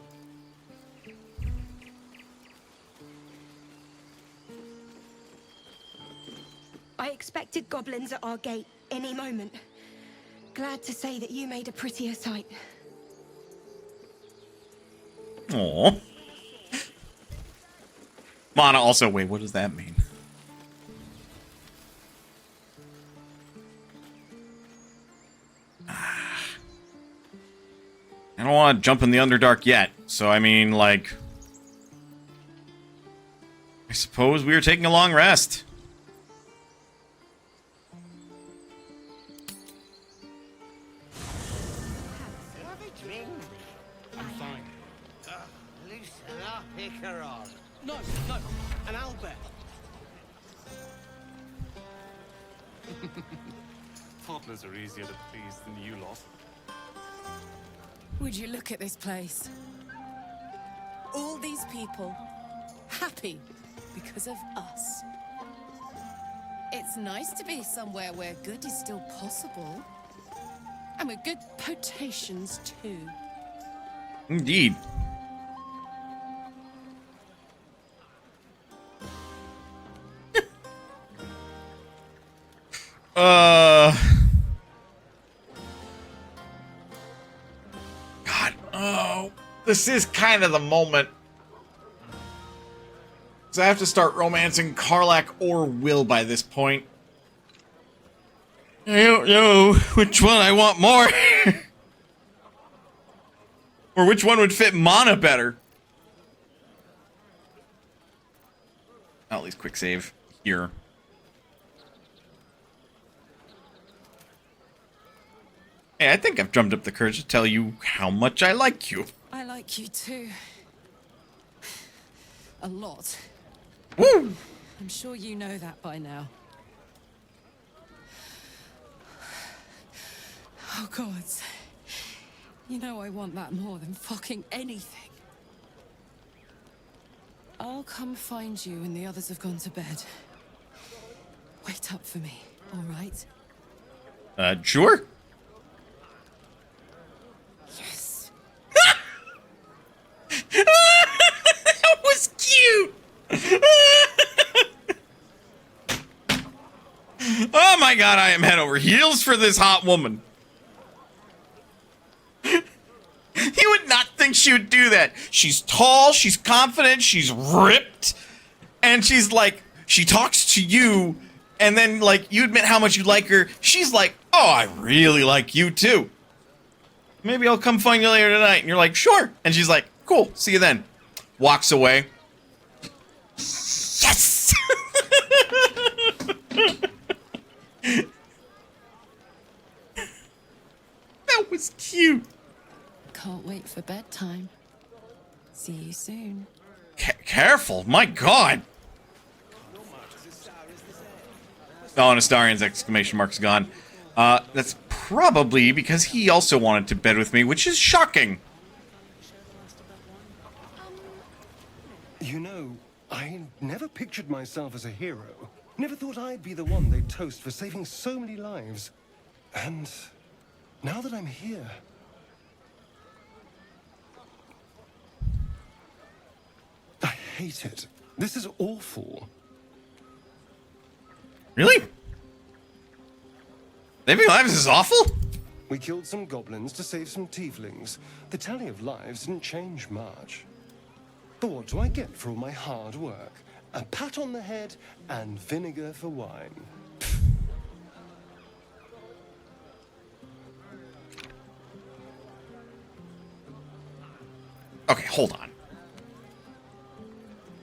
I expected goblins at our gate any moment. Glad to say that you made a prettier sight. Aww. Mana also, wait, what does that mean? I don't want to jump in the Underdark yet, so I mean, like... I suppose we are taking a long rest. No, an owlbear. Toddlers are easier to please than you lot. Would you look at this place? All these people happy because of us. It's nice to be somewhere where good is still possible. And with good potations too. Indeed. God, oh, this is kind of the moment. So I have to start romancing Karlach or Will by this point. I don't know which one I want more. Or which one would fit Mana better. At least quick save here. Hey, I think I've drummed up the courage to tell you how much I like you. I like you too. A lot. Woo! I'm sure you know that by now. Oh, God. You know I want that more than fucking anything. I'll come find you when the others have gone to bed. Wait up for me, all right? Sure. Yes. That was cute. Oh my God, I am head over heels for this hot woman. You would not think she would do that. She's tall, she's confident, she's ripped, and she's like, she talks to you, and then like you admit how much you like her. She's like, oh, I really like you too. Maybe I'll come find you later tonight. And you're like, sure. And she's like, cool, see you then. Walks away. Yes! That was cute. Can't wait for bedtime. See you soon. Careful, my God. Oh, and Astarion's exclamation mark's gone. That's probably because he also wanted to bed with me, which is shocking. You know, I never pictured myself as a hero. Never thought I'd be the one they'd toast for saving so many lives. And now that I'm here... I hate it. This is awful. Really? Saving lives is awful? We killed some goblins to save some tieflings. The tally of lives didn't change much. But what do I get for all my hard work? A pat on the head and vinegar for wine. Okay, hold on.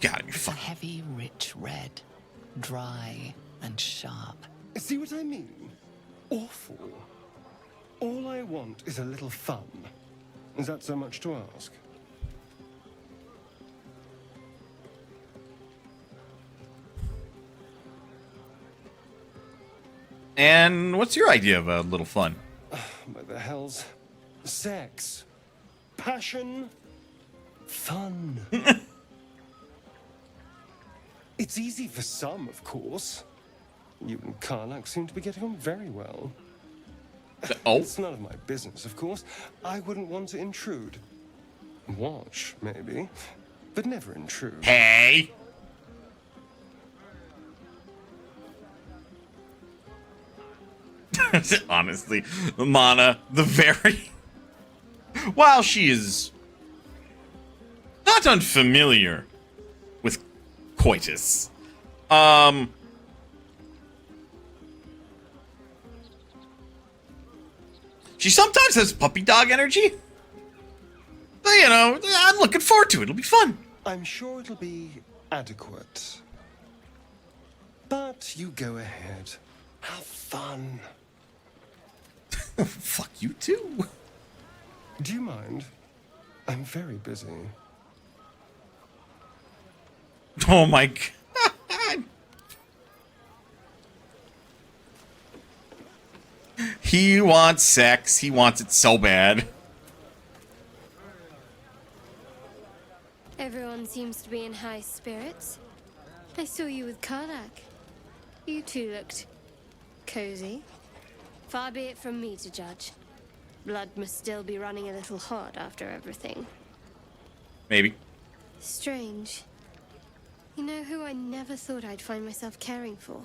Gotta be It's a fun. heavy, rich red, dry and sharp. See what I mean? Awful. All I want is a little fun. Is that so much to ask? And what's your idea of a little fun? By the hells. Sex. Passion. Fun. It's easy for some, of course. You and Karlak seem to be getting on very well. Oh? It's none of my business, of course. I wouldn't want to intrude. Watch, maybe. But never intrude. Hey! Honestly, Mana, the very... While she is not unfamiliar with coitus, she sometimes has puppy dog energy. But, you know, I'm looking forward to it. It'll be fun. I'm sure it'll be adequate. But you go ahead. Have fun. Fuck you too. Do you mind? I'm very busy. Oh my god. He wants sex. He wants it so bad. Everyone seems to be in high spirits. I saw you with Karlak. You two looked cozy. Far be it from me to judge. Blood must still be running a little hot after everything. Maybe. Strange. You know who I never thought I'd find myself caring for?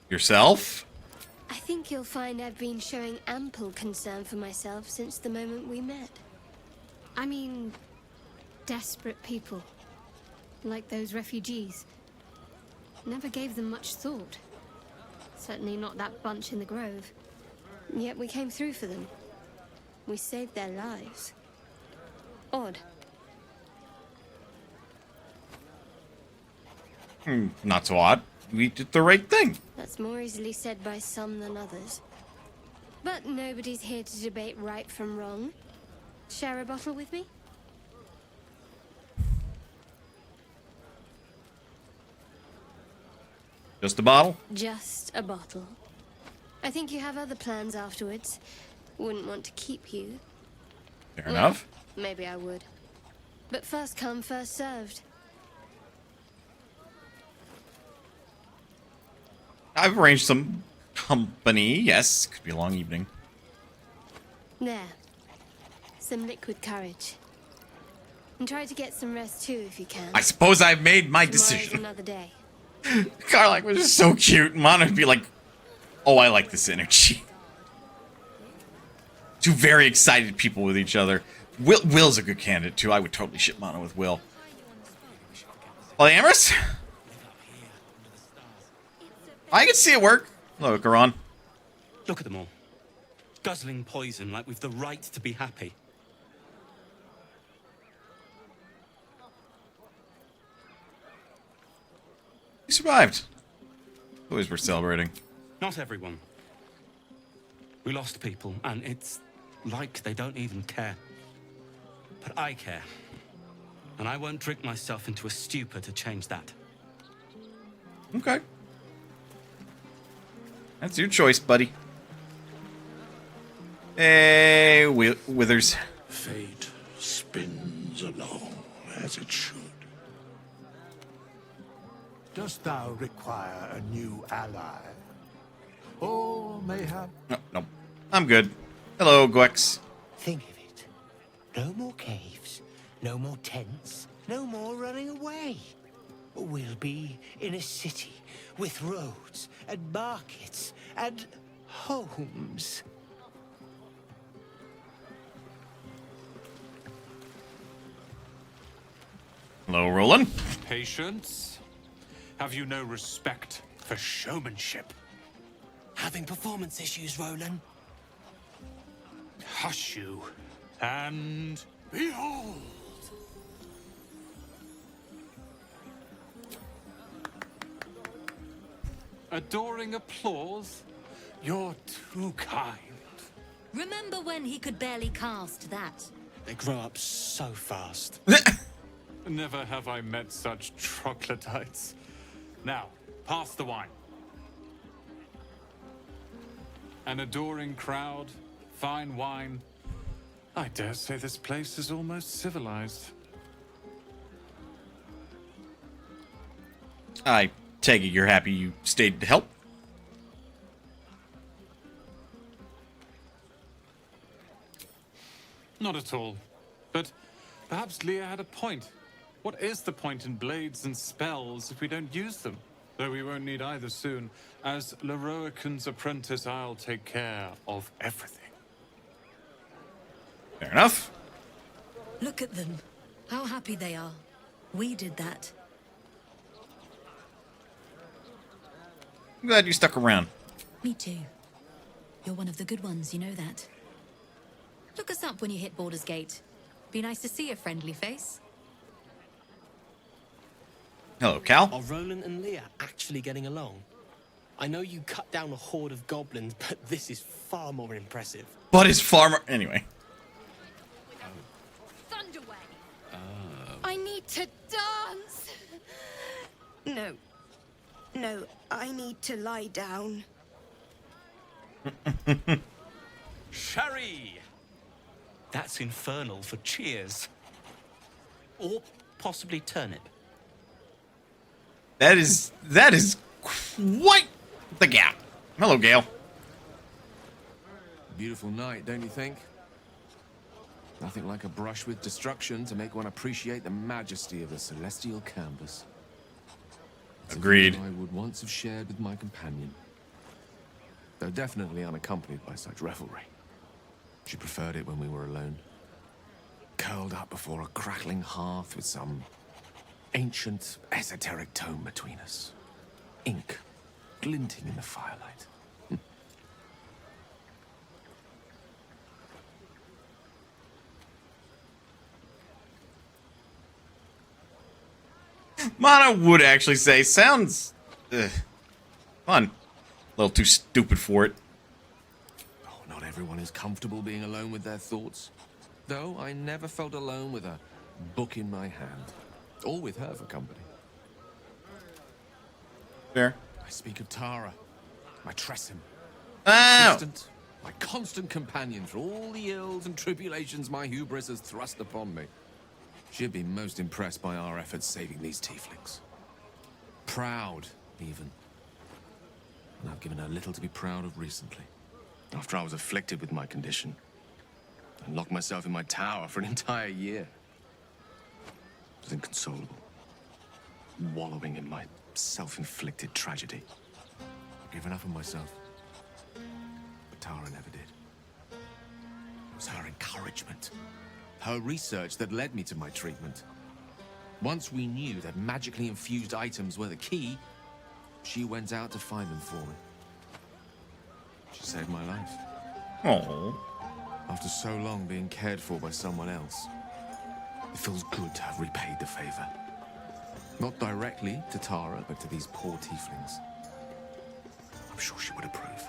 Yourself? I think you'll find I've been showing ample concern for myself since the moment we met. I mean, desperate people. Like those refugees. Never gave them much thought. Certainly not that bunch in the grove. Yet we came through for them. We saved their lives. Odd. Not so odd. We did the right thing. That's more easily said by some than others. But nobody's here to debate right from wrong. Share a bottle with me? Just a bottle? Just a bottle. I think you have other plans afterwards. Wouldn't want to keep you. Fair enough. Maybe I would. But first come, first served. I've arranged some company. Yes, could be a long evening. There. Some liquid courage. And try to get some rest too if you can. I suppose I've made my Tomorrow's decision. another day. Karlak was just so cute. Mana would be like, oh, I like this energy. Two very excited people with each other. Will's a good candidate too. I would totally ship Mana with Will. Polyamorous? I can see it work. Hello, Karan. Look at them all. Guzzling poison like we've the right to be happy. You survived. Always we're celebrating. Not everyone. We lost people, and it's like they don't even care. But I care. And I won't drink myself into a stupor to change that. Okay. That's your choice, buddy. Hey, Withers. Fate spins along as it should. Dost thou require a new ally? Or mayhap... No. I'm good. Hello, Gwex. Think of it. No more caves, no more tents, no more running away. We'll be in a city with roads and markets and homes. Hello, Roland. Patience? Have you no respect for showmanship? Having performance issues, Roland? Hush you. And behold! Adoring applause? You're too kind. Remember when he could barely cast that? They grow up so fast. Never have I met such troglodytes. Now, pass the wine. An adoring crowd, fine wine. I dare say this place is almost civilized. I take it you're happy you stayed to help? Not at all. But perhaps Leah had a point. What is the point in blades and spells if we don't use them? Though we won't need either soon. As Leroican's apprentice, I'll take care of everything. Fair enough. Look at them. How happy they are. We did that. I'm glad you stuck around. Me too. You're one of the good ones, you know that. Look us up when you hit Baldur's Gate. Be nice to see a friendly face. Hello, Cal. Are Roland and Leah actually getting along? I know you cut down a horde of goblins, but this is far more impressive. But his farmer... Anyway. Thunderway! I need to dance! No. No, I need to lie down. Sherry! That's infernal for cheers. Or possibly turnip. That is quite the gap. Hello, Gale. Beautiful night, don't you think? Nothing like a brush with destruction to make one appreciate the majesty of a celestial canvas. It's Agreed. a vision I would once have shared with my companion. Though definitely unaccompanied by such revelry. She preferred it when we were alone. Curled up before a crackling hearth with some ancient, esoteric tome between us. Ink glinting in the firelight. Mana would actually say, sounds fun. A little too stupid for it. Oh, not everyone is comfortable being alone with their thoughts. Though I never felt alone with a book in my hand. Or with her for company. Fair. I speak of Tara, my Tressim. Oh. Assistant, my constant companion through all the ills and tribulations my hubris has thrust upon me. She'd be most impressed by our efforts saving these tieflings. Proud, even. And I've given her little to be proud of recently. After I was afflicted with my condition. And locked myself in my tower for an entire year. I was inconsolable. Wallowing in my self-inflicted tragedy. I've given up on myself. But Tara never did. It was her encouragement. Her research that led me to my treatment. Once we knew that magically infused items were the key, she went out to find them for me. She saved my life. Oh. After so long being cared for by someone else, it feels good to have repaid the favor. Not directly to Tara, but to these poor tieflings. I'm sure she would approve.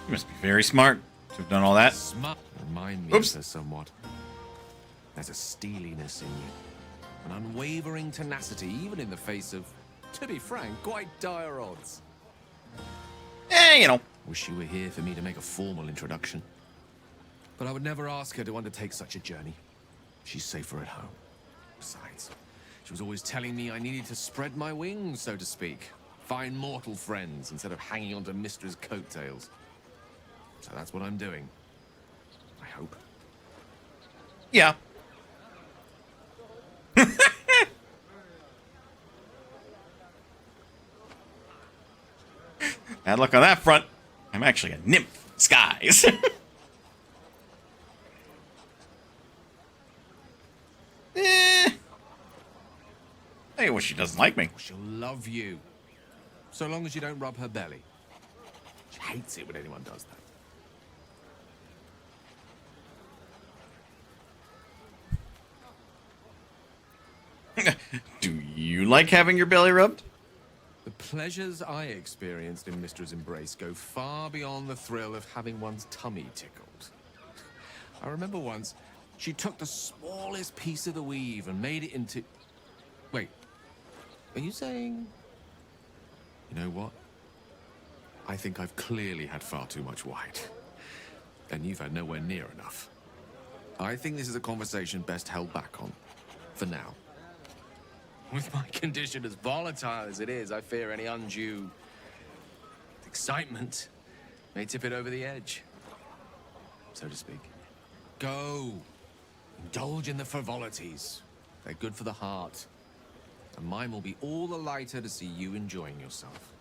You must be very smart to have done all that. Smart. Remind me Oops. of her somewhat. There's a steeliness in you. An unwavering tenacity, even in the face of, to be frank, quite dire odds. You know. Wish you were here for me to make a formal introduction. But I would never ask her to undertake such a journey. She's safer at home. Besides, she was always telling me I needed to spread my wings, so to speak. Find mortal friends instead of hanging onto Mistra's coattails. So that's what I'm doing. I hope. Yeah. Bad luck on that front. I'm actually a nymph in disguise. Hey, well, she doesn't like me. She'll love you. So long as you don't rub her belly. She hates it when anyone does that. Do you like having your belly rubbed? The pleasures I experienced in Mistra's embrace go far beyond the thrill of having one's tummy tickled. I remember once, she took the smallest piece of the weave and made it into... Wait, are you saying... You know what? I think I've clearly had far too much white. And you've had nowhere near enough. I think this is a conversation best held back on. For now. With my condition as volatile as it is, I fear any undue... excitement may tip it over the edge. So to speak. Go. Indulge in the frivolities. They're good for the heart. And mine will be all the lighter to see you enjoying yourself.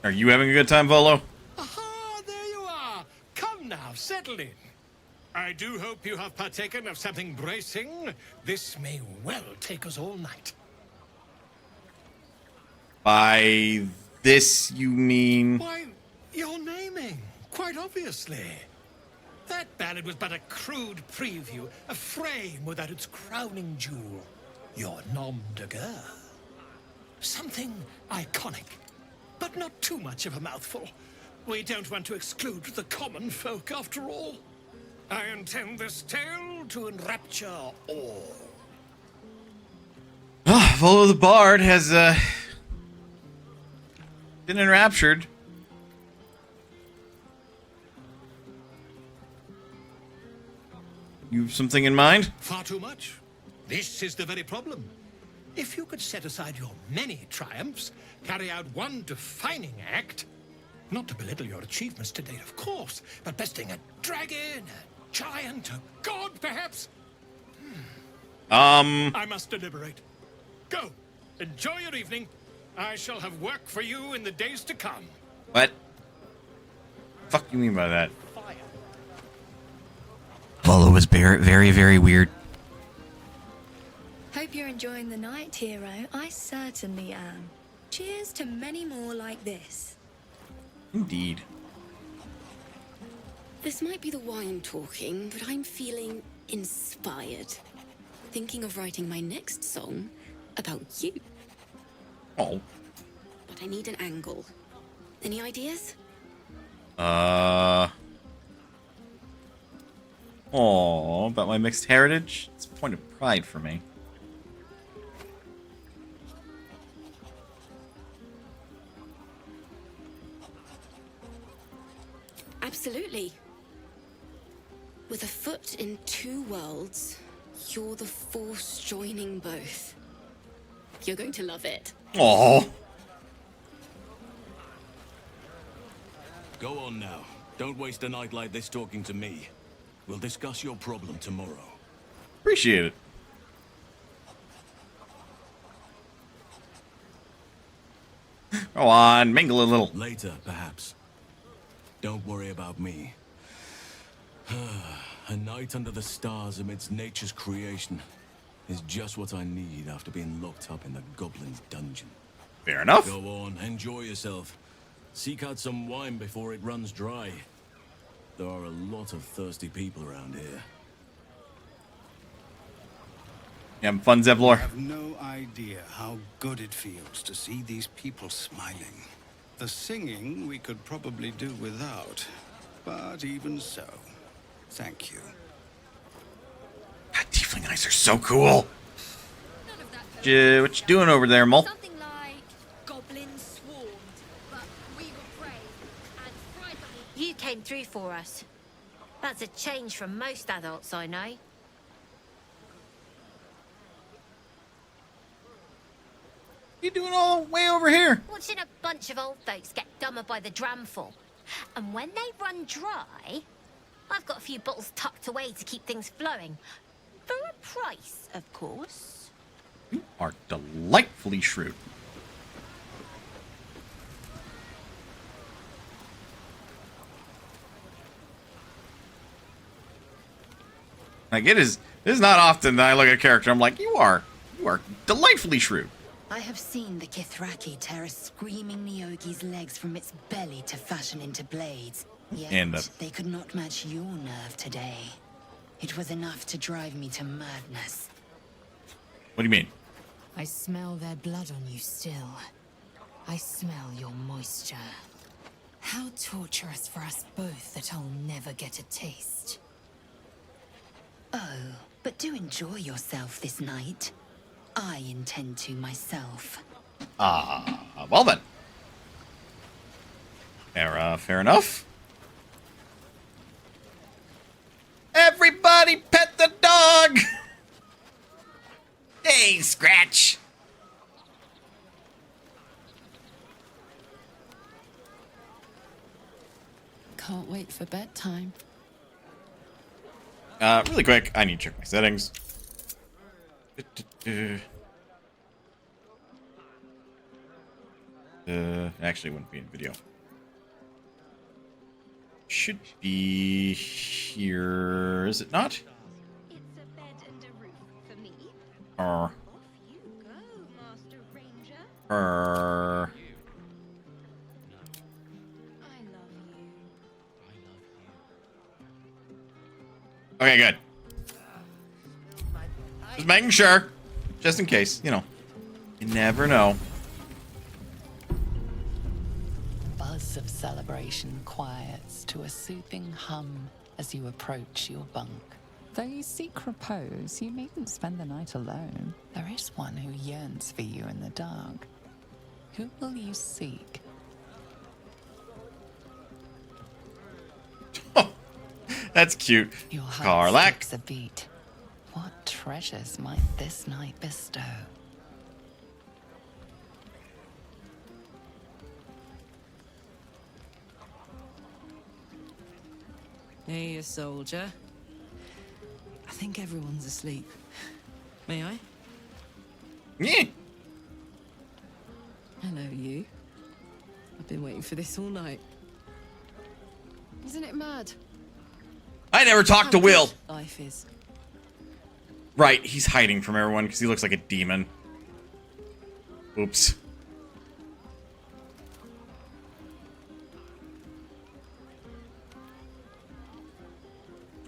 Are you having a good time, Volo? Aha, there you are. Come now, settle in. I do hope you have partaken of something bracing. This may well take us all night. By this, you mean... Why, you're naming, quite obviously. That ballad was but a crude preview, a frame without its crowning jewel. Your nom de guerre. Something iconic, but not too much of a mouthful. We don't want to exclude the common folk, after all. I intend this tale to enrapture all. Volo the Bard has, been enraptured. You have something in mind? Far too much. This is the very problem. If you could set aside your many triumphs, carry out one defining act, not to belittle your achievements to date, of course, but besting a dragon, a giant, a god, perhaps? I must deliberate. Go. Enjoy your evening. I shall have work for you in the days to come. What? Fuck you mean by that? Volo was very, very, very weird. Hope you're enjoying the night, hero. I certainly am. Cheers to many more like this. Indeed. This might be the wine talking, but I'm feeling inspired. Thinking of writing my next song about you. Oh. But I need an angle. Any ideas? Oh, about my mixed heritage? It's a point of pride for me. Absolutely. With a foot in two worlds, you're the force joining both. You're going to love it. Oh. Go on now. Don't waste a night like this talking to me. We'll discuss your problem tomorrow. Appreciate it. Go on, mingle a little. Later, perhaps. Don't worry about me. A night under the stars amidst nature's creation is just what I need after being locked up in the goblin's dungeon. Fair enough. Go on, enjoy yourself. Seek out some wine before it runs dry. There are a lot of thirsty people around here. You having fun, Zevlor? I have no idea how good it feels to see these people smiling. The singing we could probably do without, but even so, thank you. God, tiefling eyes are so cool. What you doing over there, Mol? Something like goblins swarmed, but we were brave and frightened. You came through for us. That's a change from most adults I know. You doing all way over here? Watching a bunch of old folks get dumber by the dramful. And when they run dry, I've got a few bottles tucked away to keep things flowing. For a price, of course. You are delightfully shrewd. Like, it is not often that I look at a character, I'm like, you are delightfully shrewd. I have seen the Kithraki tear a screaming Neogi's legs from its belly to fashion into blades. Yet And, they could not match your nerve today. It was enough to drive me to madness. What do you mean? I smell their blood on you still. I smell your moisture. How torturous for us both that I'll never get a taste. Oh, but do enjoy yourself this night. I intend to myself. Well then. Fair enough. Everybody pet the dog! Hey, Scratch! Can't wait for bedtime. Really quick, I need to check my settings. Actually, it wouldn't be in video. Should be here, is it not? It's a bed and a roof for me. Off you go, Master Ranger. Okay, good. Just making sure. Just in case, you know. You never know. Buzz of celebration quiets to a soothing hum as you approach your bunk. Though you seek repose, you needn't spend the night alone. There is one who yearns for you in the dark. Who will you seek? That's cute. Your heart Karlach. skips a beat. What treasures might this night bestow? Hey, soldier. I think everyone's asleep. May I? Yeah. Hello, you. I've been waiting for this all night. Isn't it mad? I never talked to How Will. good life is. Right, he's hiding from everyone because he looks like a demon. Oops.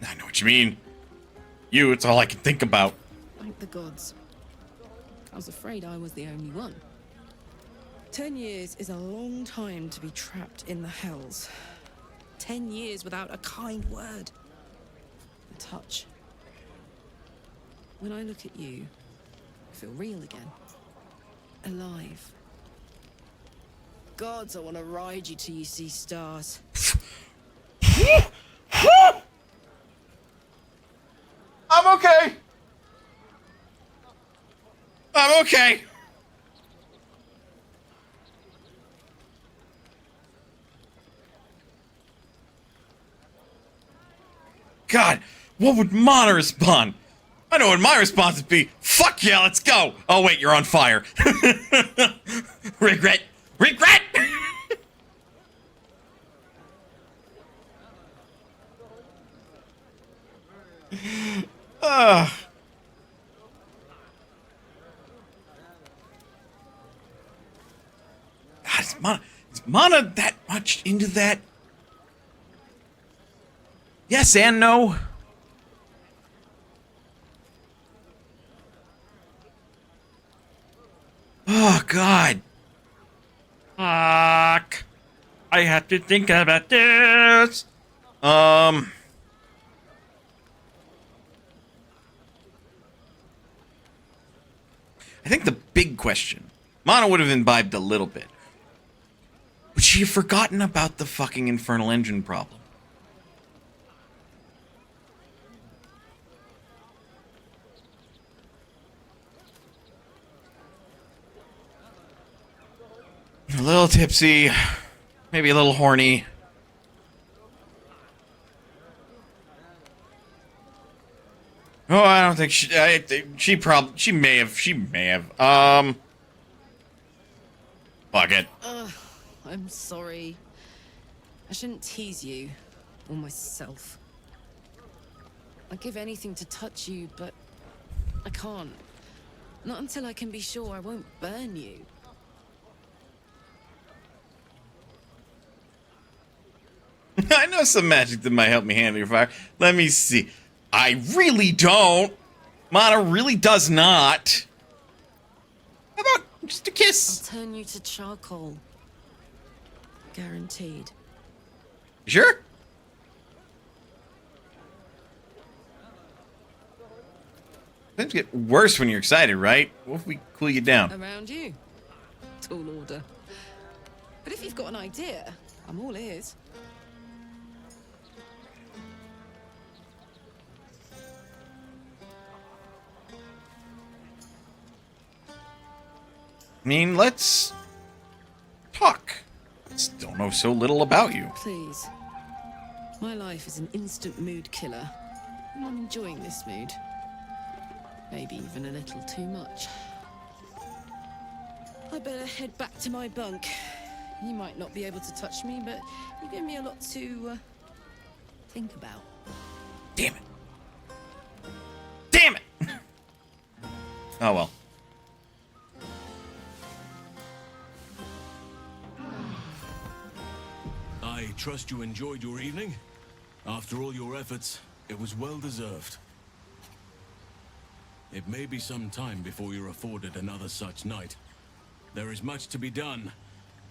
I know what you mean. You, it's all I can think about. Thank the gods. I was afraid I was the only one. 10 years is a long time to be trapped in the hells. 10 years without a kind word. A touch. When I look at you, I feel real again. Alive. Gods, I want to ride you till you see stars. I'm okay. I'm okay. God, what would Mana respond? I know what my response would be. Fuck yeah, let's go. Oh wait, you're on fire. Regret. Regret! God, is Mana that much into that? Yes and no. Oh, God. Fuck. I have to think about this. I think the big question, Mana would have imbibed a little bit. Would she have forgotten about the fucking Infernal Engine problem? A little tipsy, maybe a little horny. Oh, I don't think she may have. Fuck it. I'm sorry. I shouldn't tease you or myself. I'd give anything to touch you, but I can't. Not until I can be sure I won't burn you. I know some magic that might help me handle your fire. Let me see. I really don't. Mana really does not. How about just a kiss? I'll turn you to charcoal. Guaranteed. You sure? Things get worse when you're excited, right? What if we cool you down? Around you. Tall order. But if you've got an idea, I'm all ears. I mean, let's talk. Still know so little about you. Please. My life is an instant mood killer, and I'm enjoying this mood. Maybe even a little too much. I better head back to my bunk. You might not be able to touch me, but you give me a lot to think about. Damn it. Damn it! Oh well. I trust you enjoyed your evening. After all your efforts, it was well deserved. It may be some time before you're afforded another such night. There is much to be done,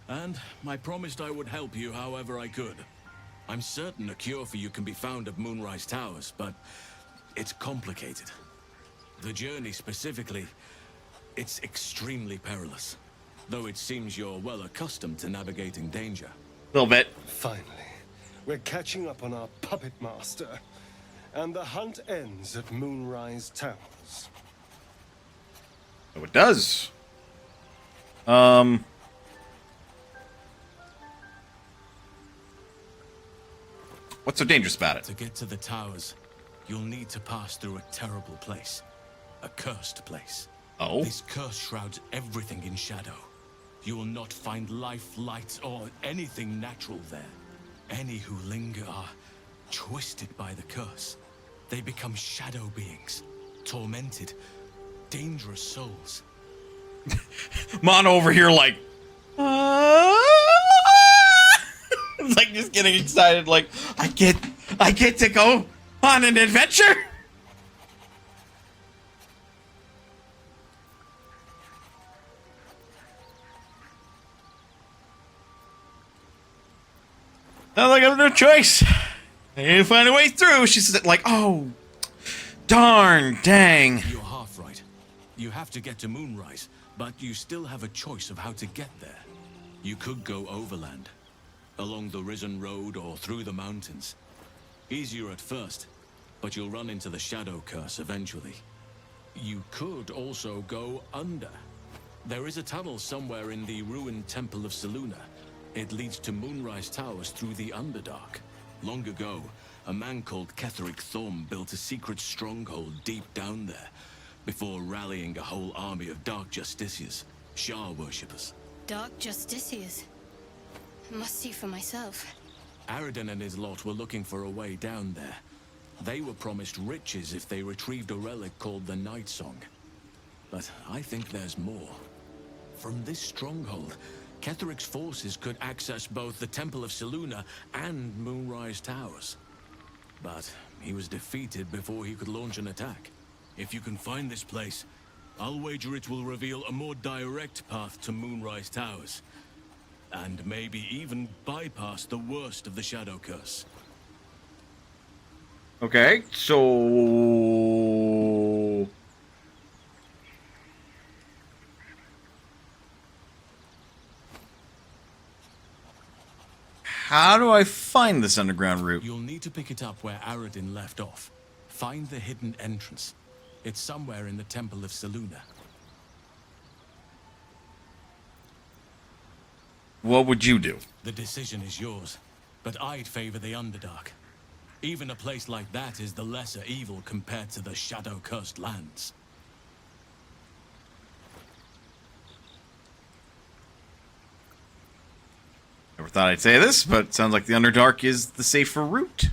and I promised I would help you however I could. I'm certain a cure for you can be found at Moonrise Towers, but it's complicated. The journey specifically, it's extremely perilous, though it seems you're well accustomed to navigating danger. A little bit. Finally, we're catching up on our puppet master, and the hunt ends at Moonrise Towers. So it does. What's so dangerous about it? To get to the towers, you'll need to pass through a terrible place. A cursed place. Oh? This curse shrouds everything in shadow. You will not find life, light, or anything natural there. Any who linger are twisted by the curse. They become shadow beings, tormented, dangerous souls. Mono over here like... It's like just getting excited, like, I get to go on an adventure? Not like I have no choice. I need to find a way through. She said, like, oh, darn, dang. You're half right. You have to get to Moonrise, but you still have a choice of how to get there. You could go overland, along the Risen Road or through the mountains. Easier at first, but you'll run into the Shadow Curse eventually. You could also go under. There is a tunnel somewhere in the ruined Temple of Selûne. It leads to Moonrise Towers through the Underdark. Long ago, a man called Ketheric Thorm built a secret stronghold deep down there, before rallying a whole army of Dark Justiciars, Shah worshippers. Dark Justiciars. Must see for myself. Aradin and his lot were looking for a way down there. They were promised riches if they retrieved a relic called the Night Song. But I think there's more. From this stronghold, Ketheric's forces could access both the Temple of Selûne and Moonrise Towers. But he was defeated before he could launch an attack. If you can find this place, I'll wager it will reveal a more direct path to Moonrise Towers. And maybe even bypass the worst of the Shadow Curse. Okay, so... How do I find this underground route? You'll need to pick it up where Aradin left off. Find the hidden entrance. It's somewhere in the Temple of Selûne. What would you do? The decision is yours, but I'd favor the Underdark. Even a place like that is the lesser evil compared to the shadow-cursed lands. Never thought I'd say this, but it sounds like the Underdark is the safer route.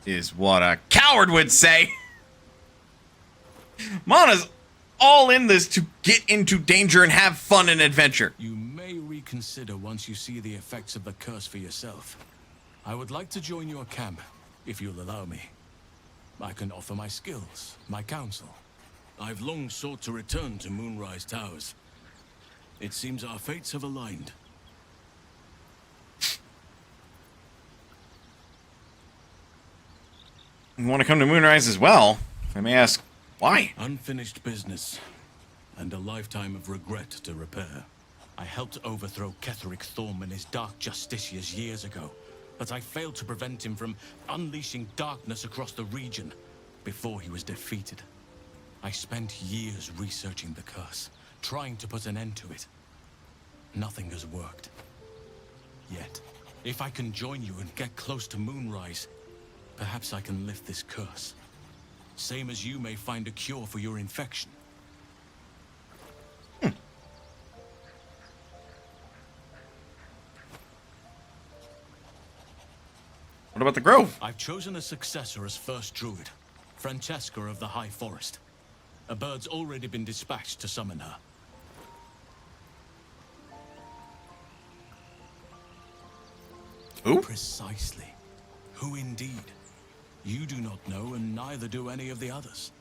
is what a coward would say. Mana's all in this to get into danger and have fun and adventure. You may reconsider once you see the effects of the curse for yourself. I would like to join your camp, if you'll allow me. I can offer my skills, my counsel. I've long sought to return to Moonrise Towers. It seems our fates have aligned. You want to come to Moonrise as well? If I may ask, why? Unfinished business, and a lifetime of regret to repair. I helped overthrow Ketheric Thorm and his Dark Justiciars years ago, but I failed to prevent him from unleashing darkness across the region before he was defeated. I spent years researching the curse, trying to put an end to it. Nothing has worked. Yet, if I can join you and get close to Moonrise, perhaps I can lift this curse. Same as you may find a cure for your infection. What about the Grove? I've chosen a successor as first druid, Francesca of the High Forest. A bird's already been dispatched to summon her. Who? Precisely. Who indeed? You do not know, and neither do any of the others.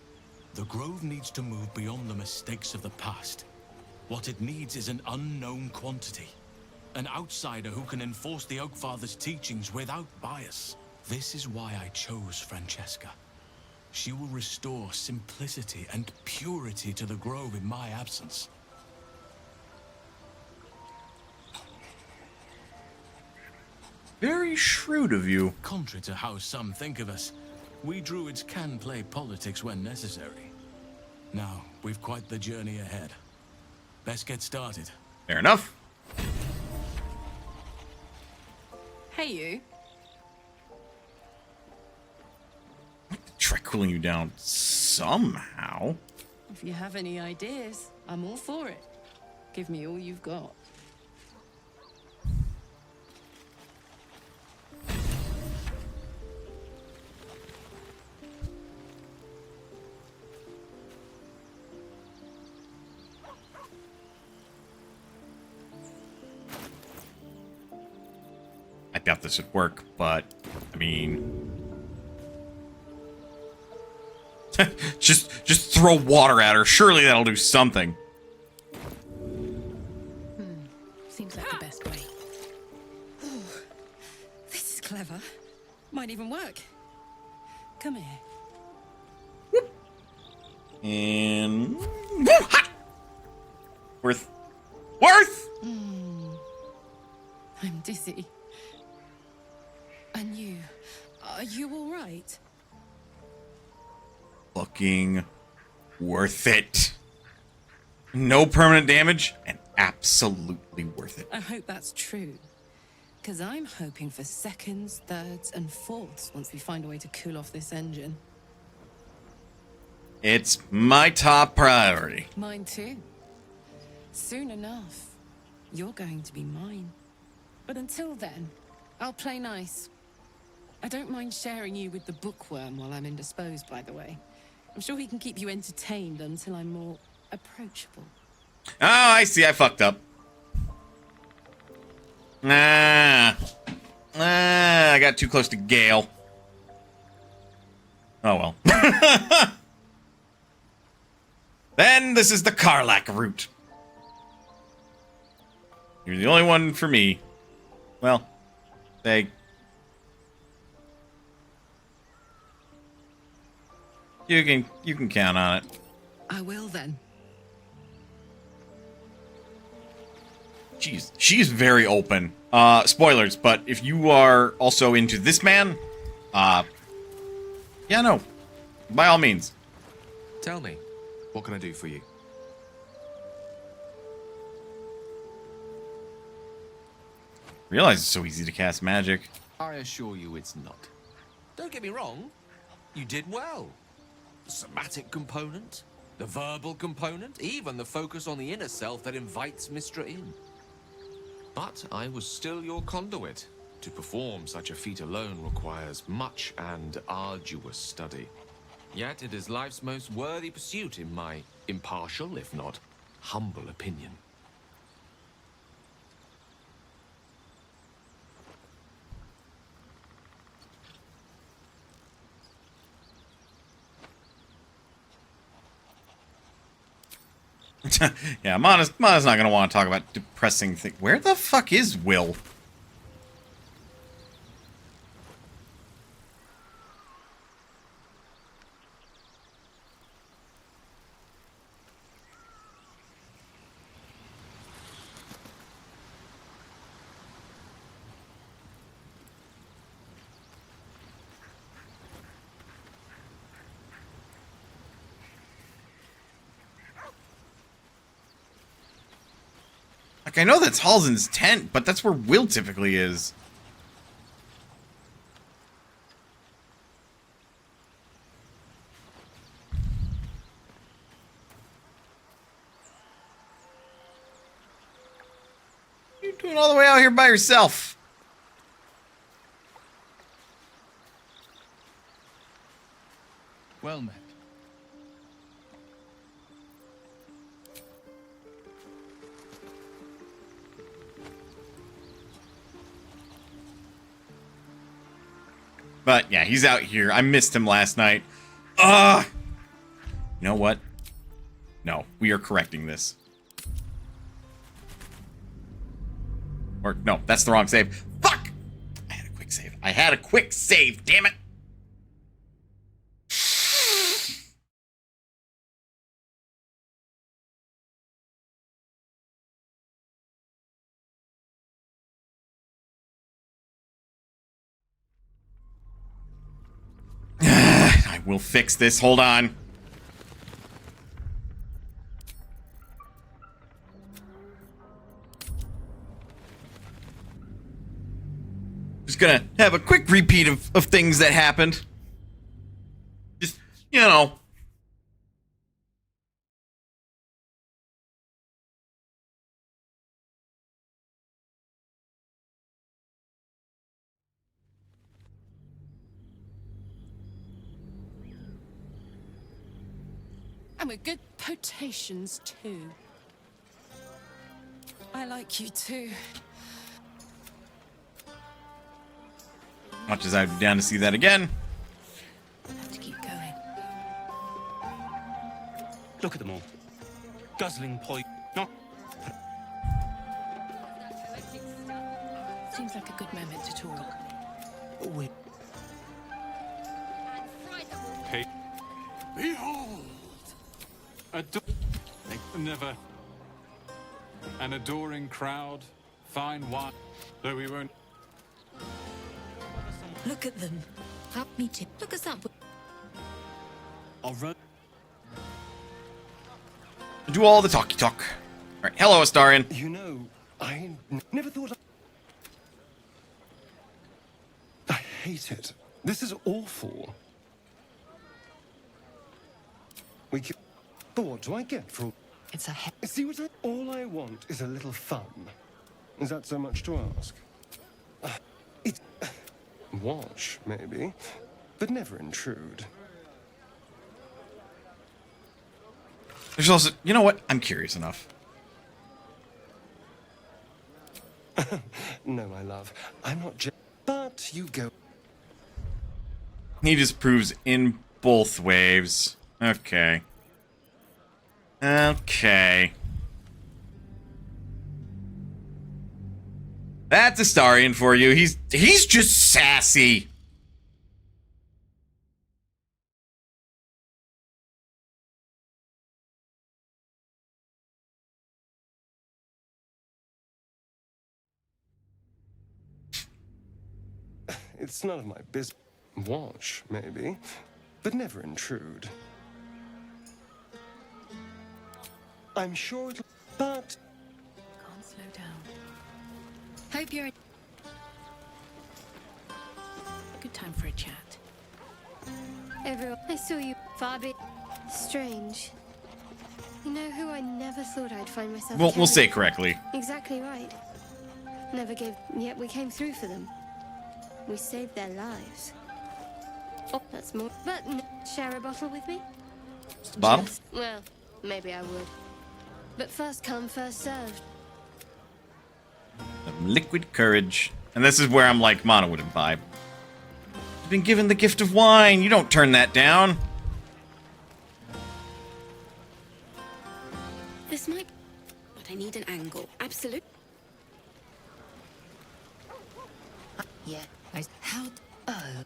The Grove needs to move beyond the mistakes of the past. What it needs is an unknown quantity. An outsider who can enforce the Oakfather's teachings without bias. This is why I chose Francesca. She will restore simplicity and purity to the Grove in my absence. Very shrewd of you. Contrary to how some think of us, we druids can play politics when necessary. Now, we've quite the journey ahead. Best get started. Fair enough. Hey, you. Try cooling you down somehow. If you have any ideas, I'm all for it. Give me all you've got. I doubt this would work, but I mean, just throw water at her. Surely that'll do something. Seems like the best way. Oh, this is clever. Might even work. Come here. And worth. I'm dizzy. And you? Are you all right? Fucking worth it. No permanent damage and absolutely worth it. I hope that's true. Because I'm hoping for seconds, thirds, and fourths once we find a way to cool off this engine. It's my top priority. Mine too. Soon enough, you're going to be mine. But until then, I'll play nice. I don't mind sharing you with the bookworm while I'm indisposed, by the way. I'm sure he can keep you entertained until I'm more approachable. Oh, I see. I fucked up. I got too close to Gale. Oh well. Then this is the Karlak route. You're the only one for me. Well, you can count on it. I will then. She's very open. Spoilers, but if you are also into this man, yeah, no. By all means. Tell me, what can I do for you? Realize it's so easy to cast magic. I assure you it's not. Don't get me wrong, you did well. The somatic component, the verbal component, even the focus on the inner self that invites Mistra in. But I was still your conduit, To perform such a feat alone requires much and arduous study. Yet it is life's most worthy pursuit in my impartial, if not humble opinion. Yeah, Mana's not going to want to talk about depressing things. Where the fuck is Will? Like, I know that's Halsin's tent, but that's where Will typically is. You're doing all the way out here by yourself. Well met. But yeah, he's out here. I missed him last night. You know what? No, we are correcting this. Or no, that's the wrong save. Fuck! I had a quick save. I had a quick save, damn it! I will fix this. Hold on. Just gonna have a quick repeat of things that happened. Just, you know. And we're good potations, too. I like you, too. Much as I'd be down to see that again. Have to keep going. Look at them all. Guzzling poison. No. Seems like a good moment to talk. We. Hey. Behold! Never. An adoring crowd, fine wine, though we won't. Look at them. Help me to look us up. I'll run. Do all the talky talk. Alright, hello, Astarion. You know, I never thought I hate it. This is awful. We can... But what do I get for... It's a... See what all I want is a little fun. Is that so much to ask? It's... Watch, maybe. But never intrude. There's also... You know what? I'm curious enough. No, my love. I'm not just... But you go... He disapproves in both waves. Okay. Okay. That's Astarion for you. He's just sassy. It's none of my business. Watch, maybe. But never intrude. I'm sure it'll... But... Can't slow down. Hope you're... Good time for a chat. Everyone, I saw you, Fabi. Strange. You know who I never thought I'd find myself... We'll say correctly. Exactly right. Never gave... Yet we came through for them. We saved their lives. Oh, that's more. But share a bottle with me? Just a bottle? Well, maybe I would. But first come, first served. Liquid courage. And this is where I'm like, Mana would imbibe. You've been given the gift of wine. You don't turn that down. This might... But I need an angle. Absolute. Yeah. How... Oh.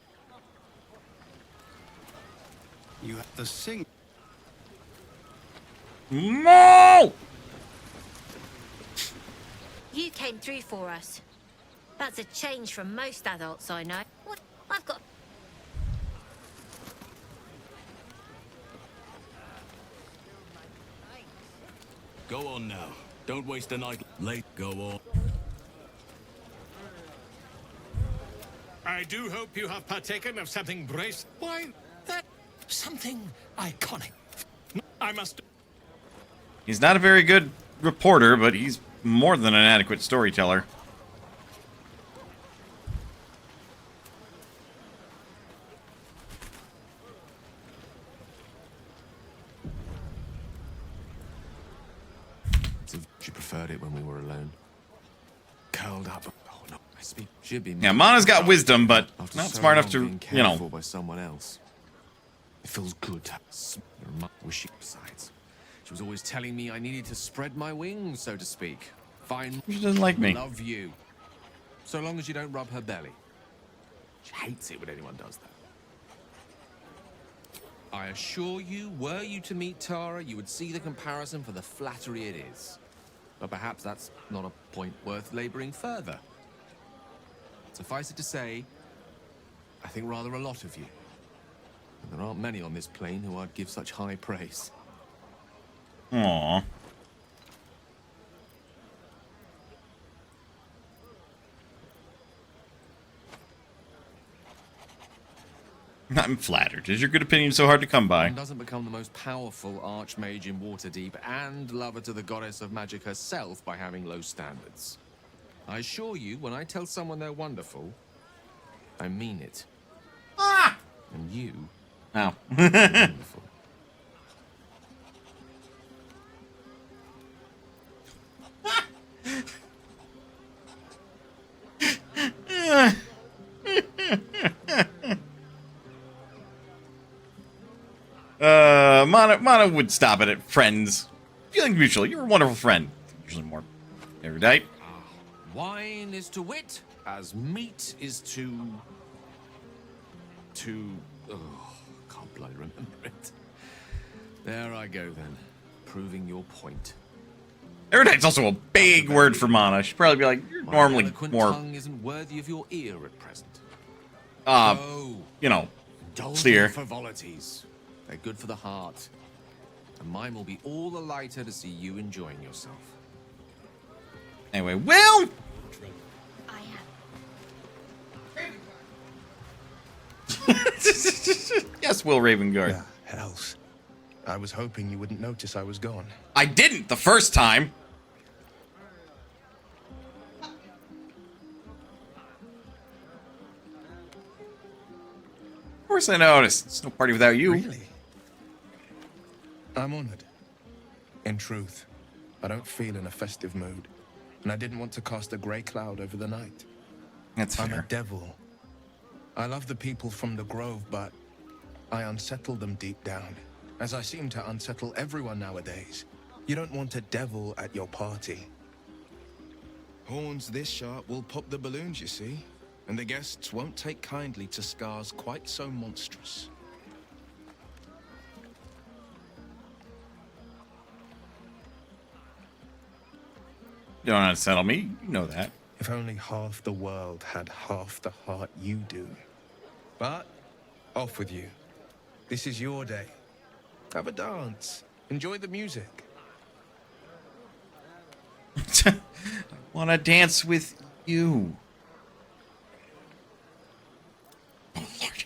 You have to sing. No! You came through for us. That's a change from most adults I know. What? I've got... Go on now. Don't waste a night late. Go on. I do hope you have partaken of something brace. Why, that... something iconic. I must... He's not a very good reporter, but he's more than an adequate storyteller. She preferred it when we were alone. Curled up. Oh no, I speak. She'd be. Yeah, Mana's got wisdom, but After not so smart enough long to, being you cared know. for by someone else. It feels good. Wish besides. She was always telling me I needed to spread my wings, so to speak. Find. She doesn't like me. Love you. So long as you don't rub her belly. She hates it when anyone does that. I assure you, were you to meet Tara, you would see the comparison for the flattery it is. But perhaps that's not a point worth laboring further. Suffice it to say, I think rather a lot of you. And there aren't many on this plane who I'd give such high praise. Aww. I'm flattered. Is your good opinion so hard to come by? One doesn't become the most powerful archmage in Waterdeep and lover to the goddess of magic herself by having low standards. I assure you, when I tell someone they're wonderful, I mean it. Ah! And you... Ow. are wonderful. Mana would stop it at friends. Feeling mutual. You're a wonderful friend. Usually more erudite. Wine is to wit, as meat is to... Oh, can't bloody remember it. There I go then, proving your point. Erudite's also a big word for Mana. She'd probably be like, you're My normally eloquent more, tongue isn't worthy of your ear at present. you know, Indulge clear. in frivolities. They're good for the heart. And mine will be all the lighter to see you enjoying yourself. Anyway, Will! Yes, Will Ravengard. Yeah, hells. I was hoping you wouldn't notice I was gone. I didn't the first time. Of course I noticed. It's no party without you. Really? I'm honored. In truth, I don't feel in a festive mood, and I didn't want to cast a grey cloud over the night. That's I'm fair. a devil. I love the people from the Grove, but I unsettle them deep down, as I seem to unsettle everyone nowadays. You don't want a devil at your party. Horns this sharp will pop the balloons, you see. And the guests won't take kindly to scars quite so monstrous. You don't unsettle me. You know that. If only half the world had half the heart you do. But, off with you. This is your day. Have a dance. Enjoy the music. I want to dance with you. Oh, Lord.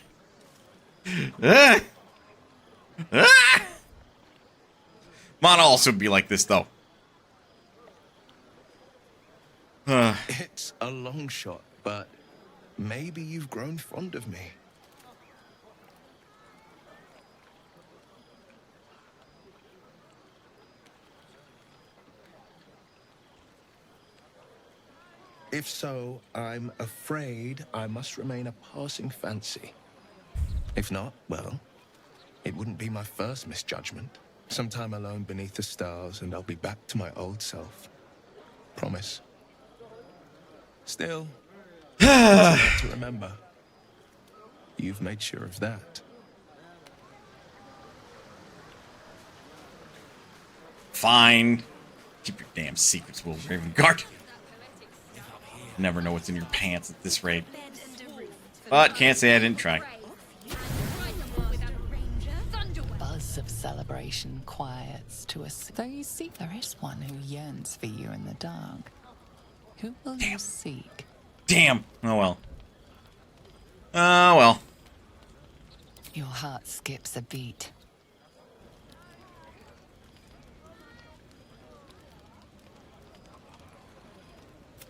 Ah! Ah! Mana also be like this, though. It's a long shot, but maybe you've grown fond of me. If so, I'm afraid I must remain a passing fancy. If not, well, it wouldn't be my first misjudgment. Sometime alone beneath the stars, and I'll be back to my old self. Promise. Still, it's to remember. You've made sure of that. Fine. Keep your damn secrets, Will Ravenguard. Never know what's in your pants at this rate. But can't say I didn't try. Buzz of celebration quiets to us. Though you see, there is one who yearns for you in the dark. Who will you seek? Damn. Oh well. Oh well. Your heart skips a beat.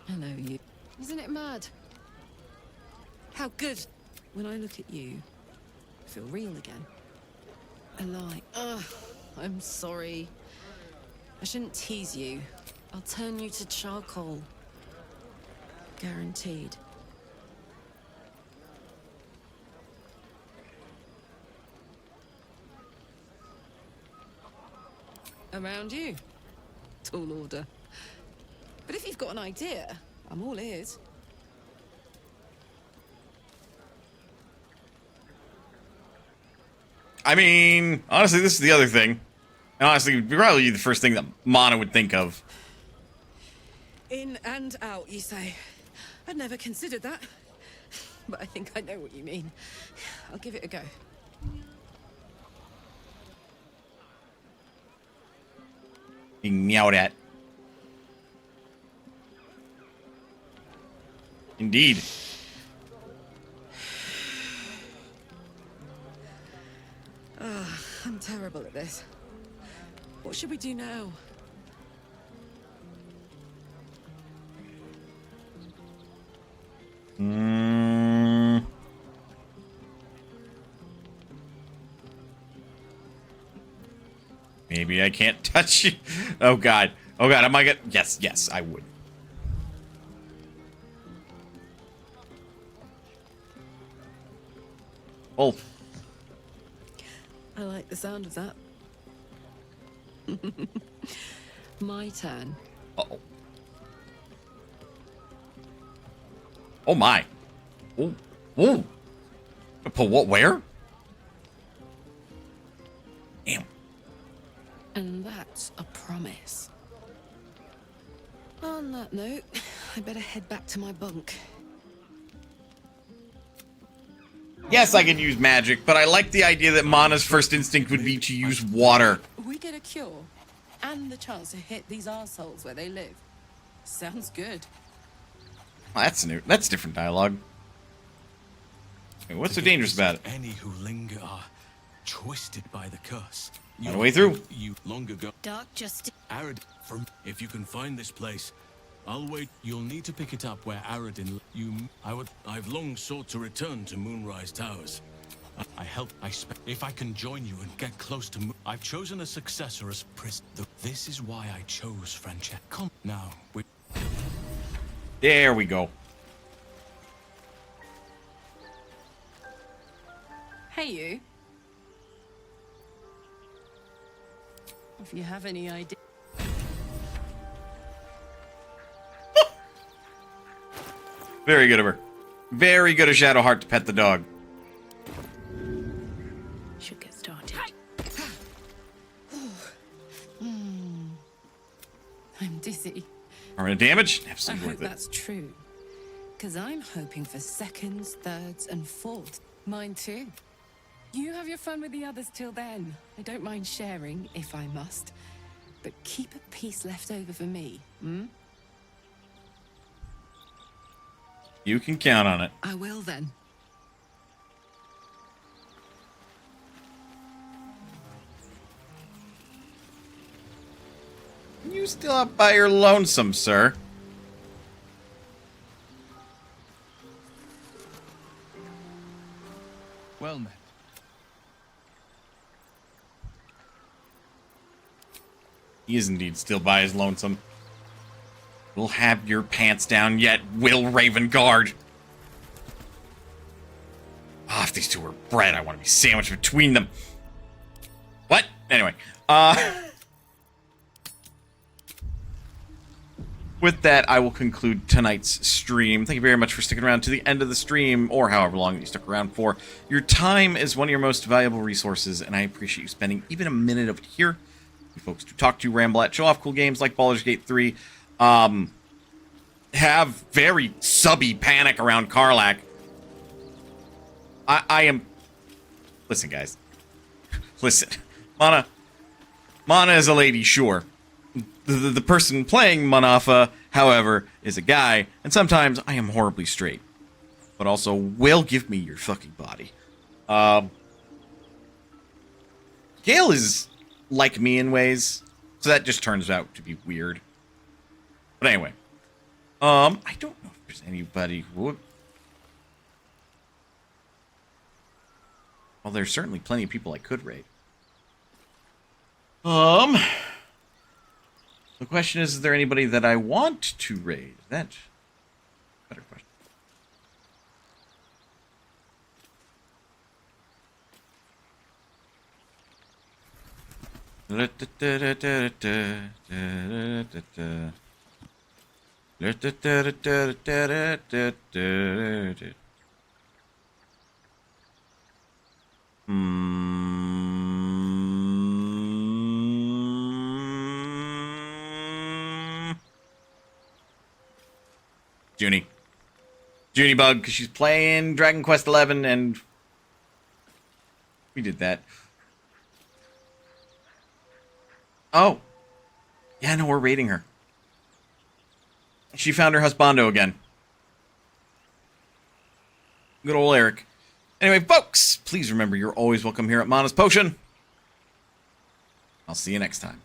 Hello, you. Isn't it mad? How good. When I look at you, I feel real again. Alive. Ugh, I'm sorry. I shouldn't tease you. I'll turn you to charcoal. Guaranteed. Around you. Tall order. But if you've got an idea, I'm all ears. I mean, honestly, this is the other thing. And honestly, it would be probably the first thing that Mana would think of. In and out, you say. I'd never considered that. But I think I know what you mean. I'll give it a go. Being meowed at. Indeed. I'm terrible at this. What should we do now? Maybe I can't touch you. Oh god. Oh god, am I gonna... Yes, yes, I would. Oh. I like the sound of that. My turn. Uh-oh. Oh my. Oh. Oh. Pull what, where? Damn. And that's a promise. On that note, I better head back to my bunk. Yes, I can use magic, but I like the idea that Mana's first instinct would be to use water. We get a cure, and the chance to hit these arseholes where they live. Sounds good. Well, that's new. That's different dialogue. Hey, what's so dangerous about it? Any who linger are twisted by the curse. All the way through. You long ago. Dark justice. Arid, from if you can find this place, I'll wait. You'll need to pick it up where Aradin. I've long sought to return to Moonrise Towers. If I can join you and get close to I've chosen a successor as priest. This is why I chose Francesca. Come now. There we go. Hey, you. If you have any idea. Very good of her. Very good of Shadowheart to pet the dog. Should get started. I'm dizzy. Permanent damage? I Absolutely hope worth it. that's true. Because I'm hoping for seconds, thirds, and fourths. Mine too. You have your fun with the others till then. I don't mind sharing, if I must. But keep a piece left over for me, hmm? You can count on it. I will then. You still up by your lonesome, sir. Well met. He is indeed still by his lonesome. We'll have your pants down yet, Will Ravengard. Ah, if these two were bred, I want to be sandwiched between them. What? Anyway, with that, I will conclude tonight's stream. Thank you very much for sticking around to the end of the stream, or however long you stuck around for. Your time is one of your most valuable resources, and I appreciate you spending even a minute of it here. You folks to talk to, ramble at, show off cool games like Baldur's Gate 3, have very subby panic around Karlach. I am... Listen, guys. Listen. Mana is a lady, sure. The person playing Manafa, however, is a guy, and sometimes I am horribly straight. But also, will give me your fucking body. Gale is like me in ways, so that just turns out to be weird. But anyway, I don't know if there's anybody who would... Well, there's certainly plenty of people I could raid. The question is there anybody that I want to raid? That's a better question. Junie Bug, because she's playing Dragon Quest XI, and we did that. Oh. Yeah, no, we're raiding her. She found her husbando again. Good old Eric. Anyway, folks, please remember you're always welcome here at Mana's Potion. I'll see you next time.